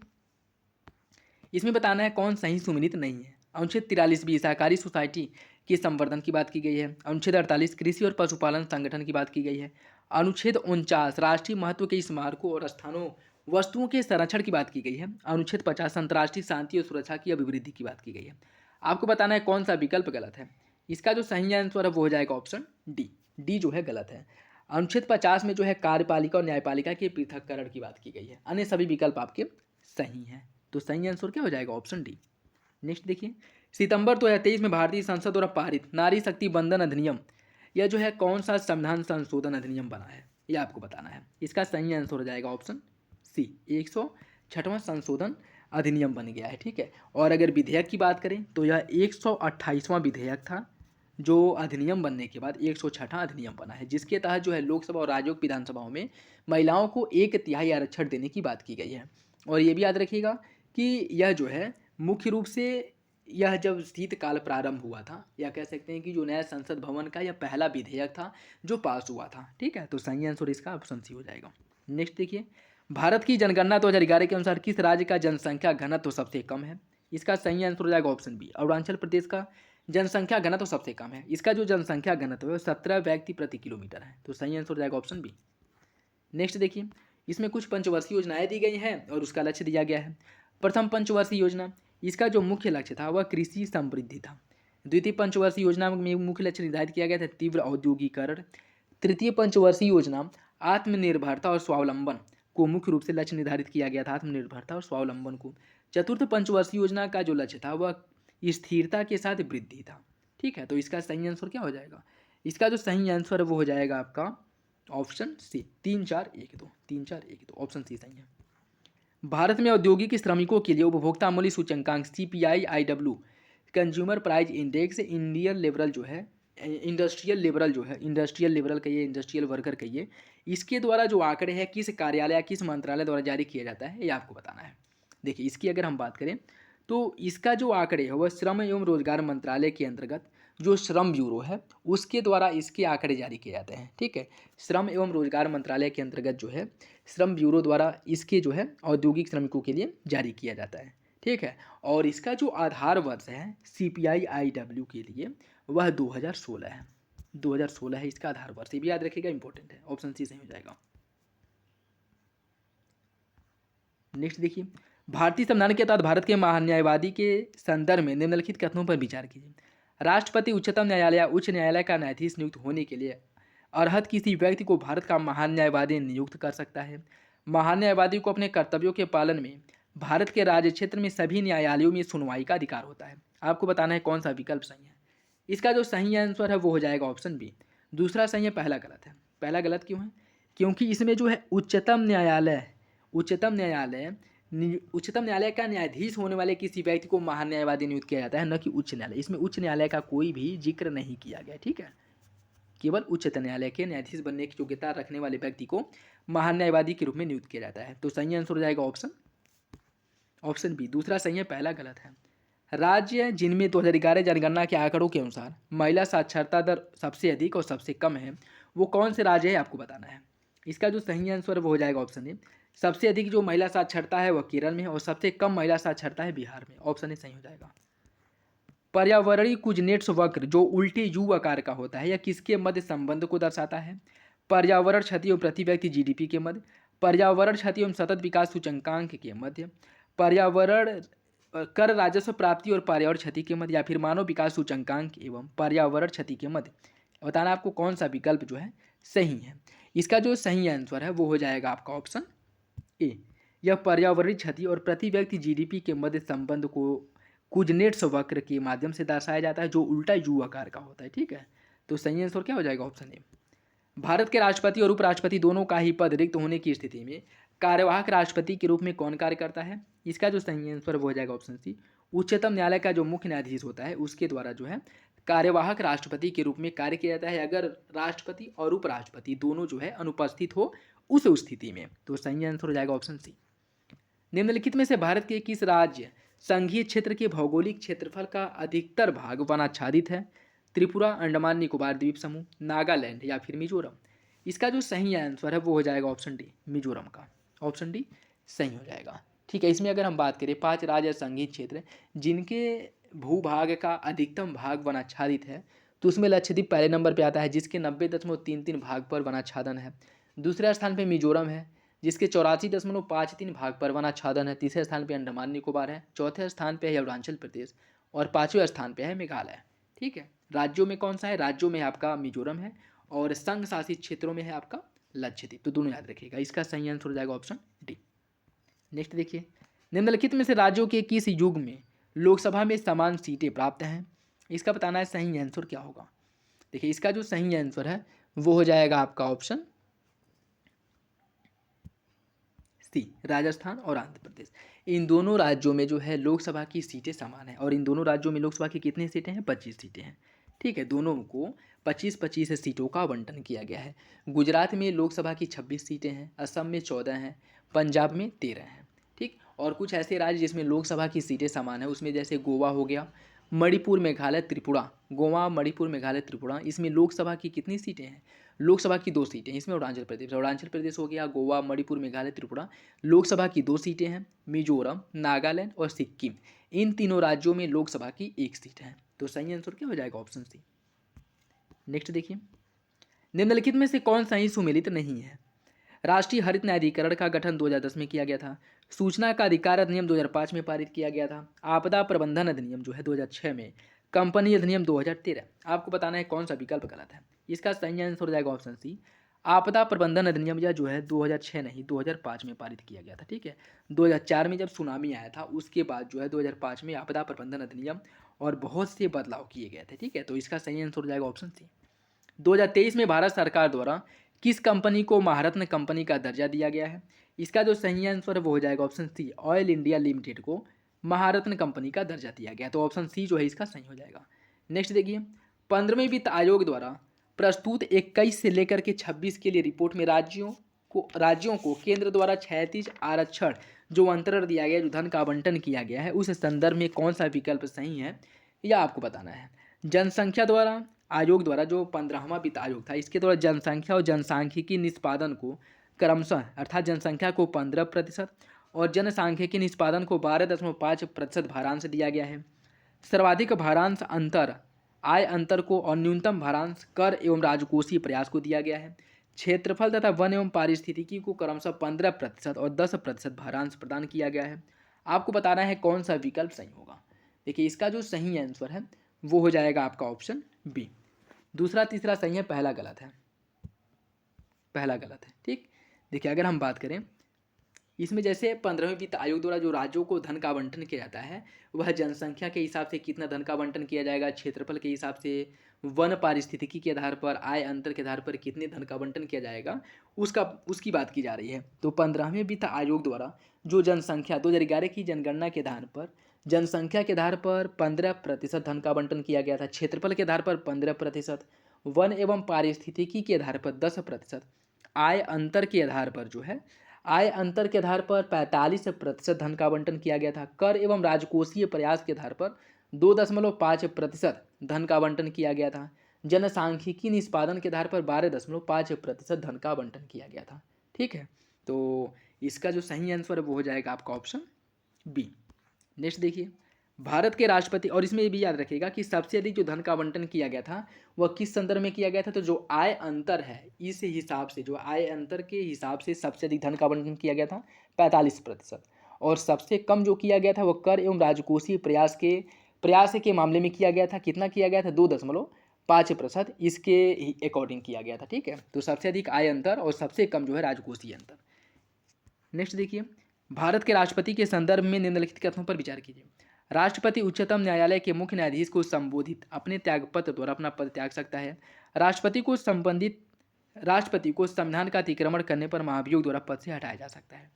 इसमें बताना है कौन सही सुमिलित नहीं है। अनुच्छेद 43 सहकारी सोसाइटी के संवर्धन की बात की गई है। अनुच्छेद 48 कृषि और पशुपालन संगठन की बात की गई है। अनुच्छेद 49 राष्ट्रीय महत्व के स्मारकों और स्थानों वस्तुओं के संरक्षण की बात की गई है। अनुच्छेद 50 अंतर्राष्ट्रीय शांति और सुरक्षा की अभिवृद्धि की बात की गई है। आपको बताना है कौन सा विकल्प गलत है। इसका जो सही आंसर है वो हो जाएगा ऑप्शन डी। डी जो है गलत है। अनुच्छेद 50 में जो है कार्यपालिका और न्यायपालिका के पृथक्करण की बात की गई है। अन्य सभी विकल्प आपके सही हैं, तो सही आंसर क्या हो जाएगा? Option D. नेक्स्ट देखिए, सितंबर 2023 में भारतीय संसद द्वारा पारित नारी शक्ति बंधन अधिनियम, यह जो है कौन सा संविधान संशोधन अधिनियम बना है, यह आपको बताना है। इसका सही आंसर हो जाएगा ऑप्शन सी, 106वां संशोधन अधिनियम बन गया है। ठीक है, और अगर विधेयक की बात करें तो यह 128वां विधेयक था जो अधिनियम बनने के बाद 106वां अधिनियम बना है, जिसके तहत जो है लोकसभा और राज्यों की विधानसभाओं में महिलाओं को 1/3 आरक्षण देने की बात की गई है। और ये भी याद रखिएगा कि यह जो है मुख्य रूप से यह जब शीतकाल प्रारंभ हुआ था, या कह सकते हैं कि जो नया संसद भवन का यह पहला विधेयक था जो पास हुआ था। ठीक है, तो सही आंसर इसका ऑप्शन सी हो जाएगा। नेक्स्ट देखिए, भारत की जनगणना 2011 के अनुसार किस राज्य का जनसंख्या घनत्व सबसे कम है? इसका सही आंसर हो जाएगा ऑप्शन बी, अरुणाचल प्रदेश का जनसंख्या घनत्व सबसे कम है। इसका जो जनसंख्या घनत्व है 17 व्यक्ति प्रति किलोमीटर है, तो सही आंसर हो जाएगा ऑप्शन बी। नेक्स्ट देखिए, इसमें कुछ पंचवर्षीय योजनाएं दी गई हैं और उसका लक्ष्य दिया गया है। प्रथम पंचवर्षीय योजना, इसका जो मुख्य लक्ष्य था वह कृषि समृद्धि था। द्वितीय पंचवर्षीय योजना में मुख्य लक्ष्य निर्धारित किया गया था तीव्र औद्योगिकरण। तृतीय पंचवर्षीय योजना आत्मनिर्भरता और स्वावलंबन को मुख्य रूप से लक्ष्य निर्धारित किया गया था, आत्मनिर्भरता और स्वावलंबन को। चतुर्थ पंचवर्षीय योजना का जो लक्ष्य था वह स्थिरता के साथ वृद्धि था। ठीक है, तो इसका सही आंसर क्या हो जाएगा? इसका जो सही आंसर है वो हो जाएगा आपका ऑप्शन सी, 3-4-1-2, 3-4-1-2, ऑप्शन सी सही है। भारत में औद्योगिक श्रमिकों के लिए उपभोक्ता मूल्य सूचकांक CPI-IW consumer price index Indian लेवरल जो है इंडस्ट्रियल लेवरल कहिए, इंडस्ट्रियल वर्कर कहिए, इसके द्वारा जो आंकड़े हैं किस कार्यालय या किस मंत्रालय द्वारा जारी किया जाता है, ये आपको बताना है। देखिए, इसकी अगर हम बात करें तो इसका जो आंकड़े है वह श्रम एवं रोजगार मंत्रालय के अंतर्गत जो श्रम ब्यूरो है उसके द्वारा इसके आंकड़े जारी किए जाते हैं। ठीक है, श्रम एवं रोजगार मंत्रालय के अंतर्गत जो है श्रम ब्यूरो द्वारा इसके जो है औद्योगिक श्रमिकों के लिए जारी किया जाता है। ठीक है, और इसका जो आधार वर्ष है CPI-IW के लिए वह 2016 है। 2016 है इसका आधार वर्ष, ये भी याद रखिएगा, इंपॉर्टेंट है। ऑप्शन सी सही हो जाएगा। नेक्स्ट देखिए, भारतीय संविधान के तहत भारत के महान्यायवादी के संदर्भ में निम्नलिखित कथनों पर विचार कीजिए। राष्ट्रपति उच्चतम न्यायालय या उच्च न्यायालय का न्यायाधीश नियुक्त होने के लिए अर्हत किसी व्यक्ति को भारत का महान्यायवादी नियुक्त कर सकता है। महान्यायवादी को अपने कर्तव्यों के पालन में भारत के राज्य क्षेत्र में सभी न्यायालयों में सुनवाई का अधिकार होता है। आपको बताना है कौन सा विकल्प सही है। इसका जो सही आंसर है वो हो जाएगा ऑप्शन बी। दूसरा सही है, पहला गलत है। पहला गलत क्यों है? क्योंकि इसमें जो है उच्चतम न्यायालय का न्यायाधीश होने वाले किसी व्यक्ति को महान्यायवादी नियुक्त किया जाता है, न कि उच्च न्यायालय। इसमें उच्च न्यायालय का कोई भी जिक्र नहीं किया गया। ठीक है, केवल उच्चतम न्यायालय के न्यायाधीश बनने की योग्यता रखने वाले व्यक्ति को महान्यायवादी के रूप में नियुक्त किया जाता है। तो सही आंसर हो जाएगा ऑप्शन बी। दूसरा सही है, पहला गलत है। राज्य जिनमें 2011 जनगणना के आंकड़ों के अनुसार महिला साक्षरता दर सबसे अधिक और सबसे कम है वो कौन से राज्य है, आपको बताना है। इसका जो सही आंसर वो हो जाएगा ऑप्शन ए। सबसे अधिक जो महिला साक्षरता है वह केरल में है और सबसे कम महिला साक्षरता है बिहार में। ऑप्शन ए सही हो जाएगा। पर्यावरणीय कुजनेट्स वक्र जो उल्टे यू आकार का होता है यह किसके मध्य संबंध को दर्शाता है? पर्यावरण क्षति एवं प्रति व्यक्ति GDP के मध्य, पर्यावरण क्षति एवं सतत विकास सूचकांक के मध्य, पर्यावरण कर राजस्व प्राप्ति और पर्यावरण क्षति के मध्य, या फिर मानव विकास सूचकांक एवं पर्यावरण क्षति के मध्य। बताना आपको कौन सा विकल्प जो है सही है। इसका जो सही आंसर है वो हो जाएगा आपका ऑप्शन ए। यह पर्यावरणीय क्षति और प्रति व्यक्ति जीडीपी के मध्य संबंध को कुजनेट्स वक्र के माध्यम से दर्शाया जाता है, जो उल्टा यू आकार का होता है। ठीक है, तो सही आंसर क्या हो जाएगा ऑप्शन ए। भारत के राष्ट्रपति और उपराष्ट्रपति दोनों का ही पद रिक्त होने की स्थिति में कार्यवाहक राष्ट्रपति के रूप में कौन कार्य करता है? इसका जो सही आंसर वो हो जाएगा ऑप्शन सी। उच्चतम न्यायालय का जो मुख्य न्यायाधीश होता है उसके द्वारा जो है कार्यवाहक राष्ट्रपति के रूप में कार्य किया जाता है, अगर राष्ट्रपति और उपराष्ट्रपति दोनों जो है अनुपस्थित हो उस स्थिति में। तो सही आंसर हो जाएगा ऑप्शन सी। निम्नलिखित में से भारत के किस राज्य संघीय क्षेत्र के भौगोलिक क्षेत्रफल का अधिकतर भाग वनाच्छादित है? त्रिपुरा, अंडमान निकोबार द्वीप समूह, नागालैंड या फिर मिजोरम? इसका जो सही आंसर है वो हो जाएगा ऑप्शन डी, मिजोरम का। ऑप्शन डी सही हो जाएगा। ठीक है, इसमें अगर हम बात करें 5 राज्य संघीय क्षेत्र जिनके भूभाग का अधिकतम भाग वनाच्छादित है, तो उसमें लक्षद्वीप पहले नंबर पर आता है जिसके 90.33 भाग पर वनाच्छादन है। दूसरे स्थान पर मिजोरम है जिसके 84.53 भाग पर वनाच्छादन है। तीसरे स्थान पर अंडमान निकोबार है। चौथे स्थान पर है अरुणाचल प्रदेश और 5वें स्थान पर है मेघालय। ठीक है, राज्यों में कौन सा है? राज्यों में आपका मिजोरम है और संघ शासित क्षेत्रों में है आपका लक्षद्वीप। तो दोनों याद रखिएगा, इसका सही आंसर हो जाएगा ऑप्शन डी। नेक्स्ट देखिए, निम्नलिखित में से राज्यों के किस युग में लोकसभा में समान सीटें प्राप्त हैं? इसका बताना है सही आंसर क्या होगा। देखिए, इसका जो सही आंसर है वो हो जाएगा आपका ऑप्शन सी, राजस्थान और आंध्र प्रदेश। इन दोनों राज्यों में जो है लोकसभा की सीटें समान है और इन दोनों राज्यों में लोकसभा की कितनी सीटें हैं? 25 सीटें हैं। ठीक है, दोनों को 25-25 सीटों का आवंटन किया गया है। गुजरात में लोकसभा की 26 सीटें हैं, असम में 14 हैं, पंजाब में 13 हैं। ठीक, और कुछ ऐसे राज्य जिसमें लोकसभा की सीटें समान है उसमें जैसे गोवा हो गया, मणिपुर, मेघालय, त्रिपुरा। गोवा, मणिपुर, मेघालय, त्रिपुरा, इसमें लोकसभा की कितनी सीटें हैं? लोकसभा की 2 सीटें। इसमें अरुणाचल प्रदेश हो गया, गोवा, मणिपुर, मेघालय, त्रिपुरा, लोकसभा की 2 सीटें हैं। मिजोरम, नागालैंड और सिक्किम, इन तीनों राज्यों में लोकसभा की 1 सीट है। तो सही आंसर क्या हो जाएगा? ऑप्शन सी। नेक्स्ट देखिए, निम्नलिखित में से कौन सा ही सुमेलित नहीं है? राष्ट्रीय हरित न्यायाधिकरण का गठन 2010 में किया गया था। सूचना का अधिकार अधिनियम 2005 में पारित किया गया था। आपदा प्रबंधन अधिनियम जो है 2006 में, कंपनी अधिनियम 2013। आपको बताना है कौन सा विकल्प गलत है। इसका सही आंसर हो जाएगा ऑप्शन सी, आपदा प्रबंधन अधिनियम या जो है 2006 नहीं 2005 में पारित किया गया था। ठीक है, 2004 में जब सुनामी आया था उसके बाद जो है 2005 में आपदा प्रबंधन अधिनियम और बहुत से बदलाव किए गए थे। ठीक है, तो इसका सही आंसर हो जाएगा ऑप्शन सी। 2023 में भारत सरकार द्वारा किस कंपनी को महारत्न कंपनी का दर्जा दिया गया है? इसका जो सही आंसर है वो हो जाएगा option C, oil India limited को महारत्न कंपनी का दर्जा दिया गया। तो ऑप्शन सी जो है इसका सही हो जाएगा। नेक्स्ट देखिए, 15वें वित्त आयोग द्वारा प्रस्तुत 21 से लेकर के 26 के लिए रिपोर्ट में राज्यों को केंद्र द्वारा 36 आरक्षण जो अंतरण दिया गया, जो धन का आवंटन किया गया है, उस संदर्भ में कौन सा विकल्प सही है यह आपको बताना है। जनसंख्या द्वारा आयोग द्वारा जो 15वां वित्त आयोग था, इसके द्वारा जनसंख्या और जनसांख्यिकी निष्पादन को क्रमशः अर्थात जनसंख्या को 15% और जनसांख्यिकी निष्पादन को 12.5% भारांश दिया गया है। सर्वाधिक भारांश अंतर आय अंतर को और न्यूनतम भारांश कर एवं राजकोषीय प्रयास को दिया गया है। क्षेत्रफल तथा वन एवं पारिस्थितिकी को क्रमशः 15% और 10% भारांश प्रदान किया गया है। आपको बताना है कौन सा विकल्प सही होगा। देखिए, इसका जो सही आंसर है वो हो जाएगा आपका ऑप्शन बी। दूसरा तीसरा सही है, पहला गलत है। पहला गलत है। ठीक, देखिए अगर हम बात करें इसमें जैसे 15वें वित्त आयोग द्वारा जो राज्यों को धन का आवंटन किया जाता है वह जनसंख्या के हिसाब से कितना धन का आवंटन किया जाएगा, क्षेत्रफल के हिसाब से, वन पारिस्थितिकी के आधार पर, आय अंतर के आधार पर कितने धन का आवंटन किया जाएगा उसकी बात की जा रही है। तो 15वें वित्त आयोग द्वारा जो जनसंख्या 2011 की जनगणना के आधार पर जनसंख्या के आधार पर 15% धन का आवंटन किया गया था, क्षेत्रफल के आधार पर 15%, वन एवं पारिस्थितिकी के आधार पर 10%, आय अंतर के आधार पर जो है आय अंतर के आधार पर 45% धन का आवंटन किया गया था। कर एवं राजकोषीय प्रयास के आधार पर 2.5% धन का आवंटन किया गया था। जनसांख्यिकी निष्पादन के आधार पर 12.5% धन का आवंटन किया गया था। ठीक है, तो इसका जो सही आंसर है वो हो जाएगा आपका ऑप्शन बी। नेक्स्ट देखिए, भारत के राष्ट्रपति, और इसमें ये भी याद रखिएगा कि सबसे अधिक जो धन का आवंटन किया गया था वह किस संदर्भ में किया गया था। तो जो आय अंतर है इस हिसाब से, जो आय अंतर के हिसाब से सबसे अधिक धन का आवंटन किया गया था 45%, और सबसे कम जो किया गया था वह कर एवं राजकोषीय प्रयास के मामले में किया गया था। कितना किया गया था? 5% इसके अकॉर्डिंग किया गया था। ठीक है, तो सबसे अधिक आय अंतर और सबसे कम जो है राजकोषीय अंतर। नेक्स्ट देखिए, भारत के राष्ट्रपति के संदर्भ में निम्नलिखित कथनों पर विचार कीजिए। राष्ट्रपति उच्चतम न्यायालय के मुख्य न्यायाधीश को संबोधित अपने त्यागपत्र द्वारा अपना पद त्याग सकता है। राष्ट्रपति को संविधान का अतिक्रमण करने पर महाभियोग द्वारा पद से हटाया जा सकता है।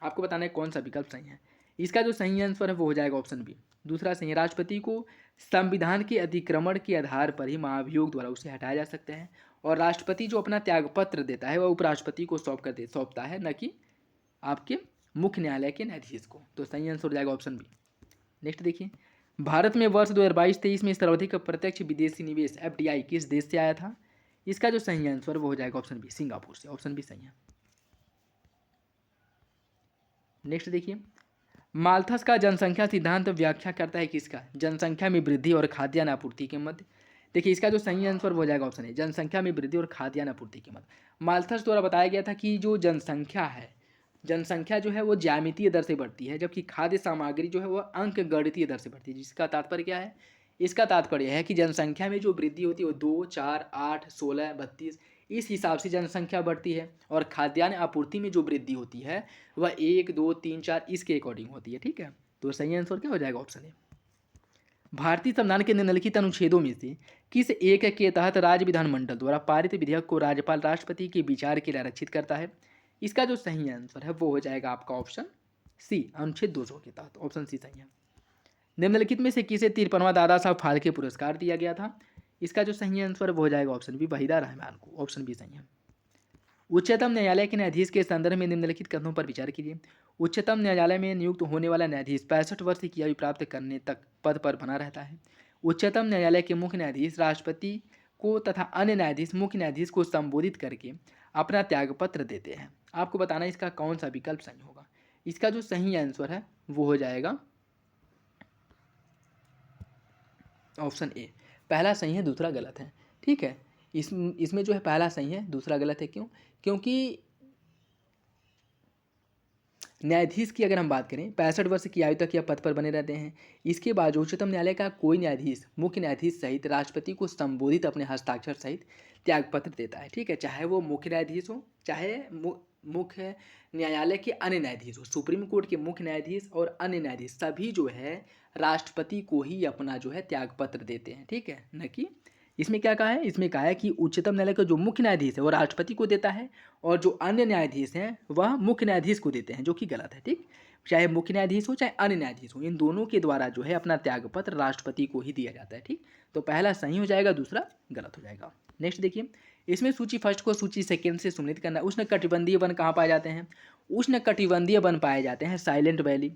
आपको बताना है कौन सा विकल्प सही है। इसका जो सही आंसर है वो हो जाएगा ऑप्शन बी, दूसरा सही है। राष्ट्रपति को संविधान के अतिक्रमण के आधार पर ही महाभियोग द्वारा उसे हटाया जा सकता है, और राष्ट्रपति जो अपना त्यागपत्र देता है वह उपराष्ट्रपति को सौंपता है, न कि आपके मुख्य न्यायालय के न्यायाधीश को। तो सही आंसर हो जाएगा ऑप्शन बी। नेक्स्ट देखिए, भारत में वर्ष 2022-23 में सर्वाधिक प्रत्यक्ष विदेशी निवेश FDI किस देश से आया था। इसका जो सही आंसर वो हो जाएगा ऑप्शन बी, सिंगापुर से। ऑप्शन बी सही है। नेक्स्ट देखिए, माल्थस का जनसंख्या सिद्धांत व्याख्या करता है किसका, जनसंख्या में वृद्धि और खाद्यान्न आपूर्ति के मध्य। देखिए इसका जो सही आंसर हो जाएगा ऑप्शन ए, जनसंख्या में वृद्धि और खाद्यान्न आपूर्ति के मध्य। माल्थस द्वारा बताया गया था कि जो जनसंख्या जो है वो ज्यामितीय दर से बढ़ती है, जबकि खाद्य सामग्री जो है वो अंक गणितीय दर से बढ़ती है। जिसका तात्पर्य क्या है, इसका तात्पर्य है कि जनसंख्या में जो वृद्धि होती है वो 2, 4, 8, 16, 32 इस हिसाब से जनसंख्या बढ़ती है, और खाद्यान्न आपूर्ति में जो वृद्धि होती है वह 1, 2, 3, 4 इसके अकॉर्डिंग होती है। ठीक है, तो सही आंसर क्या हो जाएगा ऑप्शन ए। भारतीय संविधान के निम्नलिखित अनुच्छेदों में से किस एक के तहत राज्य विधानमंडल द्वारा पारित विधेयक को राज्यपाल राष्ट्रपति के विचार के लिए आरक्षित करता है। इसका जो सही आंसर है वो हो जाएगा आपका ऑप्शन सी, अनुच्छेद 200 के तहत। ऑप्शन सी सही है। निम्नलिखित में से किसे 53वां दादा साहब फाल्के पुरस्कार दिया गया था। इसका जो सही आंसर वो हो जाएगा ऑप्शन बी, वहीदा रहमान को। ऑप्शन बी सही है। उच्चतम न्यायालय के न्यायाधीश के संदर्भ में निम्नलिखित कथनों पर विचार कीजिए। उच्चतम न्यायालय में नियुक्त होने वाला न्यायाधीश 65 वर्ष की आयु प्राप्त करने तक पद पर बना रहता है। उच्चतम न्यायालय के मुख्य न्यायाधीश राष्ट्रपति को तथा अन्य न्यायाधीश मुख्य न्यायाधीश को संबोधित करके अपना त्यागपत्र देते हैं। आपको बताना है इसका कौन सा विकल्प सही होगा। इसका जो सही आंसर है वो हो जाएगा ऑप्शन ए, पहला सही है दूसरा गलत है। ठीक है, इसमें जो है पहला सही है दूसरा गलत है। क्यों? क्योंकि न्यायाधीश की अगर हम बात करें 65 वर्ष की आयु तक यह पद पर बने रहते हैं। इसके बाद उच्चतम न्यायालय का कोई न्यायाधीश मुख्य न्यायाधीश सहित राष्ट्रपति को संबोधित अपने हस्ताक्षर सहित त्यागपत्र देता है। ठीक है, चाहे वो मुख्य न्यायाधीश हो, चाहे मुख्य न्यायालय के अन्य न्यायाधीश हो, सुप्रीम कोर्ट के मुख्य न्यायाधीश और अन्य न्यायाधीश सभी जो है राष्ट्रपति को ही अपना जो है त्यागपत्र देते हैं। ठीक है, न कि इसमें क्या कहा है, इसमें कहा है कि उच्चतम न्यायालय का जो मुख्य न्यायाधीश है वो राष्ट्रपति को देता है, और जो अन्य न्यायाधीश हैं वह मुख्य न्यायाधीश को देते हैं, जो कि गलत है। ठीक, चाहे मुख्य न्यायाधीश हो चाहे अन्य न्यायाधीश हो, इन दोनों के द्वारा जो है अपना त्यागपत्र राष्ट्रपति को ही दिया जाता है। ठीक, तो पहला सही हो जाएगा, दूसरा गलत हो जाएगा। नेक्स्ट देखिए, इसमें सूची फर्स्ट को सूची सेकेंड से सम्मिलित करना। उष्ण कटिबंधीय वन कहाँ पाए जाते हैं। उष्ण कटिबंधीय वन पाए जाते हैं साइलेंट वैली।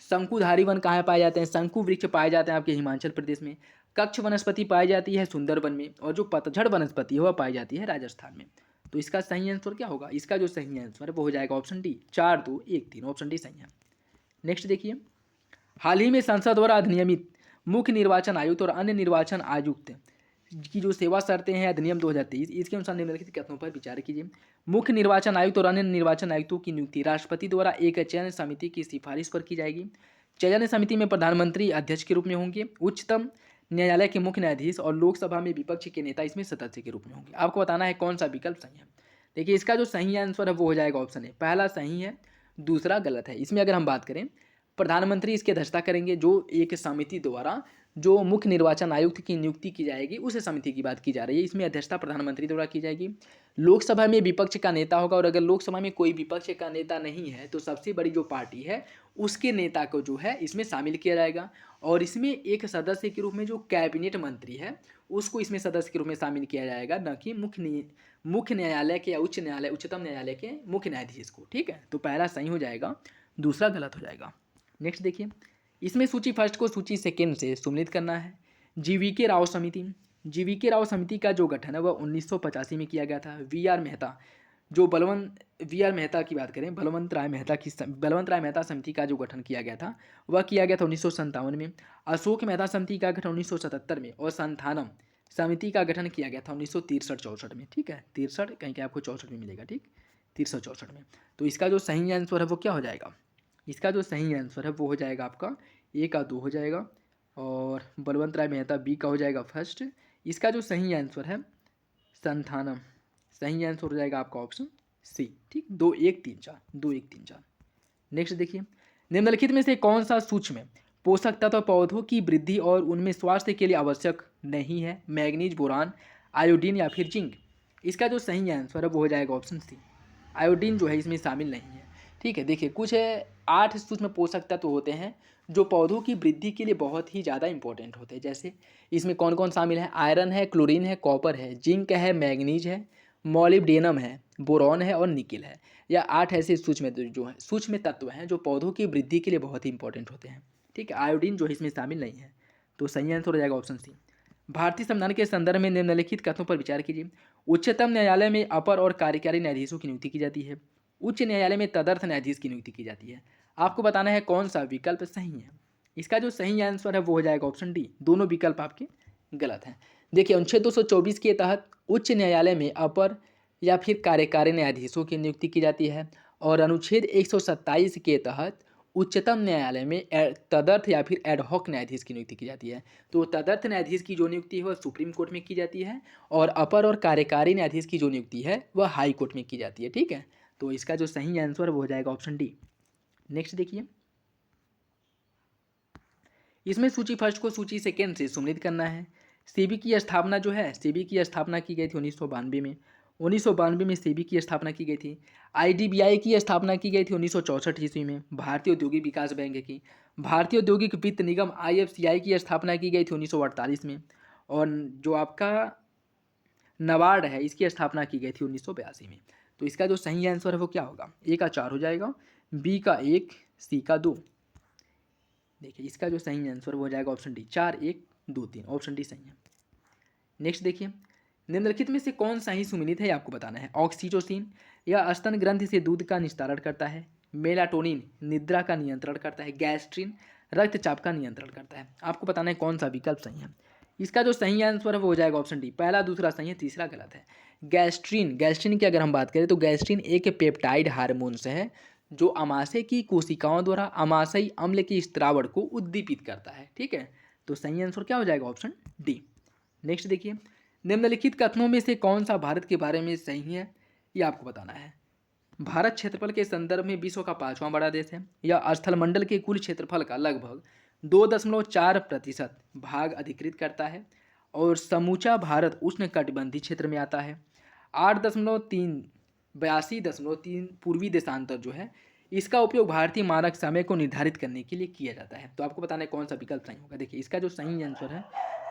शंकुधारी वन कहाँ पाए जाते हैं, शंकु वृक्ष पाए जाते हैं आपके हिमाचल प्रदेश में। कक्ष वनस्पति पाई जाती है सुंदरबन में, और जो पतझड़ वनस्पति है वह पाई जाती है राजस्थान में। तो इसका सही आंसर क्या होगा, इसका जो सही आंसर है वो हो जाएगा ऑप्शन डी, 4, 2, 1, 3। ऑप्शन डी सही है। नेक्स्ट देखिए, हाल ही में संसद द्वारा अधिनियमित मुख्य निर्वाचन आयुक्त और अन्य निर्वाचन आयुक्त की जो सेवा शर्तें हैं अधिनियम 2023, इसके अनुसार निम्नलिखित कथनों पर विचार कीजिए। मुख्य निर्वाचन आयुक्त और अन्य निर्वाचन आयुक्तों की नियुक्ति राष्ट्रपति द्वारा एक चयन समिति की सिफारिश पर की जाएगी। चयन समिति में प्रधानमंत्री अध्यक्ष के रूप में होंगे। उच्चतम न्यायालय के मुख्य न्यायाधीश और लोकसभा में विपक्ष के नेता इसमें सदस्य के रूप में होंगे। आपको बताना है कौन सा विकल्प सही है। देखिए इसका जो सही आंसर है वो हो जाएगा ऑप्शन ए, पहला सही है दूसरा गलत है। इसमें अगर हम बात करें, प्रधानमंत्री इसकी अध्यक्षता करेंगे, जो एक समिति द्वारा जो मुख्य निर्वाचन आयुक्त की नियुक्ति की जाएगी उस समिति की बात की जा रही है। इसमें अध्यक्षता प्रधानमंत्री द्वारा की जाएगी। लोकसभा में विपक्ष का नेता होगा, और अगर लोकसभा में कोई विपक्ष का नेता नहीं है तो सबसे बड़ी जो पार्टी है उसके नेता को जो है इसमें शामिल किया जाएगा, और इसमें एक सदस्य के रूप में जो कैबिनेट मंत्री है उसको इसमें सदस्य के रूप में शामिल किया जाएगा, न कि मुख्य न्यायालय के या उच्चतम न्यायालय के मुख्य न्यायाधीश को। ठीक है, तो पहला सही हो जाएगा, दूसरा गलत हो जाएगा। नेक्स्ट देखिए, इसमें सूची फर्स्ट को सूची सेकेंड से सम्मिलित करना है। जीवीके राव समिति, जीवीके राव समिति का जो गठन है वह 1985 में किया गया था। वी आर मेहता की बात करें, बलवंत राय मेहता समिति का जो गठन किया गया था वह किया गया था 1957 में। अशोक मेहता समिति का गठन 1977 में, और संथानम समिति का गठन किया गया था 1963-64 में। ठीक है, 63 कहीं के आपको 64 में मिलेगा। ठीक, 63-64 में। तो इसका जो सही आंसर है वो क्या हो जाएगा, इसका जो सही आंसर है वो हो जाएगा आपका ए का 2 हो जाएगा, और बलवंत राय मेहता बी का हो जाएगा फर्स्ट, इसका जो सही आंसर है संथानम, सही आंसर हो जाएगा आपका ऑप्शन सी। ठीक, 2 1 3 4, 2 1 3 4। नेक्स्ट देखिए, निम्नलिखित में से कौन सा सूक्ष्म पोषक तत्व पौधों की वृद्धि और उनमें स्वास्थ्य के लिए आवश्यक नहीं है? मैग्नीज, बोरान, आयोडीन या फिर जिंक। इसका जो सही आंसर है वो हो जाएगा ऑप्शन सी, आयोडीन जो है इसमें शामिल नहीं है। ठीक है, देखिए कुछ 8 सूक्ष्म पोषक तत्व होते हैं जो पौधों की वृद्धि के लिए बहुत ही ज़्यादा इंपॉर्टेंट होते हैं। जैसे इसमें कौन कौन शामिल है? आयरन है, क्लोरीन है, कॉपर है, जिंक है, मैग्नीज है, मॉलिब्डेनम है, बोरॉन है और निकिल है। यह 8 ऐसे सूक्ष्म तत्व हैं जो पौधों की वृद्धि के लिए बहुत ही इंपॉर्टेंट होते हैं। ठीक है, आयोडीन जो है इसमें शामिल नहीं है, तो सही आंसर हो जाएगा ऑप्शन सी। भारतीय संविधान के संदर्भ में निम्नलिखित कथनों पर विचार कीजिए। उच्चतम न्यायालय में अपर और कार्यकारी न्यायाधीशों की नियुक्ति की जाती है। उच्च न्यायालय में तदर्थ न्यायाधीश की नियुक्ति की जाती है। आपको बताना है कौन सा विकल्प सही है। इसका जो सही आंसर है वो हो जाएगा ऑप्शन डी, दोनों विकल्प आपके गलत हैं। देखिए, अनुच्छेद 224 के तहत उच्च न्यायालय में अपर या फिर कार्यकारी न्यायाधीशों की नियुक्ति की जाती है, और अनुच्छेद 127 के तहत उच्चतम न्यायालय में तदर्थ या फिर एडहॉक न्यायाधीश की नियुक्ति की जाती है। तो तदर्थ न्यायाधीश की जो नियुक्ति है वह सुप्रीम कोर्ट में की जाती है, और अपर और कार्यकारी न्यायाधीश की जो नियुक्ति है वह हाई कोर्ट में की जाती है। ठीक है, तो इसका जो सही आंसर वो हो जाएगा ऑप्शन डी। नेक्स्ट देखिए, इसमें सूची फर्स्ट को सूची सेकेंड से सम्मिलित करना है। सेबी की स्थापना जो है, सेबी की स्थापना की गई थी 1992 में। 1992 में सेबी की स्थापना की गई थी। आईडीबीआई की स्थापना की गई थी 1964 ईस्वी में। भारतीय औद्योगिक विकास बैंक की, भारतीय औद्योगिक वित्त निगम आईएफसीआई की स्थापना की गई थी 1948 में। और जो आपका नबार्ड है इसकी स्थापना की गई थी 1982 में। तो इसका जो सही आंसर है वो क्या होगा? ए का 4 हो जाएगा, बी का 1, सी का 2। देखिए, इसका जो सही आंसर वो हो जाएगा ऑप्शन डी, 4 1 2 3, ऑप्शन डी सही है। नेक्स्ट देखिए, निम्नलिखित में से कौन सा ही सुमिलित है आपको बताना है। ऑक्सीटोसिन या स्तन ग्रंथि से दूध का निस्तारण करता है। मेलाटोनिन निद्रा का नियंत्रण करता है। गैस्ट्रिन रक्तचाप का नियंत्रण करता है। आपको बताना है कौन सा विकल्प सही है। इसका जो सही आंसर है वो हो जाएगा ऑप्शन डी, पहला दूसरा सही है, तीसरा गलत है। गैस्ट्रिन की अगर हम बात करें तो गैस्ट्रिन एक पेप्टाइड हार्मोन्स है जो आमाशय की कोशिकाओं द्वारा आमाशयी अम्ल के स्त्रावण को उद्दीपित करता है। ठीक है, तो सही आंसर क्या हो जाएगा? Option D. नेक्स्ट देखिए, निम्नलिखित कथनों में से कौन सा भारत के बारे में सही है, ये आपको बताना है। भारत क्षेत्रफल के संदर्भ में विश्व का 5वां बड़ा देश है। यह स्थलमंडल के कुल क्षेत्रफल का लगभग 2.4% भाग अधिकृत करता है, और समूचा भारत उष्णकटिबंधीय क्षेत्र में आता है। 82.3 पूर्वी देशांतर जो है इसका उपयोग भारतीय मानक समय को निर्धारित करने के लिए किया जाता है। तो आपको बताना है कौन सा विकल्प सही होगा। देखिए, इसका जो सही आंसर है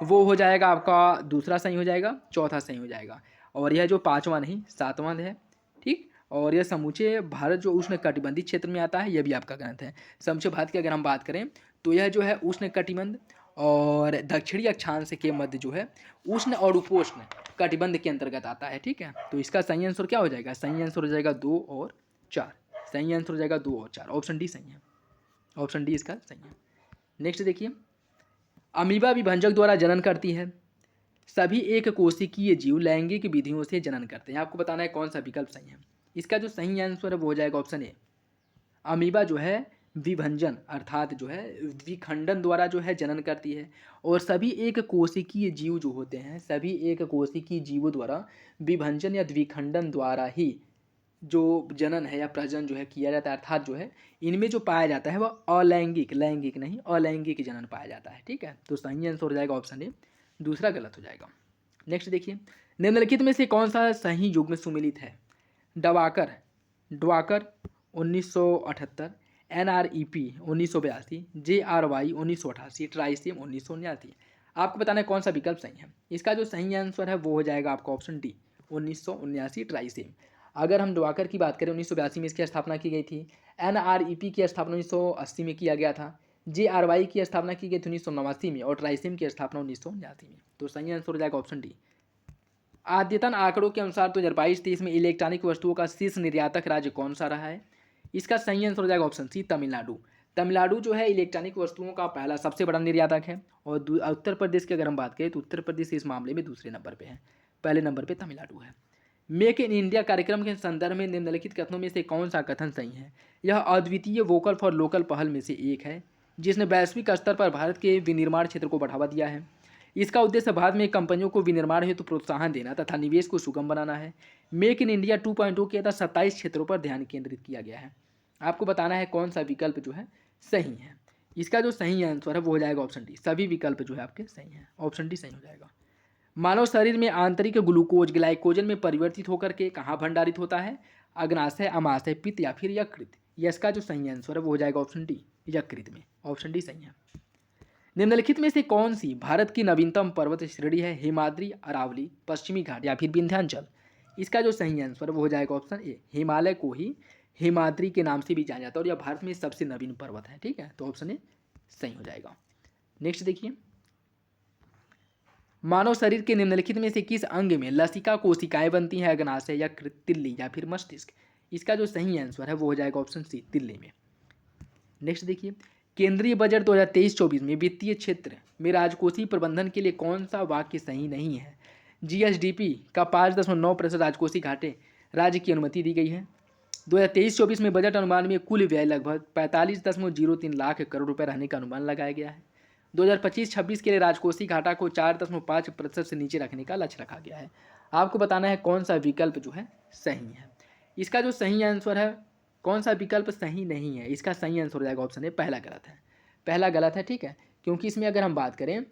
वो हो जाएगा आपका दूसरा सही हो जाएगा, चौथा सही हो जाएगा, और यह जो 5वां नहीं 7वां है। ठीक, और यह समूचे भारत जो उष्णकटिबंधीय क्षेत्र में आता है यह भी आपका गलत है। समूचे भारत की अगर हम बात करें तो यह जो है उष्णकटिबंध और दक्षिणी अक्षांश के मध्य जो है उष्ण और उपोष्ण कटिबंध के अंतर्गत आता है। ठीक है, तो इसका सही आंसर क्या हो जाएगा? सही आंसर हो जाएगा 2 और 4। सही आंसर हो जाएगा 2 और 4, ऑप्शन डी सही है। ऑप्शन डी इसका सही है। नेक्स्ट देखिए, अमीबा विभंजक द्वारा जनन करती है। सभी एक कोशिकीय जीव लैंगिक विधियों से जनन करते हैं। आपको बताना है कौन सा विकल्प सही है। इसका जो सही आंसर है वो हो जाएगा ऑप्शन ए, अमीबा जो है विभंजन अर्थात जो है विखंडन द्वारा जो है जनन करती है, और सभी एक कोशिकीय जीव जो होते हैं सभी एक कोशिकीय जीवों द्वारा विभंजन या द्विखंडन द्वारा ही जो जनन है या प्रजनन जो है किया जाता है, अर्थात जो है इनमें जो पाया जाता है वह अलैंगिक, लैंगिक नहीं अलैंगिक जनन पाया जाता है। ठीक है, तो सही आंसर हो जाएगा ऑप्शन ए, दूसरा गलत हो जाएगा। नेक्स्ट देखिए, निम्नलिखित में से कौन सा सही युग्म सुमिलित है। डवाकर 1978, NREP 1982, JRY 1988, ट्राइसिम 1979। आपको बताना है कौन सा विकल्प सही है। इसका जो सही आंसर है वो हो जाएगा आपका ऑप्शन डी, 1979 ट्राइसिम। अगर हम डवाकर की बात करें 1982 में इसकी स्थापना की गई थी। NREP की स्थापना 1980 में किया गया था। JRY की स्थापना की गई थी 1989 में, और ट्राइसिम की स्थापना 1979 में। तो सही आंसर हो जाएगा ऑप्शन डी। अद्यतन आंकड़ों के अनुसार 2022-23 में इलेक्ट्रॉनिक वस्तुओं का शीर्ष निर्यातक राज्य कौन सा रहा है। इसका सही आंसर हो जाएगा ऑप्शन सी, तमिलनाडु। तमिलनाडु जो है इलेक्ट्रॉनिक वस्तुओं का पहला सबसे बड़ा निर्यातक है, और उत्तर प्रदेश की अगर हम बात करें तो उत्तर प्रदेश इस मामले में दूसरे नंबर पे है, पहले नंबर पे तमिलनाडु है। मेक इन इंडिया कार्यक्रम के संदर्भ में निम्नलिखित कथनों में से कौन सा कथन सही है। यह अद्वितीय वोकल फॉर लोकल पहल में से एक है जिसने वैश्विक स्तर पर भारत के विनिर्माण क्षेत्र को बढ़ावा दिया है। इसका उद्देश्य भारत में कंपनियों को विनिर्माण हेतु प्रोत्साहन देना तथा निवेश को सुगम बनाना है। मेक इन इंडिया 2.0 के तहत 27 क्षेत्रों पर ध्यान केंद्रित किया गया है। आपको बताना है कौन सा विकल्प जो है सही है। इसका जो सही आंसर है वो हो जाएगा ऑप्शन डी। सभी विकल्प जो है आपके सही हैं, ऑप्शन डी सही हो जाएगा। मानव शरीर में आंतरिक ग्लूकोज ग्लाइकोजन में परिवर्तित होकर के कहाँ भंडारित होता है? अग्नाशय, अमाशय, पित्त या फिर यकृत। इसका जो सही आंसर है वो हो जाएगा ऑप्शन डी, यकृत में। ऑप्शन डी सही है। निम्नलिखित में से कौन सी भारत की नवीनतम पर्वत श्रेणी है? हिमाद्री, अरावली, पश्चिमी घाट या फिर विंध्याचल। इसका जो सही आंसर है वो हो जाएगा ऑप्शन ए, हिमालय को ही हिमाद्री के नाम से भी जाना जाता है और यह भारत में सबसे नवीन पर्वत है। ठीक है, तो ऑप्शन ए सही हो जाएगा। नेक्स्ट देखिए, मानव शरीर के निम्नलिखित में से किस अंग में लसिका कोशिकाएं बनती हैं? अग्नाशय, यकृत, तिल्ली या फिर मस्तिष्क। इसका जो सही आंसर है वो हो जाएगा ऑप्शन सी, तिल्ली में। नेक्स्ट देखिए, केंद्रीय बजट 2023-24 में वित्तीय क्षेत्र में राजकोषीय प्रबंधन के लिए कौन सा वाक्य सही नहीं है? जीएसडीपी का 5.9% राजकोषीय घाटे राज्य की अनुमति दी गई है। 2023-24 में बजट अनुमान में कुल व्यय लगभग 45.03 लाख करोड़ रुपए रहने का अनुमान लगाया गया है। 2025-26 के लिए राजकोषीय घाटा को 4.5% से नीचे रखने का लक्ष्य रखा गया है। आपको बताना है कौन सा विकल्प जो है सही है। इसका जो सही आंसर है, कौन सा विकल्प सही नहीं है? इसका सही आंसर हो जाएगा ऑप्शन ए, पहला गलत है। पहला गलत है, ठीक है, क्योंकि इसमें अगर हम बात करें,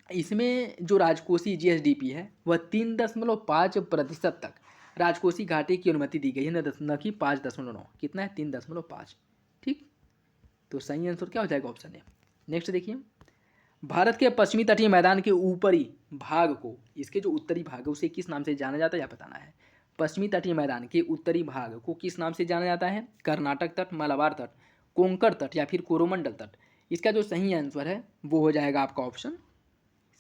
इसमें जो राजकोषीय जीएसडीपी है वह 3.5% तक राजकोषीय घाटे की अनुमति दी गई है, न कि 5.9। कितना है? 3.5। ठीक, तो सही आंसर क्या हो जाएगा? Option A. नेक्स्ट देखिए, भारत के पश्चिमी तटीय मैदान के ऊपरी भाग को, इसके जो उत्तरी भाग है उसे किस नाम से जाना जाता है यह बताना है। पश्चिमी तटीय मैदान के उत्तरी भाग को किस नाम से जाना जाता है? कर्नाटक तट, मलाबार तट, कोंकण तट या फिर कोरोमंडल तट। इसका जो सही आंसर है वो हो जाएगा आपका ऑप्शन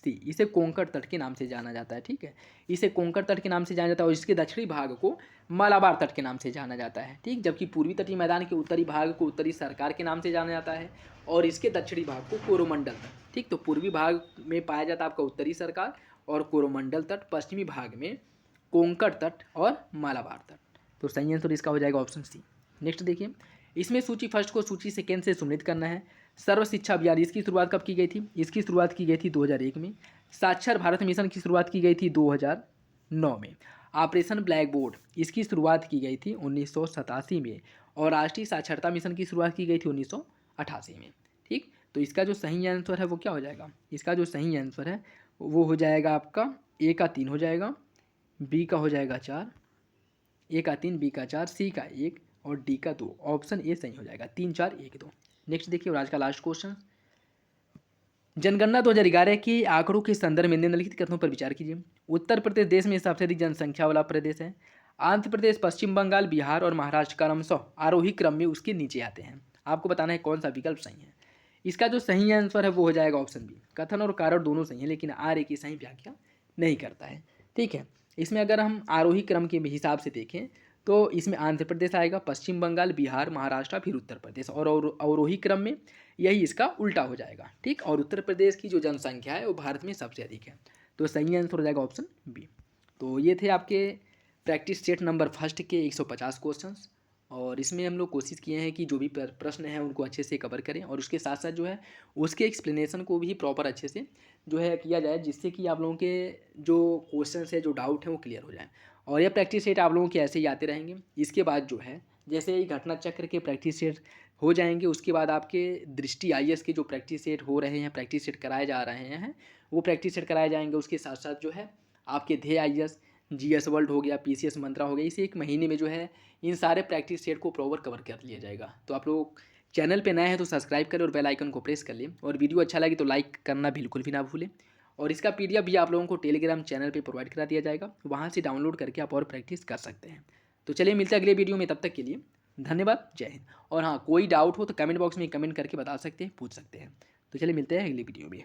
सी, इसे कोंकण तट के नाम से जाना जाता है। ठीक है, इसे कोंकण तट के नाम से जाना जाता है और इसके दक्षिणी भाग को मलाबार तट के नाम से जाना जाता है। ठीक, जबकि पूर्वी तटीय मैदान के उत्तरी भाग को उत्तरी सरकार के नाम से जाना जाता है और इसके दक्षिणी भाग को कोरोमंडल तट। ठीक, तो पूर्वी भाग में पाया जाता है आपका उत्तरी सरकार और कोरोमंडल तट, पश्चिमी भाग में कोंकण तट और मालाबार तट। तो सही आंसर इसका हो जाएगा ऑप्शन सी। नेक्स्ट देखिए, इसमें सूची फर्स्ट को सूची सेकेंड से सम्मिलित करना है। सर्व शिक्षा अभियान, इसकी शुरुआत कब की गई थी? इसकी शुरुआत की गई थी 2001 में। साक्षर भारत मिशन की शुरुआत की गई थी 2009 में। ऑपरेशन ब्लैक बोर्ड, इसकी शुरुआत की गई थी 1987 में और राष्ट्रीय साक्षरता मिशन की शुरुआत की गई थी 1988 में। ठीक, तो इसका जो सही आंसर है वो क्या हो जाएगा? इसका जो सही आंसर है वो हो जाएगा आपका ए का 3 हो जाएगा, बी का हो जाएगा 4, ए का 3, बी का 4, सी का 1 और डी का 2। ऑप्शन ए सही हो जाएगा, 3, 4, 1, 2। नेक्स्ट देखिए, और आज का लास्ट क्वेश्चन, जनगणना 2011 के आंकड़ों के संदर्भ में निम्नलिखित कथनों पर विचार कीजिए। उत्तर प्रदेश देश में सबसे अधिक जनसंख्या वाला प्रदेश है। आंध्र प्रदेश, पश्चिम बंगाल, बिहार और महाराष्ट्र क्रमशः आरोही क्रम में उसके नीचे आते हैं। आपको बताना है कौन सा विकल्प सही है। इसका जो सही आंसर है वो हो जाएगा ऑप्शन बी, कथन और कारण दोनों सही है लेकिन आर्य की सही व्याख्या नहीं करता है। ठीक है, इसमें अगर हम आरोही क्रम के हिसाब से देखें तो इसमें आंध्र प्रदेश आएगा, पश्चिम बंगाल, बिहार, महाराष्ट्र, फिर उत्तर प्रदेश और अवरोही क्रम में यही इसका उल्टा हो जाएगा। ठीक, और उत्तर प्रदेश की जो जनसंख्या है वो भारत में सबसे अधिक है। तो सही आंसर हो जाएगा ऑप्शन बी। तो ये थे आपके प्रैक्टिस सेट नंबर फर्स्ट के 150 क्वेश्चंस और इसमें हम लोग कोशिश किए हैं कि जो भी प्रश्न हैं उनको अच्छे से कवर करें और उसके साथ साथ जो है उसके एक्सप्लेनेशन को भी प्रॉपर अच्छे से जो है किया जाए, जिससे कि आप लोगों के जो क्वेश्चन है, जो डाउट है वो क्लियर हो जाए। और ये प्रैक्टिस सेट आप लोगों के ऐसे ही आते रहेंगे। इसके बाद जो है जैसे ही घटना चक्र के प्रैक्टिस सेट हो जाएंगे उसके बाद आपके दृष्टि आईएएस के जो प्रैक्टिस सेट हो रहे हैं, प्रैक्टिस सेट कराए जा रहे हैं, वो प्रैक्टिस सेट कराए जाएंगे। उसके साथ साथ जो है आपके ध्येय आईएएस, जीएस वर्ल्ड हो गया, पीसीएस मंत्रा हो गया, इसे एक महीने में जो है इन सारे प्रैक्टिस सेट को प्रॉपर कवर कर लिया जाएगा। तो आप लोग चैनल पे नए हैं तो सब्सक्राइब करें और बेल आइकन को प्रेस कर लें और वीडियो अच्छा लगे तो लाइक करना बिल्कुल भी ना भूलें। और इसका पीडीएफ भी आप लोगों को टेलीग्राम चैनल पे प्रोवाइड करा दिया जाएगा, वहाँ से डाउनलोड करके आप और प्रैक्टिस कर सकते हैं। तो चलिए मिलते हैं अगले वीडियो में, तब तक के लिए धन्यवाद, जय हिंद। और हाँ, कोई डाउट हो तो कमेंट बॉक्स में कमेंट करके बता सकते हैं, पूछ सकते हैं। तो चलिए मिलते हैं अगले वीडियो में।